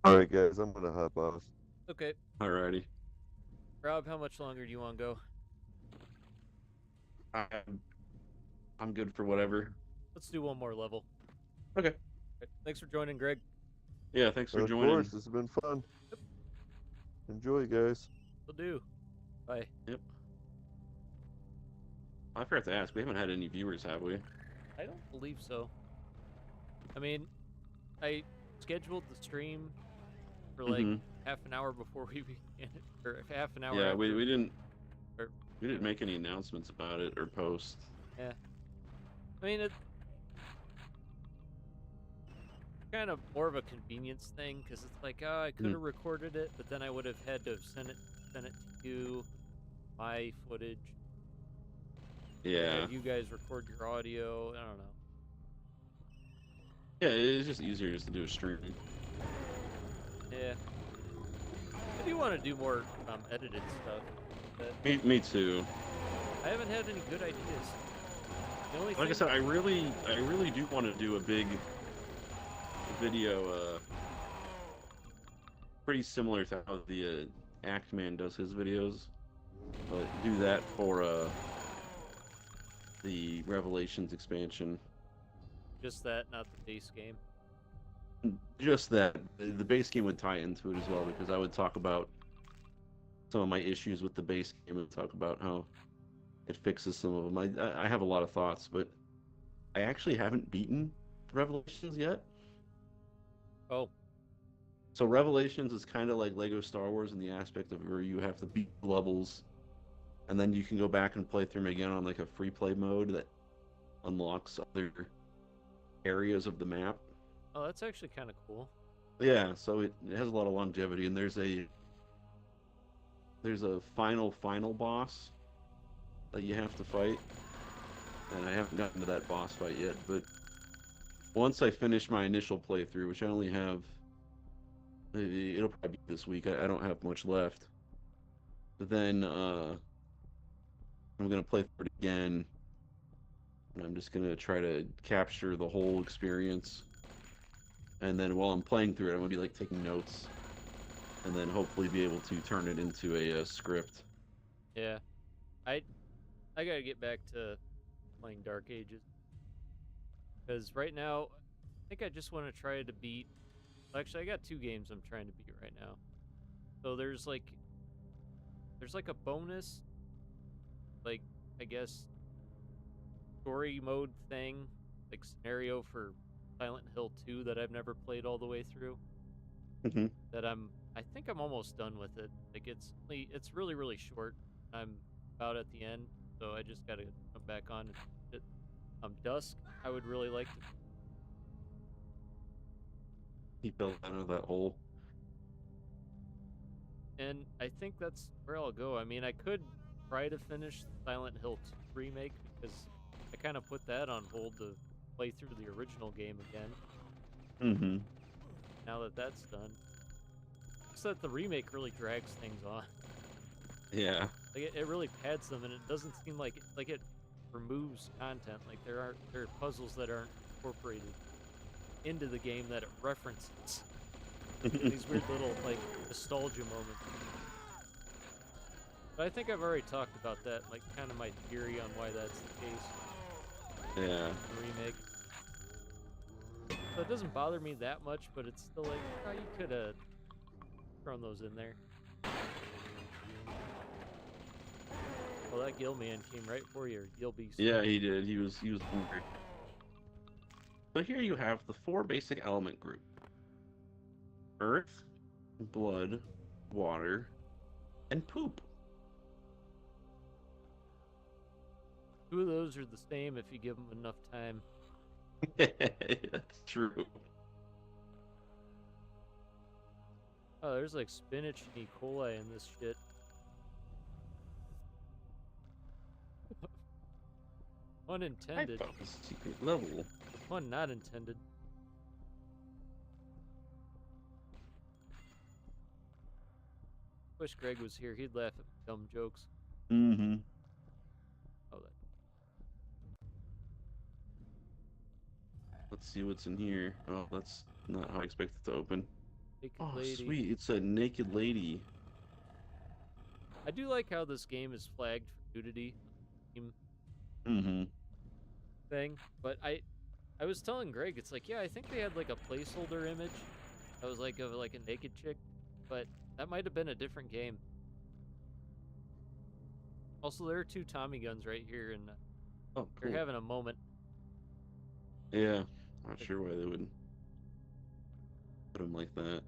All right, guys, I'm gonna hop off. Okay, Alrighty. Rob, how much longer do you want to go? I'm good for whatever. Let's do one more level. Okay. Okay, thanks for joining, Greg. Yeah, thanks for Of joining. course, this has been fun. Enjoy, guys. Will do. Bye. Yep. I forgot to ask. We haven't had any viewers, have we? I don't believe so. I mean, I scheduled the stream for like Mhm. half an hour before we began, or half an hour Yeah, after. we didn't. or- We didn't make any announcements about it or post. Yeah. I mean, it's kind of more of a convenience thing because it's like, oh, I could have recorded it, but then I would have had to have sent it to you, my footage. Yeah. Have you guys record your audio? I don't know. Yeah, it's just easier just to do a stream. Yeah. I do want to do more edited stuff. But Me too. I haven't had any good ideas. The only Like I thing, said, I really do want to do a big video, pretty similar to how the Actman does his videos, but do that for the Revelations expansion. just that, not the base game. Just that the base game would tie into it as well, because I would talk about some of my issues with the base game and talk about how it fixes some of them. I have a lot of thoughts, but I actually haven't beaten Revelations yet. Oh, So Revelations is kind of like Lego Star Wars in the aspect of where you have to beat levels, and then you can go back and play through them again on like a free play mode that unlocks other areas of the map. oh, that's actually kind of cool. Yeah, so it has a lot of longevity, and there's a final boss that you have to fight, and I haven't gotten to that boss fight yet, but once I finish my initial playthrough, which I only have, it'll probably be this week, I don't have much left, but then I'm gonna play through it again, and I'm just gonna try to capture the whole experience, and then while I'm playing through it, I'm gonna be like taking notes, and then hopefully be able to turn it into a script. Yeah, I gotta get back to playing Dark Ages because right now, I think I just want to try to beat. Actually, I got two games I'm trying to beat right now. So there's like a bonus, like I guess, story mode thing, like scenario for Silent Hill 2 that I've never played all the way through. Mhm. That I think I'm almost done with it. Like it's really really short. I'm about at the end, so I just gotta come back on. And Dusk. I would really like to. He fell out of that hole. And I think that's where I'll go. I mean, I could try to finish Silent Hill 2 remake because I kind of put that on hold to play through the original game again. Mm-hmm. Now that that's done, just that the remake really drags things on. Yeah. Like it really pads them, and it doesn't seem like it removes content. Like there are puzzles that aren't incorporated into the game that it references. These weird little like nostalgia moments. But I think I've already talked about that, like kind of my theory on why that's the case. Yeah. The remake. So it doesn't bother me that much, but it's still like, oh, you could have thrown those in there. Well, that Gill man came right for you, or Gill Beast. Yeah, he did. He was hungry. So here you have the four basic element group: earth, blood, water, and poop. Two of those are the same if you give them enough time. That's true. Oh, there's like spinach and E. coli in this shit. Pun I intended. found a secret level. Pun not intended. Wish Greg was here. He'd laugh at dumb jokes. Mm-hmm. Oh, that. Let's see what's in here. Oh, that's not how I expected it to open. Naked Oh, lady. sweet. It's a naked lady. I do like how this game is flagged for nudity Mm-hmm. thing, but I was telling Greg, it's like, yeah, I think they had like a placeholder image that was like of like a naked chick, but that might have been a different game. Also, there are two Tommy guns right here, and Oh, they're cool. having a moment. Yeah. Not sure why they would put them like that.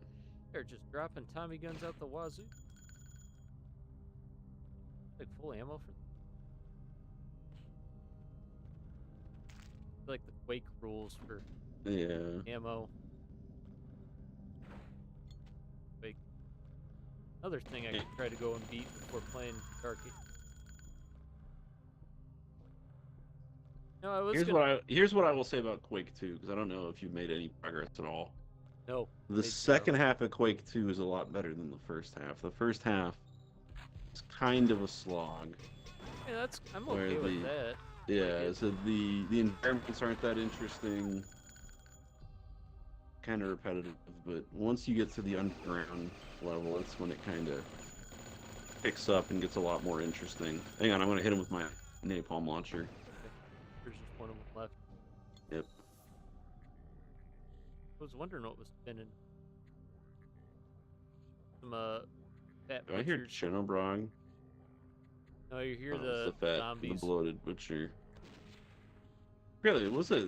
They're just dropping Tommy guns out the wazoo. Like full ammo for like the Quake rules for Yeah. ammo. Quake. Another thing I could try to go and beat before playing Darky. No, I was Here's what I will say about Quake 2, because I don't know if you've made any progress at all. No. The made second zero. half of Quake 2 is a lot better than the first half. The first half is kind of a slog. Yeah, I'm where okay with the- that. Yeah, so the environments aren't that interesting. Kind of repetitive, but once you get to the underground level, that's when it kind of picks up and gets a lot more interesting. Hang on, I'm gonna hit him with my napalm launcher. There's just one of them left. Yep. I was wondering what was spinning. Some fat Do I hear butchers. Chenobrog? No, you hear Oh, it's the the fat, zombies. the bloated butcher. Really, was it?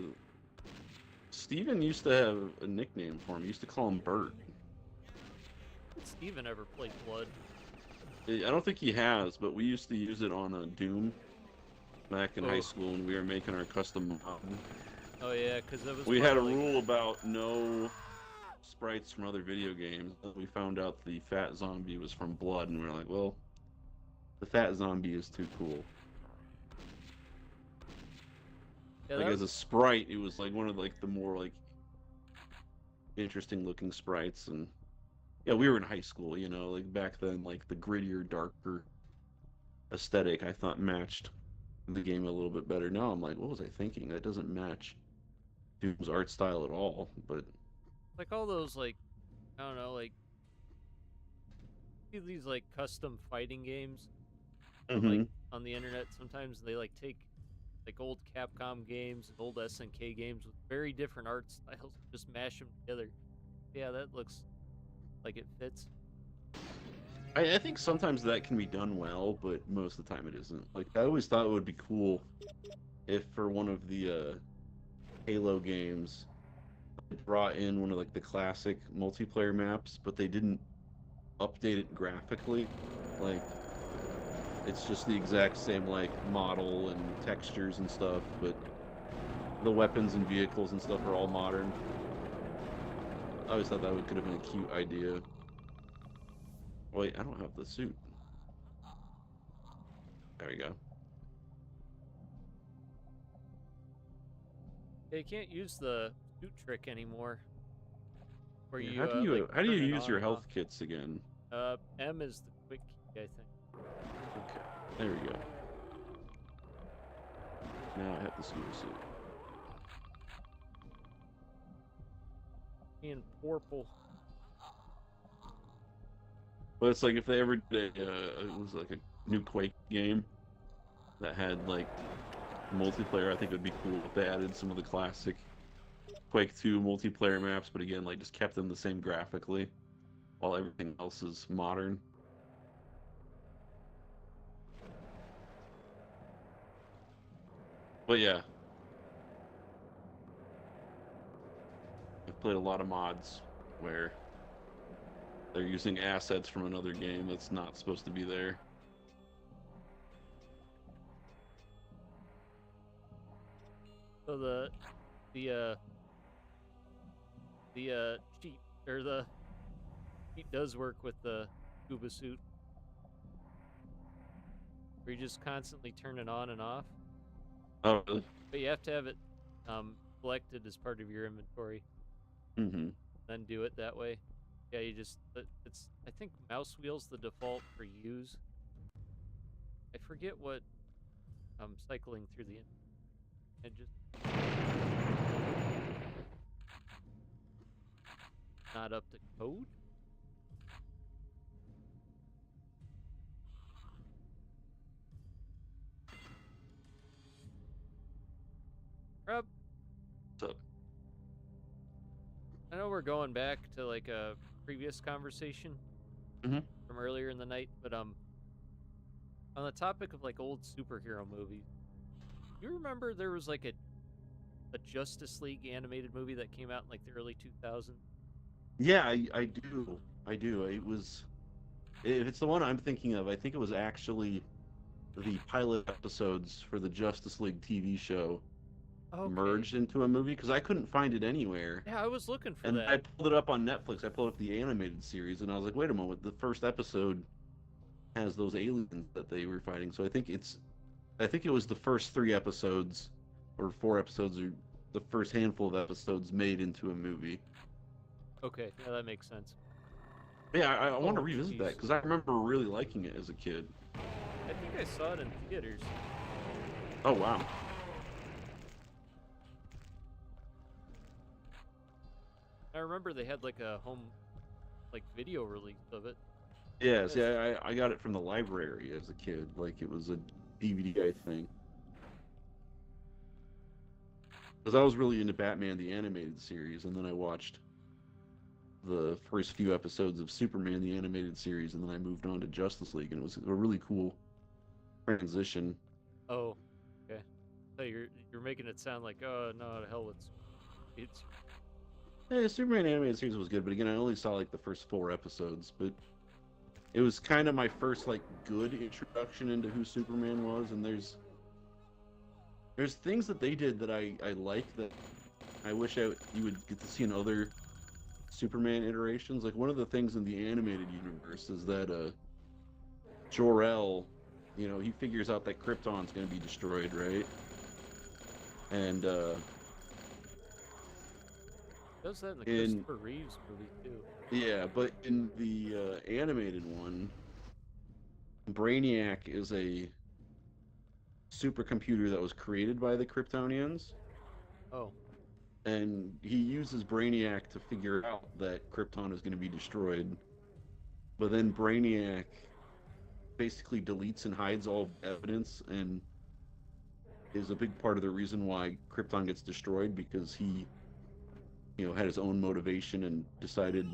Steven used to have a nickname for him. He used to call him Bert. Did Steven ever play Blood? I don't think he has, but we used to use it on Doom back in high Oh. school when we were making our custom mod. Oh yeah, because it was. We one had a of, like, rule about no sprites from other video games. We found out the fat zombie was from Blood, and we were like, well, the fat zombie is too cool. Yeah, Like that as a sprite, it was like one of like the more like interesting looking sprites, and yeah, we were in high school, you know, like back then, like the grittier, darker aesthetic I thought matched the game a little bit better. Now I'm like, what was I thinking? That doesn't match Doom's art style at all. But like all those like, I don't know, like see these like custom fighting games like on the internet. Sometimes they like take like old Capcom games and old SNK games with very different art styles, just mash them together. Yeah, that looks like it fits. I think sometimes that can be done well, but most of the time it isn't. Like I always thought it would be cool if for one of the Halo games they brought in one of like the classic multiplayer maps, but they didn't update it graphically. Like it's just the exact same like model and textures and stuff, but the weapons and vehicles and stuff are all modern. I always thought that could have been a cute idea. Wait, I don't have the suit. There you go. Yeah, you can't use the suit trick anymore. Where Yeah, you how do you like, how do you turn it use on your and health off. kits again? M is the quick key, I think. Okay, there we go. Now I have the super suit. In purple. But it's like if they ever did, it was like a new Quake game that had like multiplayer. I think it would be cool if they added some of the classic Quake 2 multiplayer maps, but again, like just kept them the same graphically, while everything else is modern. But yeah, I've played a lot of mods where they're using assets from another game that's not supposed to be there. So the uh the cheat or the cheat does work with the scuba suit. Where you just constantly turn it on and off. Oh, really? But you have to have it selected as part of your inventory, Mm-hmm. then do it that way. Yeah, you just it's I think mouse wheel's the default for use. I forget what I'm cycling through the and just not up to code. Rob, So, I know we're going back to like a previous conversation Mhm. from earlier in the night, but on the topic of like old superhero movies, you remember there was like a Justice League animated movie that came out in like the early 2000s? yeah, I do. I do. It was. If it's the one I'm thinking of, I think it was actually the pilot episodes for the Justice League TV show Okay. merged into a movie because I couldn't find it anywhere. Yeah, I was looking for And that. I pulled it up on Netflix. I pulled up the animated series, and I was like, "Wait a moment! The first episode has those aliens that they were fighting." So I think it was the first 3 episodes, or 4 episodes, or the first handful of episodes made into a movie. Okay, yeah, that makes sense. Yeah, I want to Oh, revisit that jeez. because I remember really liking it as a kid. I think I saw it in theaters. Oh wow! I remember they had like a home, like video release of it. Yes, yeah, I got it from the library as a kid. Like it was a DVD, I think. Because I was really into Batman the animated series, and then I watched the first few episodes of Superman the animated series, and then I moved on to Justice League, and it was a really cool transition. Oh, okay. So you're making it sound like, oh no, to hell with it's Yeah, Superman animated series was good, but again, I only saw like the first 4 episodes, but it was kind of my first like good introduction into who Superman was, and there's things that they did that I like that I wish you would get to see in other Superman iterations. Like one of the things in the animated universe is that Jor-El, he figures out that Krypton's going to be destroyed, right? And does that in the in Christopher Reeves movie too. yeah, but in the animated one, Brainiac is a supercomputer that was created by the Kryptonians, Oh, and he uses Brainiac to figure out that Krypton is going to be destroyed. But then Brainiac basically deletes and hides all evidence and is a big part of the reason why Krypton gets destroyed because he, had his own motivation and decided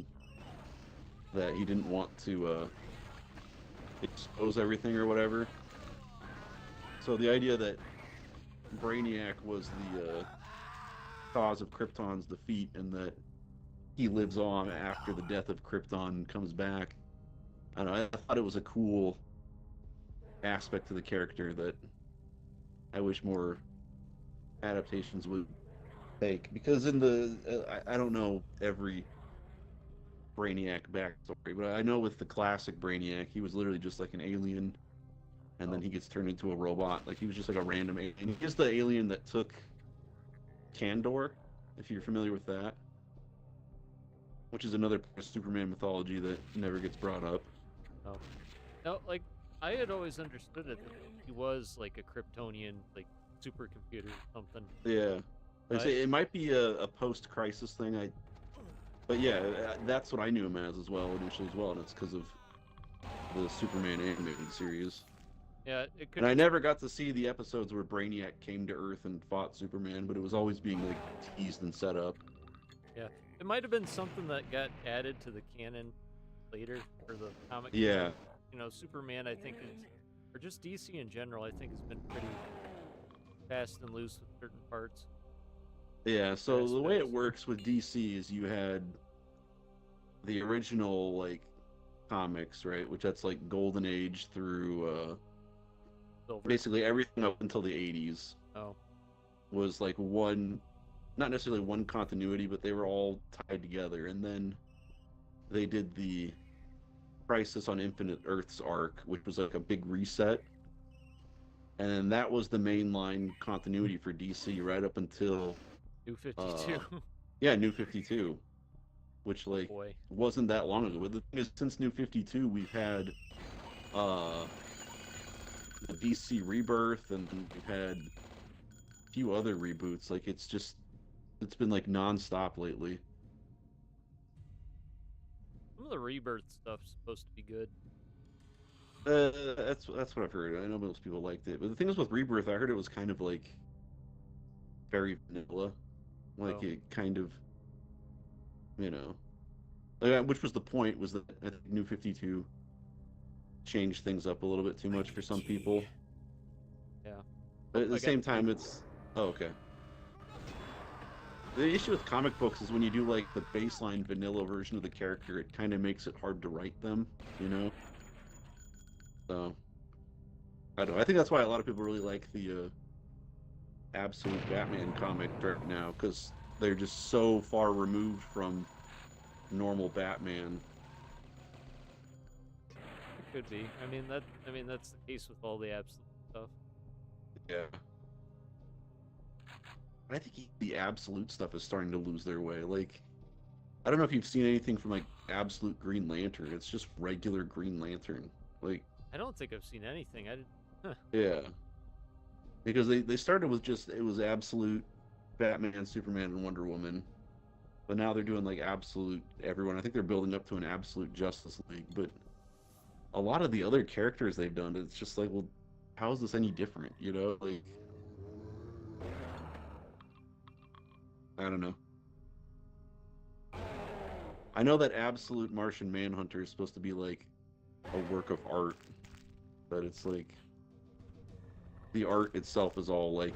that he didn't want to expose everything or whatever. So the idea that Brainiac was the cause of Krypton's defeat and that he lives on after the death of Krypton and comes back, I don't know, I thought it was a cool aspect to the character that I wish more adaptations would take. Because in I don't know every Brainiac backstory, but I know with the classic Brainiac, he was literally just like an alien, and then he gets turned into a robot. Like he was just like a random alien. He's the alien that took Kandor, if you're familiar with that, which is another part of Superman mythology that never gets brought up. no. No, like I had always understood it that he was like a Kryptonian, like supercomputer or something. Yeah, like I say, it might be a post-crisis thing. But yeah, that's what I knew him as well initially as well, and it's because of the Superman animated series. Yeah, it could. And I never got to see the episodes where Brainiac came to Earth and fought Superman, but it was always being like teased and set up. Yeah, it might have been something that got added to the canon later for the comic. Yeah. Superman, I think, or just DC in general, I think has been pretty fast and loose with certain parts. Yeah, so the way it Aspects. works with DC is you had the original like comics, right? Which that's like Golden Age through Silver. basically everything up until the 80s. Oh, was like one, not necessarily one continuity, but they were all tied together. And then they did the Crisis on Infinite Earths arc, which was like a big reset. And then that was the mainline continuity for DC right up until New 52. yeah, New 52, which Oh like boy. wasn't that long ago. But the thing is, since New 52, we've had the DC Rebirth, and we've had a few other reboots. Like it's been like nonstop lately. Some of the Rebirth stuff's supposed to be good. That's what I've heard. I know most people liked it, but the thing is with Rebirth, I heard it was kind of like very vanilla, like Oh. it kind of, you know, which was the point, was that I think New 52 changed things up a little bit too much for some people. Yeah. But at I the got same the time, key. it's okay. The issue with comic books is when you do like the baseline vanilla version of the character, it kind of makes it hard to write them, you know? So, I don't know. I think that's why a lot of people really like the Absolute Batman comic right now, because they're just so far removed from normal Batman. It could be. I mean that's the case with all the absolute stuff. Yeah. I think the Absolute stuff is starting to lose their way. Like, I don't know if you've seen anything from like Absolute Green Lantern. It's just regular Green Lantern. Like, I don't think I've seen anything. I did. Huh. yeah. Because they started with just, it was Absolute Batman, Superman, and Wonder Woman. But now they're doing like Absolute everyone. I think they're building up to an Absolute Justice League. But a lot of the other characters they've done, it's just like, well, how is this any different? You know? Like, I don't know. I know that Absolute Martian Manhunter is supposed to be like a work of art, but it's like the art itself is all like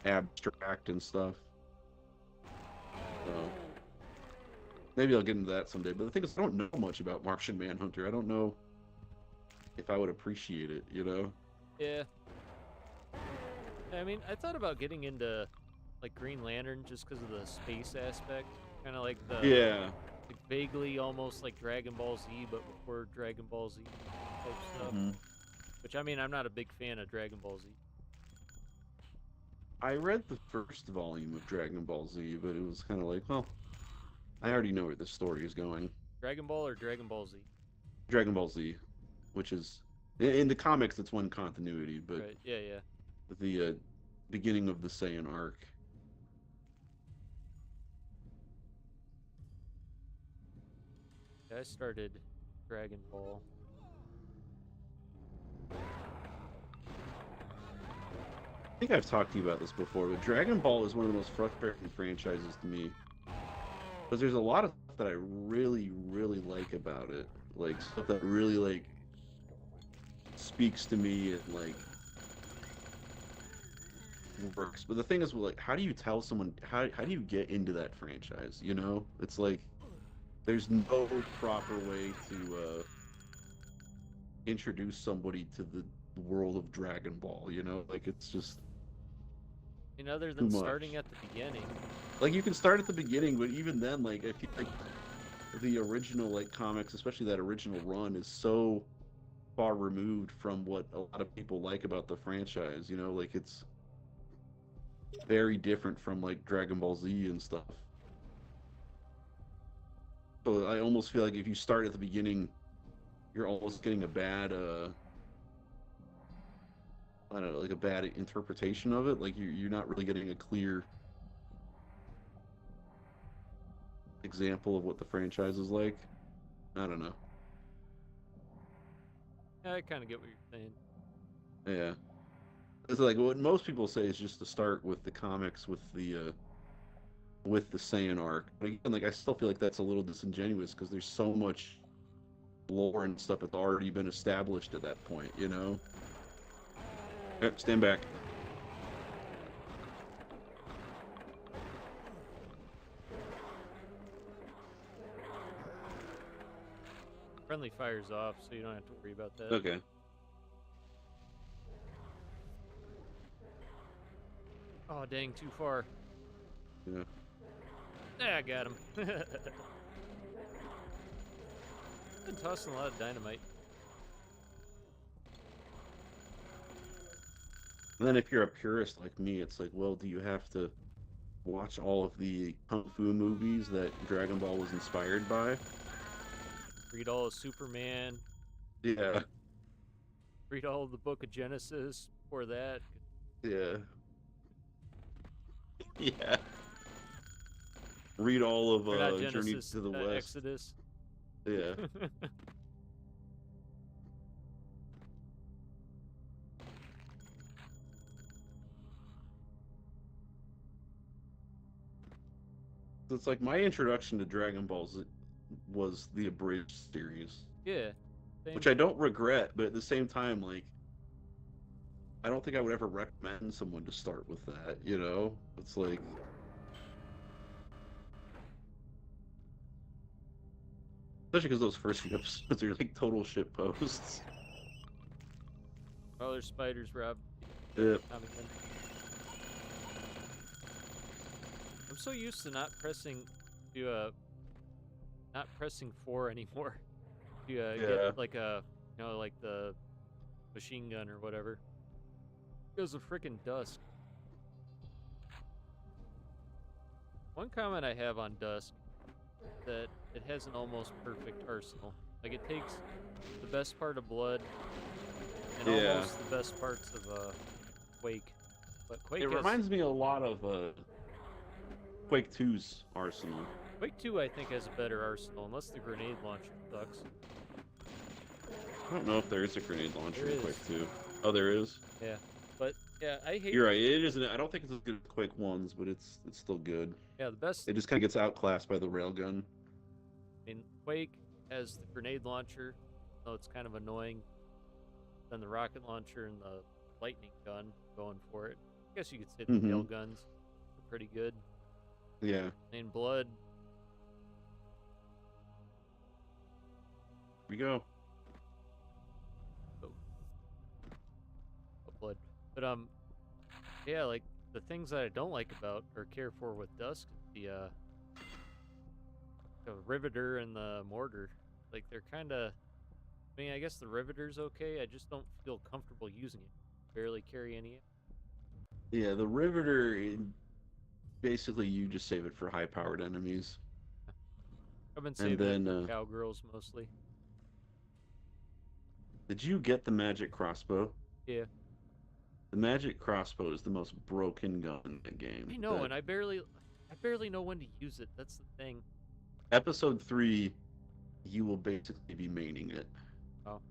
abstract and stuff. So maybe I'll get into that someday. But the thing is, I don't know much about Martian Manhunter. I don't know if I would appreciate it, you know? Yeah. I mean, I thought about getting into like Green Lantern just because of the space aspect, kind of like the Yeah. like vaguely almost like Dragon Ball Z, but before Dragon Ball Z type stuff. Mhm. Which I mean, I'm not a big fan of Dragon Ball Z. I read the first volume of Dragon Ball Z, but it was kind of like, well, I already know where this story is going. Dragon Ball or Dragon Ball Z? Dragon Ball Z, which is in the comics, it's one continuity, but Right. Yeah, yeah. the beginning of the Saiyan arc. Yeah, I started Dragon Ball. I think I've talked to you about this before, but Dragon Ball is one of the most frustrating franchises to me. Because there's a lot of stuff that I really, really like about it. Like, stuff that really, like, speaks to me and, like, works. But the thing is, like, how do you tell someone, how do you get into that franchise, you know? It's like, there's no proper way to introduce somebody to the world of Dragon Ball, you know? Like, it's just I mean, other too than much. starting at the beginning. Like, you can start at the beginning, but even then, like, I feel like the original, like, comics, especially that original run, is so far removed from what a lot of people like about the franchise, you know? Like, it's very different from, like, Dragon Ball Z and stuff. So I almost feel like if you start at the beginning, you're almost getting a bad, I don't know, like a bad interpretation of it. Like, you're not really getting a clear example of what the franchise is like. I don't know. Yeah, I kind of get what you're saying. Yeah. It's like what most people say is just to start with the comics with the Saiyan arc. But again, like I still feel like that's a little disingenuous because there's so much lore and stuff that's already been established at that point, you know? Yep, stand back. Friendly fire's off, so you don't have to worry about that. Okay. Oh, dang, too far. Yeah. Yeah, I got him. Been tossing a lot of dynamite. And then if you're a purist like me, it's like, well, do you have to watch all of the kung fu movies that Dragon Ball was inspired by? Read all of Superman. Yeah. Read all of the Book of Genesis before that. Yeah. Yeah. Read all of Or not Journey Genesis, to the West. Exodus. Yeah. So it's like my introduction to Dragon Balls was the abridged series, Yeah. Same. which I don't regret, but at the same time, like, I don't think I would ever recommend someone to start with that, you know? It's like, especially because those first few episodes are like total shit posts. Oh, there's spiders, Rob. Yep. Tommy gun. I'm so used to not pressing not pressing 4 anymore. To Yeah. get like a, like the machine gun or whatever. It goes a freaking Dusk. One comment I have on Dusk is that it has an almost perfect arsenal. Like, it takes the best part of Blood and Yeah. almost the best parts of Quake. But Quake It reminds me a lot of Quake 2's arsenal. Quake 2, I think, has a better arsenal, unless the grenade launcher sucks. I don't know if there is a grenade launcher There in is. Quake 2. Oh, there is? Yeah. But, yeah, I hate... You're right. It isn't. I don't think it's as good as Quake 1's, but it's still good. Yeah, the best... It just kind of gets outclassed by the railgun. I mean, Quake has the grenade launcher, so it's kind of annoying. Then the rocket launcher and the lightning gun going for it. I guess you could say the Mhm. tail guns are pretty good. Yeah. In Blood, Here we go. Blood. But yeah, like the things that I don't like about or care for with Dusk, the Riveter and the Mortar, like they're kind of. I mean, I guess the Riveter's okay. I just don't feel comfortable using it. Barely carry any. Yeah, the Riveter, basically you just save it for high-powered enemies. I've been And saving then, it for cowgirls mostly. did you get the magic crossbow? Yeah. The magic crossbow is the most broken gun in the game. I know, That- and I barely know when to use it. That's the thing. Episode 3, you will basically be maining it. Oh,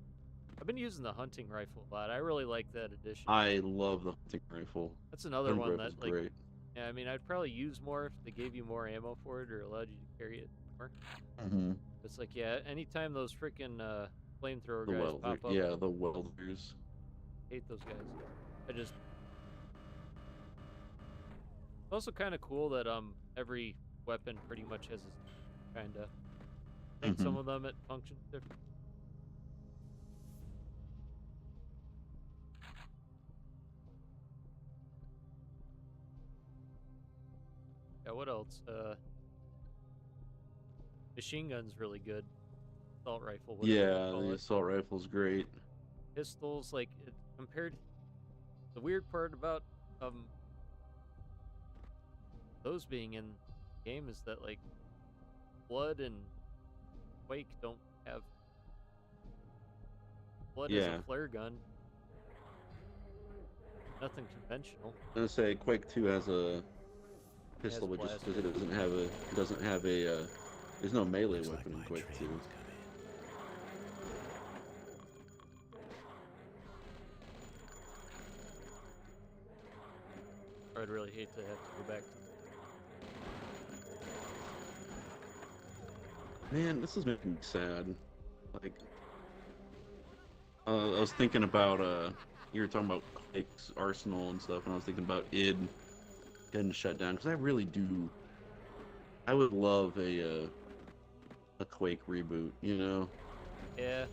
I've been using the hunting rifle a lot. I really like that addition. I love the hunting rifle. That's another Hunting one rifle's that, like, great. yeah, I mean, I'd probably use more if they gave you more ammo for it or allowed you to carry it more. Mm-hmm. It's like, yeah, anytime those freaking flamethrower The guys welder, pop up, yeah, the welders. I hate those guys. It's also kind of cool that every weapon pretty much has a kind of. I think some Mhm. of them it functions different. Yeah, what else? Machine gun's really good. Assault rifle. Whatever you Yeah, call the it. assault rifle's great. Pistols, like compared. The weird part about those being in the game is that, like, Blood and Quake don't have. Blood is Yeah. a flare gun. Nothing conventional. I'm gonna say Quake 2 has a pistol, but just blaster. because it doesn't have a, there's no melee Looks like weapon in my Quake 2. train's coming. I'd really hate to have to go back to. Man, this is making me sad. Like, I was thinking about, you were talking about Quake's arsenal and stuff, and I was thinking about id getting shut down, because I would love a Quake reboot, you know? Yeah,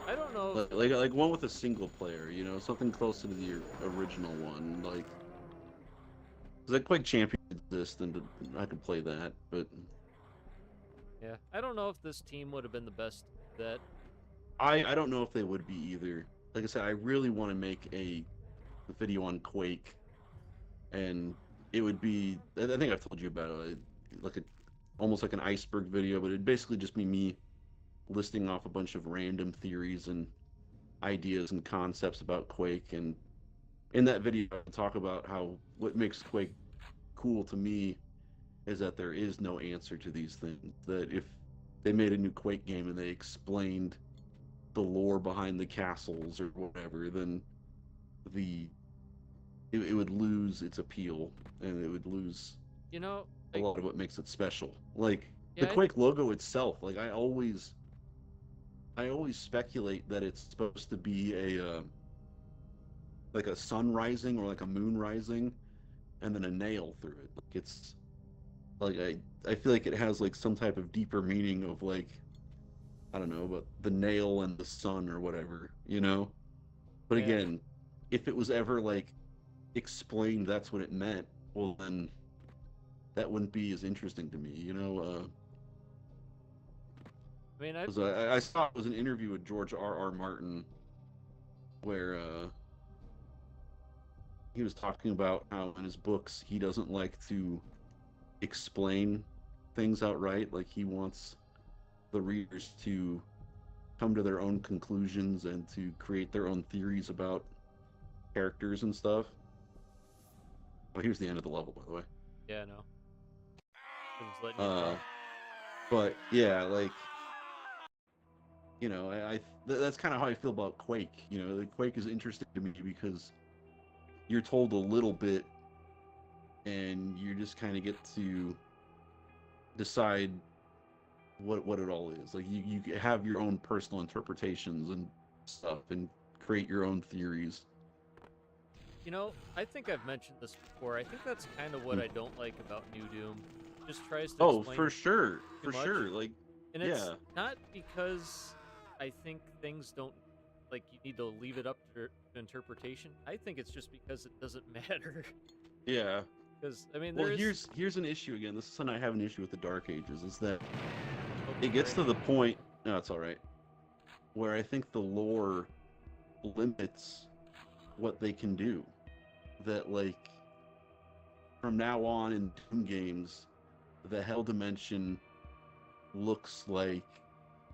I don't know. Like one with a single player, you know, something close to the original one. Like, that Quake Champion exists, and I could play that. But Yeah, I don't know if this team would have been the best that. I don't know if they would be either. Like I said, I really want to make a video on Quake, and it would be. I think I've told you about it, like a almost like an iceberg video, but it'd basically just be me listing off a bunch of random theories and ideas and concepts about Quake. And in that video, I talk about how what makes Quake cool to me is that there is no answer to these things. That if they made a new Quake game and they explained the lore behind the castles or whatever, then the it would lose its appeal, and it would lose You know, a like, lot of what makes it special. Like the yeah, Quake logo itself, like I always speculate that it's supposed to be a like a sun rising or like a moon rising, and then a nail through it. Like it's like I feel like it has like some type of deeper meaning of like I don't know, about the nail and the sun or whatever, you know. But yeah, again, if it was ever like explained that's what it meant, well then that wouldn't be as interesting to me, you know. I mean, 'Cause I saw it was an interview with George R. R. Martin where he was talking about how in his books he doesn't like to explain things outright. Like he wants the readers to come to their own conclusions and to create their own theories about characters and stuff. Oh, here's the end of the level, by the way. yeah, no, I was letting you know. But yeah, like you know, that's kind of how I feel about Quake. You know, like, Quake is interesting to me because you're told a little bit, and you just kind of get to decide what it all is. Like you have your own personal interpretations and stuff, and create your own theories. You know, I think I've mentioned this before. I think that's kind of what I don't like about New Doom. It just tries to Oh, explain for sure, too for much. sure. Like, And it's yeah, not because I think things don't like you need to leave it up to interpretation. I think it's just because it doesn't matter. yeah. Because I mean, Well, there is. here's an issue again. This is something I have an issue with the Dark Ages is that Oh, it gets sorry. to the point. No, it's all right. Where I think the lore limits what they can do. That like from now on in Doom games, the Hell Dimension looks like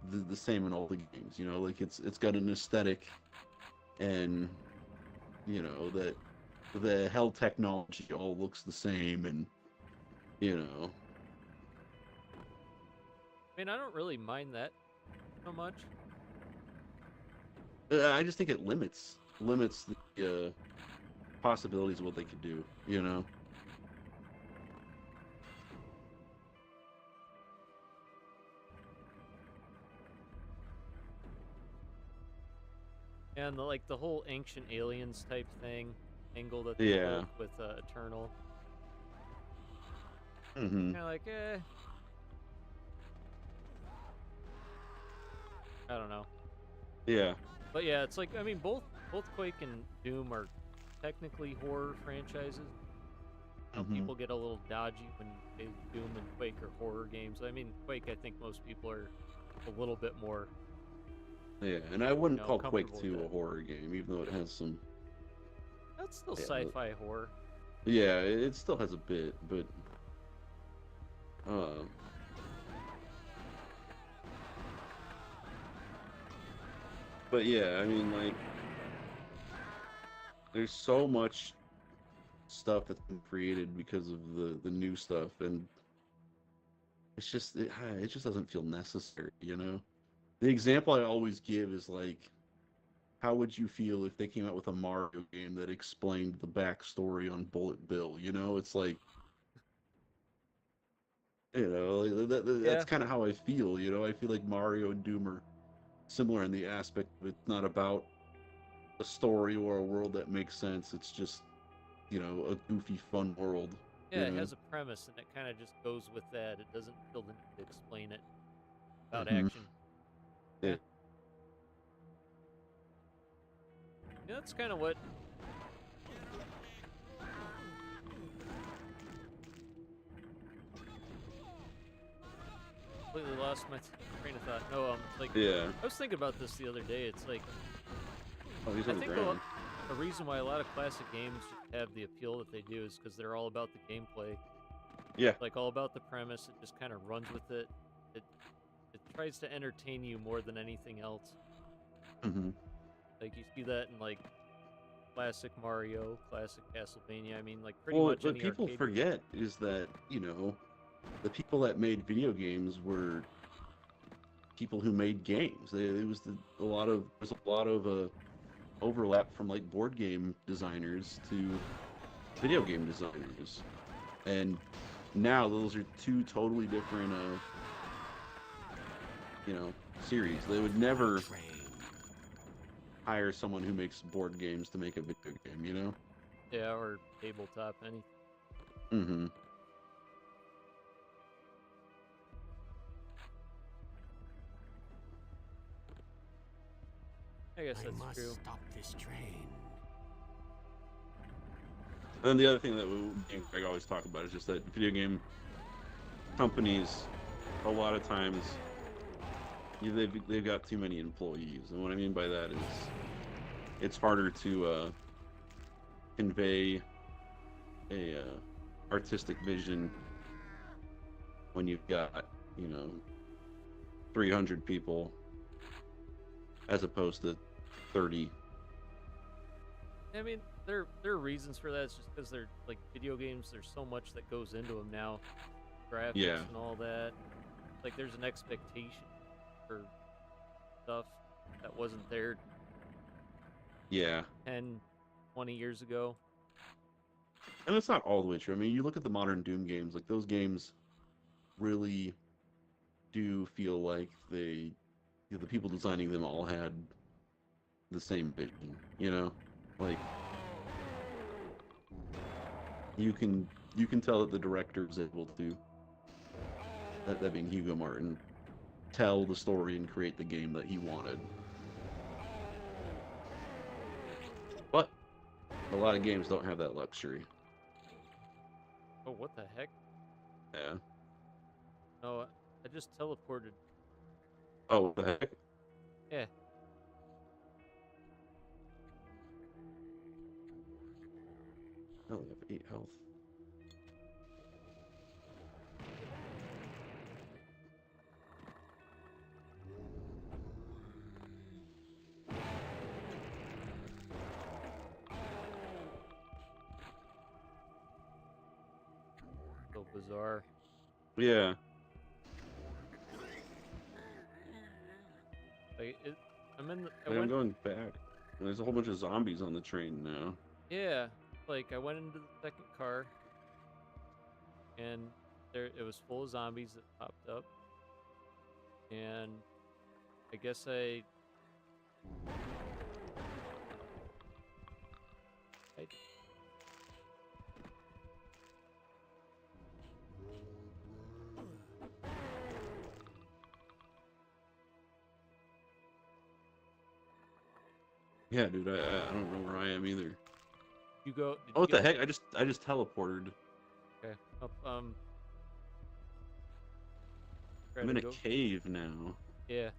the same in all the games. You know, like it's got an aesthetic, and you know that the Hell technology all looks the same, and you know. I mean, I don't really mind that so much. I just think it limits the possibilities of what they could do. You know. And the whole ancient aliens type thing angle that they Yeah. took with Eternal, Mm-hmm. kind of like I don't know. Yeah. But yeah, it's like I mean both Quake and Doom are technically horror franchises. Now Mm-hmm. people get a little dodgy when they Doom and Quake are horror games. I mean Quake, I think most people are a little bit more. Yeah, and I wouldn't You know, call Quake comfortable 2 with a that. horror game, even though it has some. That's still Yeah, sci-fi horror. Yeah, it still has a bit, but. Uh, but yeah, I mean, like. There's so much stuff that's been created because of the new stuff, and it just doesn't feel necessary, you know? The example I always give is like, how would you feel if they came out with a Mario game that explained the backstory on Bullet Bill? You know, it's like, you know, like that's Yeah, kind of how I feel. You know, I feel like Mario and Doom are similar in the aspect of it's not about a story or a world that makes sense. It's just, you know, a goofy, fun world. yeah, You it know. has a premise and it kind of just goes with that. It doesn't feel the need to explain it about Hmm. action. Yeah. Yeah, that's kind of what completely lost my train of thought. No, like Yeah. I was thinking about this the other day. It's like Oh, he's I on the think ground. a reason why a lot of classic games have the appeal that they do is because they're all about the gameplay, Yeah. like all about the premise. It just kind of runs with it. It it tries to entertain you more than anything else. Hmm. Like you see that in like classic Mario, classic Castlevania. I mean, like pretty Well, much what any people arcade. forget is that, the people that made video games were people who made games. It was there's a lot of overlap from like board game designers to video game designers, and now those are two totally different, series. They would never Train. hire someone who makes board games to make a video game. Yeah, or tabletop, anything. Mm-hmm. I guess I that's must true. stop this train. And the other thing that Greg always talk about is just that video game companies, a lot of times, they've got too many employees, and what I mean by that is it's harder to convey a artistic vision when you've got 300 people as opposed to 30. I mean, there are reasons for that. It's just because they're like video games. There's so much that goes into them now, graphics Yeah. and all that. Like there's an expectation for stuff that wasn't there Yeah. 10, 20 years ago. And it's not all the way true. I mean, you look at the modern Doom games, like those games really do feel like the people designing them all had the same vision. Like you can tell that the director was able to, that being Hugo Martin, tell the story and create the game that he wanted. But a lot of games don't have that luxury. Oh, what the heck? Yeah. No, I just teleported. Oh, what the heck? Yeah. I only have 8 health. So bizarre. Yeah. Like I'm in. I Like, I'm went. going back. There's a whole bunch of zombies on the train now. Yeah. Like I went into the second car, and there it was full of zombies that popped up, and I guess I Yeah, dude, I don't know where I am either. you go. Did Oh, you what the get heck? to- I just teleported. Okay. Up, try I'm to in a go. cave now. Yeah.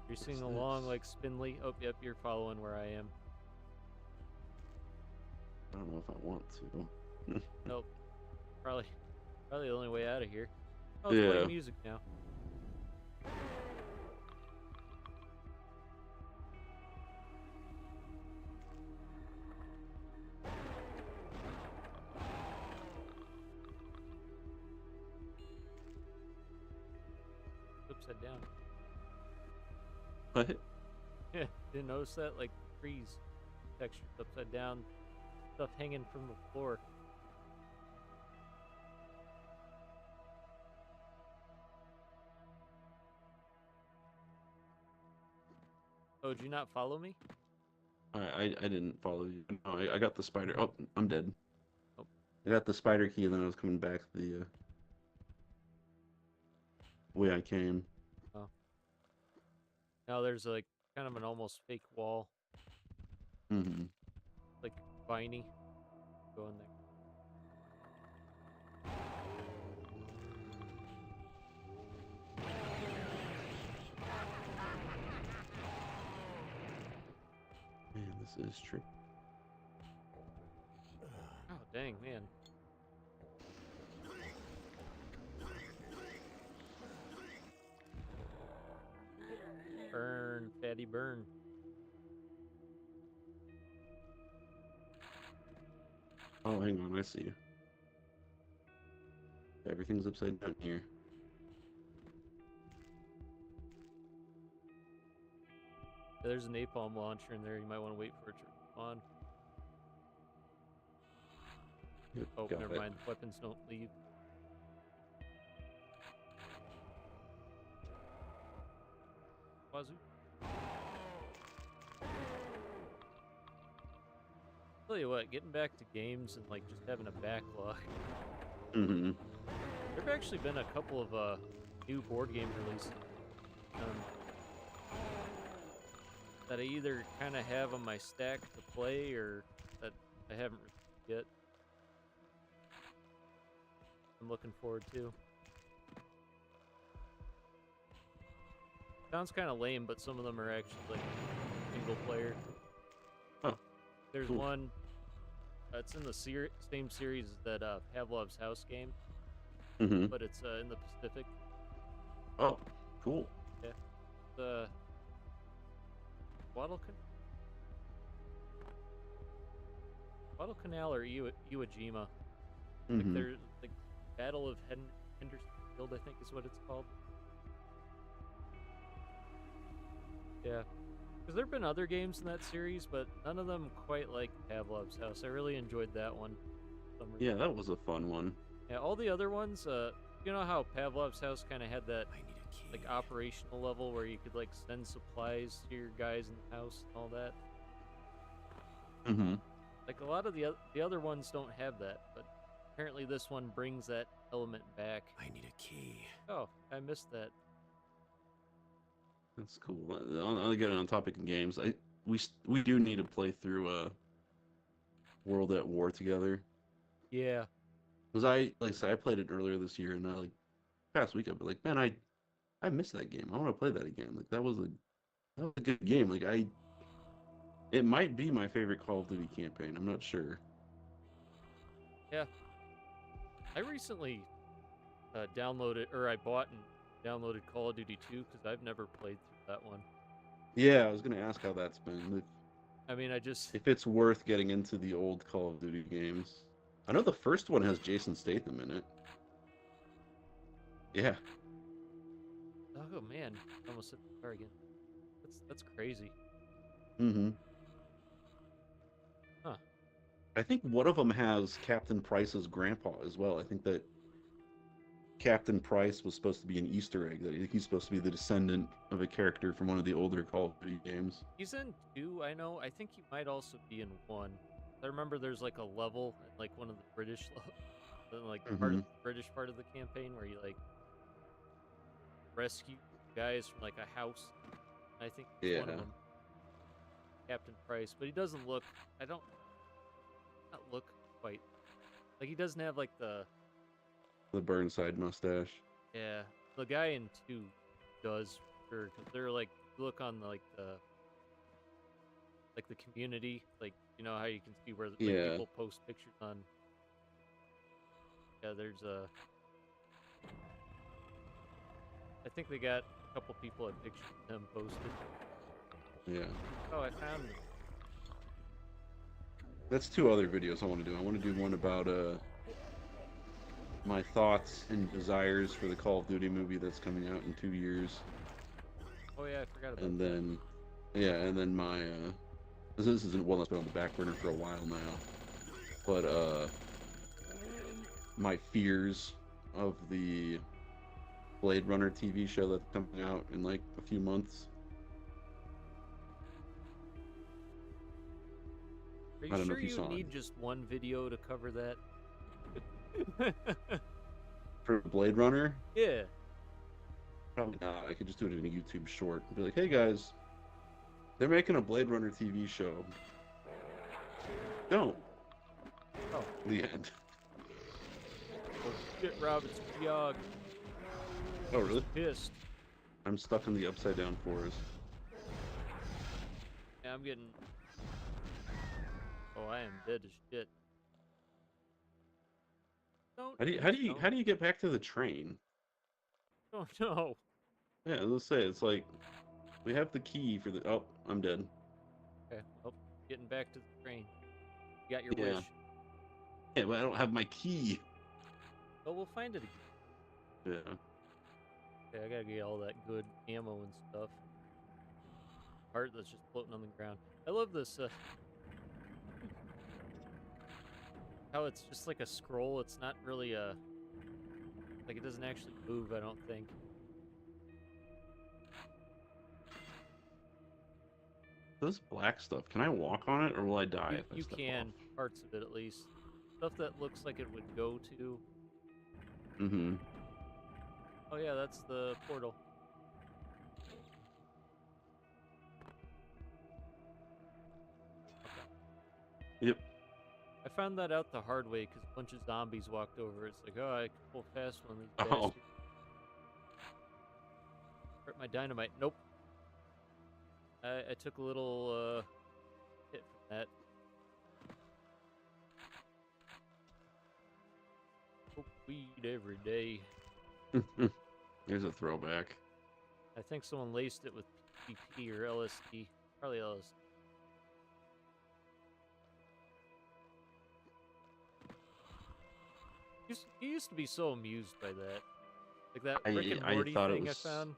You're singing What's along this? like Spindly. Oh, yep, you're following where I am. I don't know if I want to. Nope. Probably the only way out of here. Oh, it's Yeah. playing music now. Upside down. What? Yeah, didn't notice that? Like trees, textures upside down, stuff hanging from the floor. Oh, did you not follow me? I didn't follow you. No, I got the spider. Oh, I'm dead. Oh. I got the spider key, and then I was coming back the way I came. Oh. Now there's like kind of an almost fake wall, Mm-hmm. like viney. Go in there. This is true. Oh, dang, man. Burn, fatty burn. Oh, hang on, I see you. Everything's upside down here. There's a napalm launcher in there. You might want to wait for it to respond. Yep, Oh, got never it. mind. Weapons don't leave. Wazoo. Tell you what, getting back to games and like just having a backlog. Mm-hmm. There've actually been a couple of new board game releases that I either kind of have on my stack to play or that I haven't received yet. I'm looking forward to. Sounds kind of lame, but some of them are actually like single player. Oh, There's cool. one that's in the same series as that Pavlov's House game, Mm-hmm. but it's in the Pacific. Oh, cool. The Guadalcanal or Iwo Jima. Like Mm-hmm. there's like Battle of Henderson Field, I think is what it's called. Yeah, because there've been other games in that series, but none of them quite like Pavlov's House. I really enjoyed that one. for some reason. Yeah, that was a fun one. Yeah, all the other ones, you know how Pavlov's House kind of had that I need a key. like operational level where you could like send supplies to your guys in the house and all that. Mm-hmm. Like a lot of the other ones don't have that, but apparently this one brings that element back. I need a key. Oh, I missed that. That's cool. Again, on topic of games, we do need to play through World at War together. Yeah, Because like I said, I played it earlier this year, and past week I've been like, man, I missed that game. I want to play that again. Like that was a good game. Like it might be my favorite Call of Duty campaign. I'm not sure. yeah. I recently downloaded, or I bought and downloaded Call of Duty 2 because I've never played through that one. Yeah, I was gonna ask how that's been. I mean, I just If it's worth getting into the old Call of Duty games. I know the first one has Jason Statham in it. Yeah. oh man, I almost hit the car again. That's crazy. Mm-hmm. Huh. I think one of them has Captain Price's grandpa as well. I think that Captain Price was supposed to be an Easter egg. That he's supposed to be the descendant of a character from one of the older Call of Duty games. He's in 2, I know. I think he might also be in 1. I remember there's like a level in like one of the British like part of the British part of the campaign where you like rescue guys from like a house. I think he's one of Yeah. them. Captain Price, but he doesn't look not look quite like he doesn't have like the Burnside mustache. yeah, the guy in 2 does for sure, 'cause they're like look on like the community, like you know how you can see where like, Yeah. people post pictures on. Yeah, there's I think they got a couple people had pictures of them posted. Yeah. Oh, I found him. That's 2 other videos I want to do. I want to do one about my thoughts and desires for the Call of Duty movie that's coming out in 2 years. Oh yeah, I forgot about And that. then and then my this isn't one that's been on the back burner for a while now. But my fears of the Blade Runner TV show that's coming out in like a few months. Are you I don't know sure if you you saw it. need just one video to cover that? For Blade Runner, Yeah. probably not. I could just do it in a YouTube short and be like, hey guys, they're making a Blade Runner TV show. Don't. Oh. The end. Oh shit, Rob, it's Geog. Oh, really? Pissed. I'm stuck in the upside down forest. Yeah, I'm getting Oh, I am dead as shit. Don't How do you get back to the train? Oh no. Yeah, let's say it's like we have the key for the. Oh, I'm dead. Okay, well, getting back to the train. You got your Yeah. wish. Yeah, but I don't have my key. Well, we'll find it again. Yeah. Okay, I gotta get all that good ammo and stuff. Heart that's just floating on the ground. I love this, how it's just like a scroll. It's not really like it doesn't actually move, I don't think. This black stuff, can I walk on it or will I die You, if I you step can, off? parts of it at least. Stuff that looks like it would go to. Mm-hmm. Oh yeah, that's the portal. Yep. I found that out the hard way because a bunch of zombies walked over. It's like, oh, I can pull fast one of these Oh. bastards. Hurt my dynamite. Nope. I took a little hit from that. Smoke weed every day. Here's a throwback. I think someone laced it with PPP or LSD. Probably LSD. He used to be so amused by that. Like that Rick and I Morty thought it thing was. I found.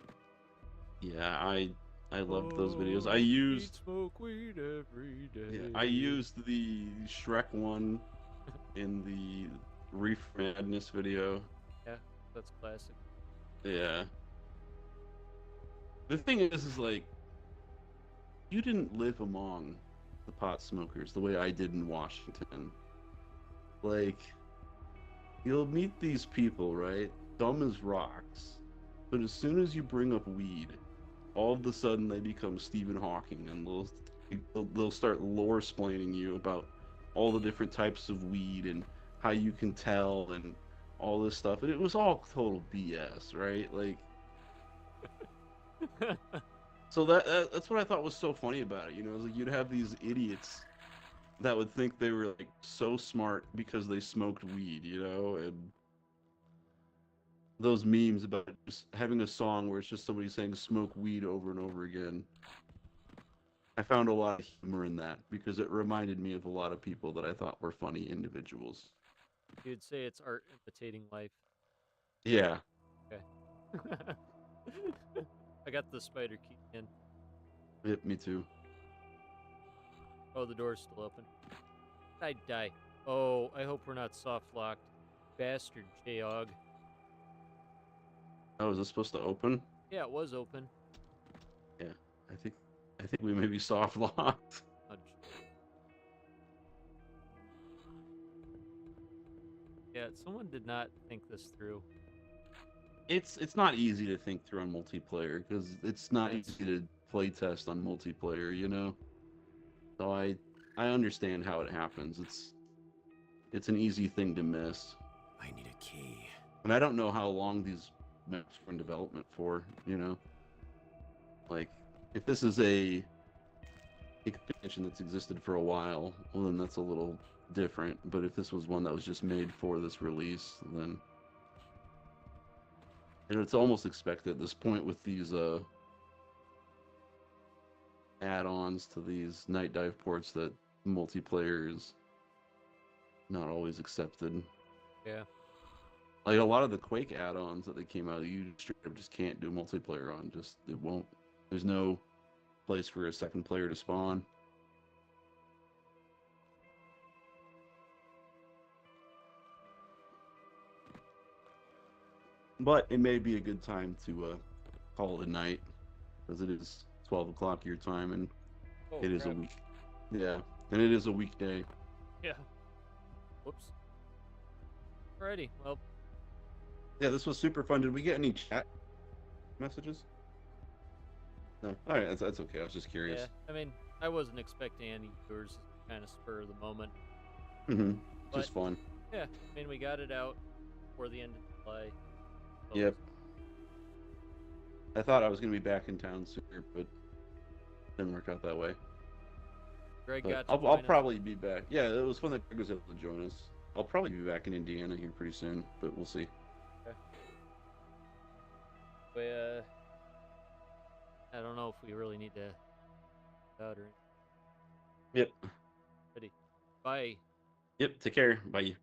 Yeah, I loved those videos. Oh, I used. smoke weed every day. Yeah, I used the Shrek one in the Reef Madness video. Yeah, that's classic. Yeah. The thing is like, you didn't live among the pot smokers the way I did in Washington. Like, you'll meet these people, right? Dumb as rocks. But as soon as you bring up weed, all of a sudden they become Stephen Hawking and they'll start lore splaining you about all the different types of weed and how you can tell and all this stuff. And it was all total BS, right? Like, so that's what I thought was so funny about it. You know, like you'd have these idiots that would think they were like so smart because they smoked weed, you know, and those memes about just having a song where it's just somebody saying smoke weed over and over again. I found a lot of humor in that because it reminded me of a lot of people that I thought were funny individuals. You'd say it's art imitating life. Yeah. Okay. I got the spider key in. Yep, me too. Oh, the door's still open. I'd die. Oh, I hope we're not soft locked. Bastard, Jayog. Oh, is this supposed to open? Yeah, it was open. Yeah, I think we may be soft locked. Oh, yeah, someone did not think this through. It's not easy to think through on multiplayer because it's not Yes. easy to play test on multiplayer, you know. So I understand how it happens. It's an easy thing to miss. I need a key. And I don't know how long these maps were in development for, you know. Like, if this is a expansion that's existed for a while, well then that's a little different. But if this was one that was just made for this release, then and it's almost expected at this point with these add-ons to these night dive ports that multiplayer is not always accepted. Yeah. Like a lot of the Quake add-ons that they came out, you straight up just can't do multiplayer on. Just it won't. There's no place for a second player to spawn. But it may be a good time to call it a night, because it is 12 o'clock your time, and Oh, it is a crap. week. Yeah, and it is a weekday. Yeah. Whoops. Alrighty. Well, Yeah, this was super fun. Did we get any chat messages? No. All right, that's okay. I was just curious. yeah. I mean, I wasn't expecting any viewers. Kind of spur of the moment. Mm-hmm. But- Just fun. Yeah. I mean, we got it out before the end of July. So Yep. I thought I was gonna be back in town sooner, but didn't work out that way. Greg But got to I'll join us. probably be back. Yeah, it was fun that Greg was able to join us. I'll probably be back in Indiana here pretty soon, but we'll see. We, I don't know if we really need to out or Yep. ready. Bye. Yep. Take care. Bye.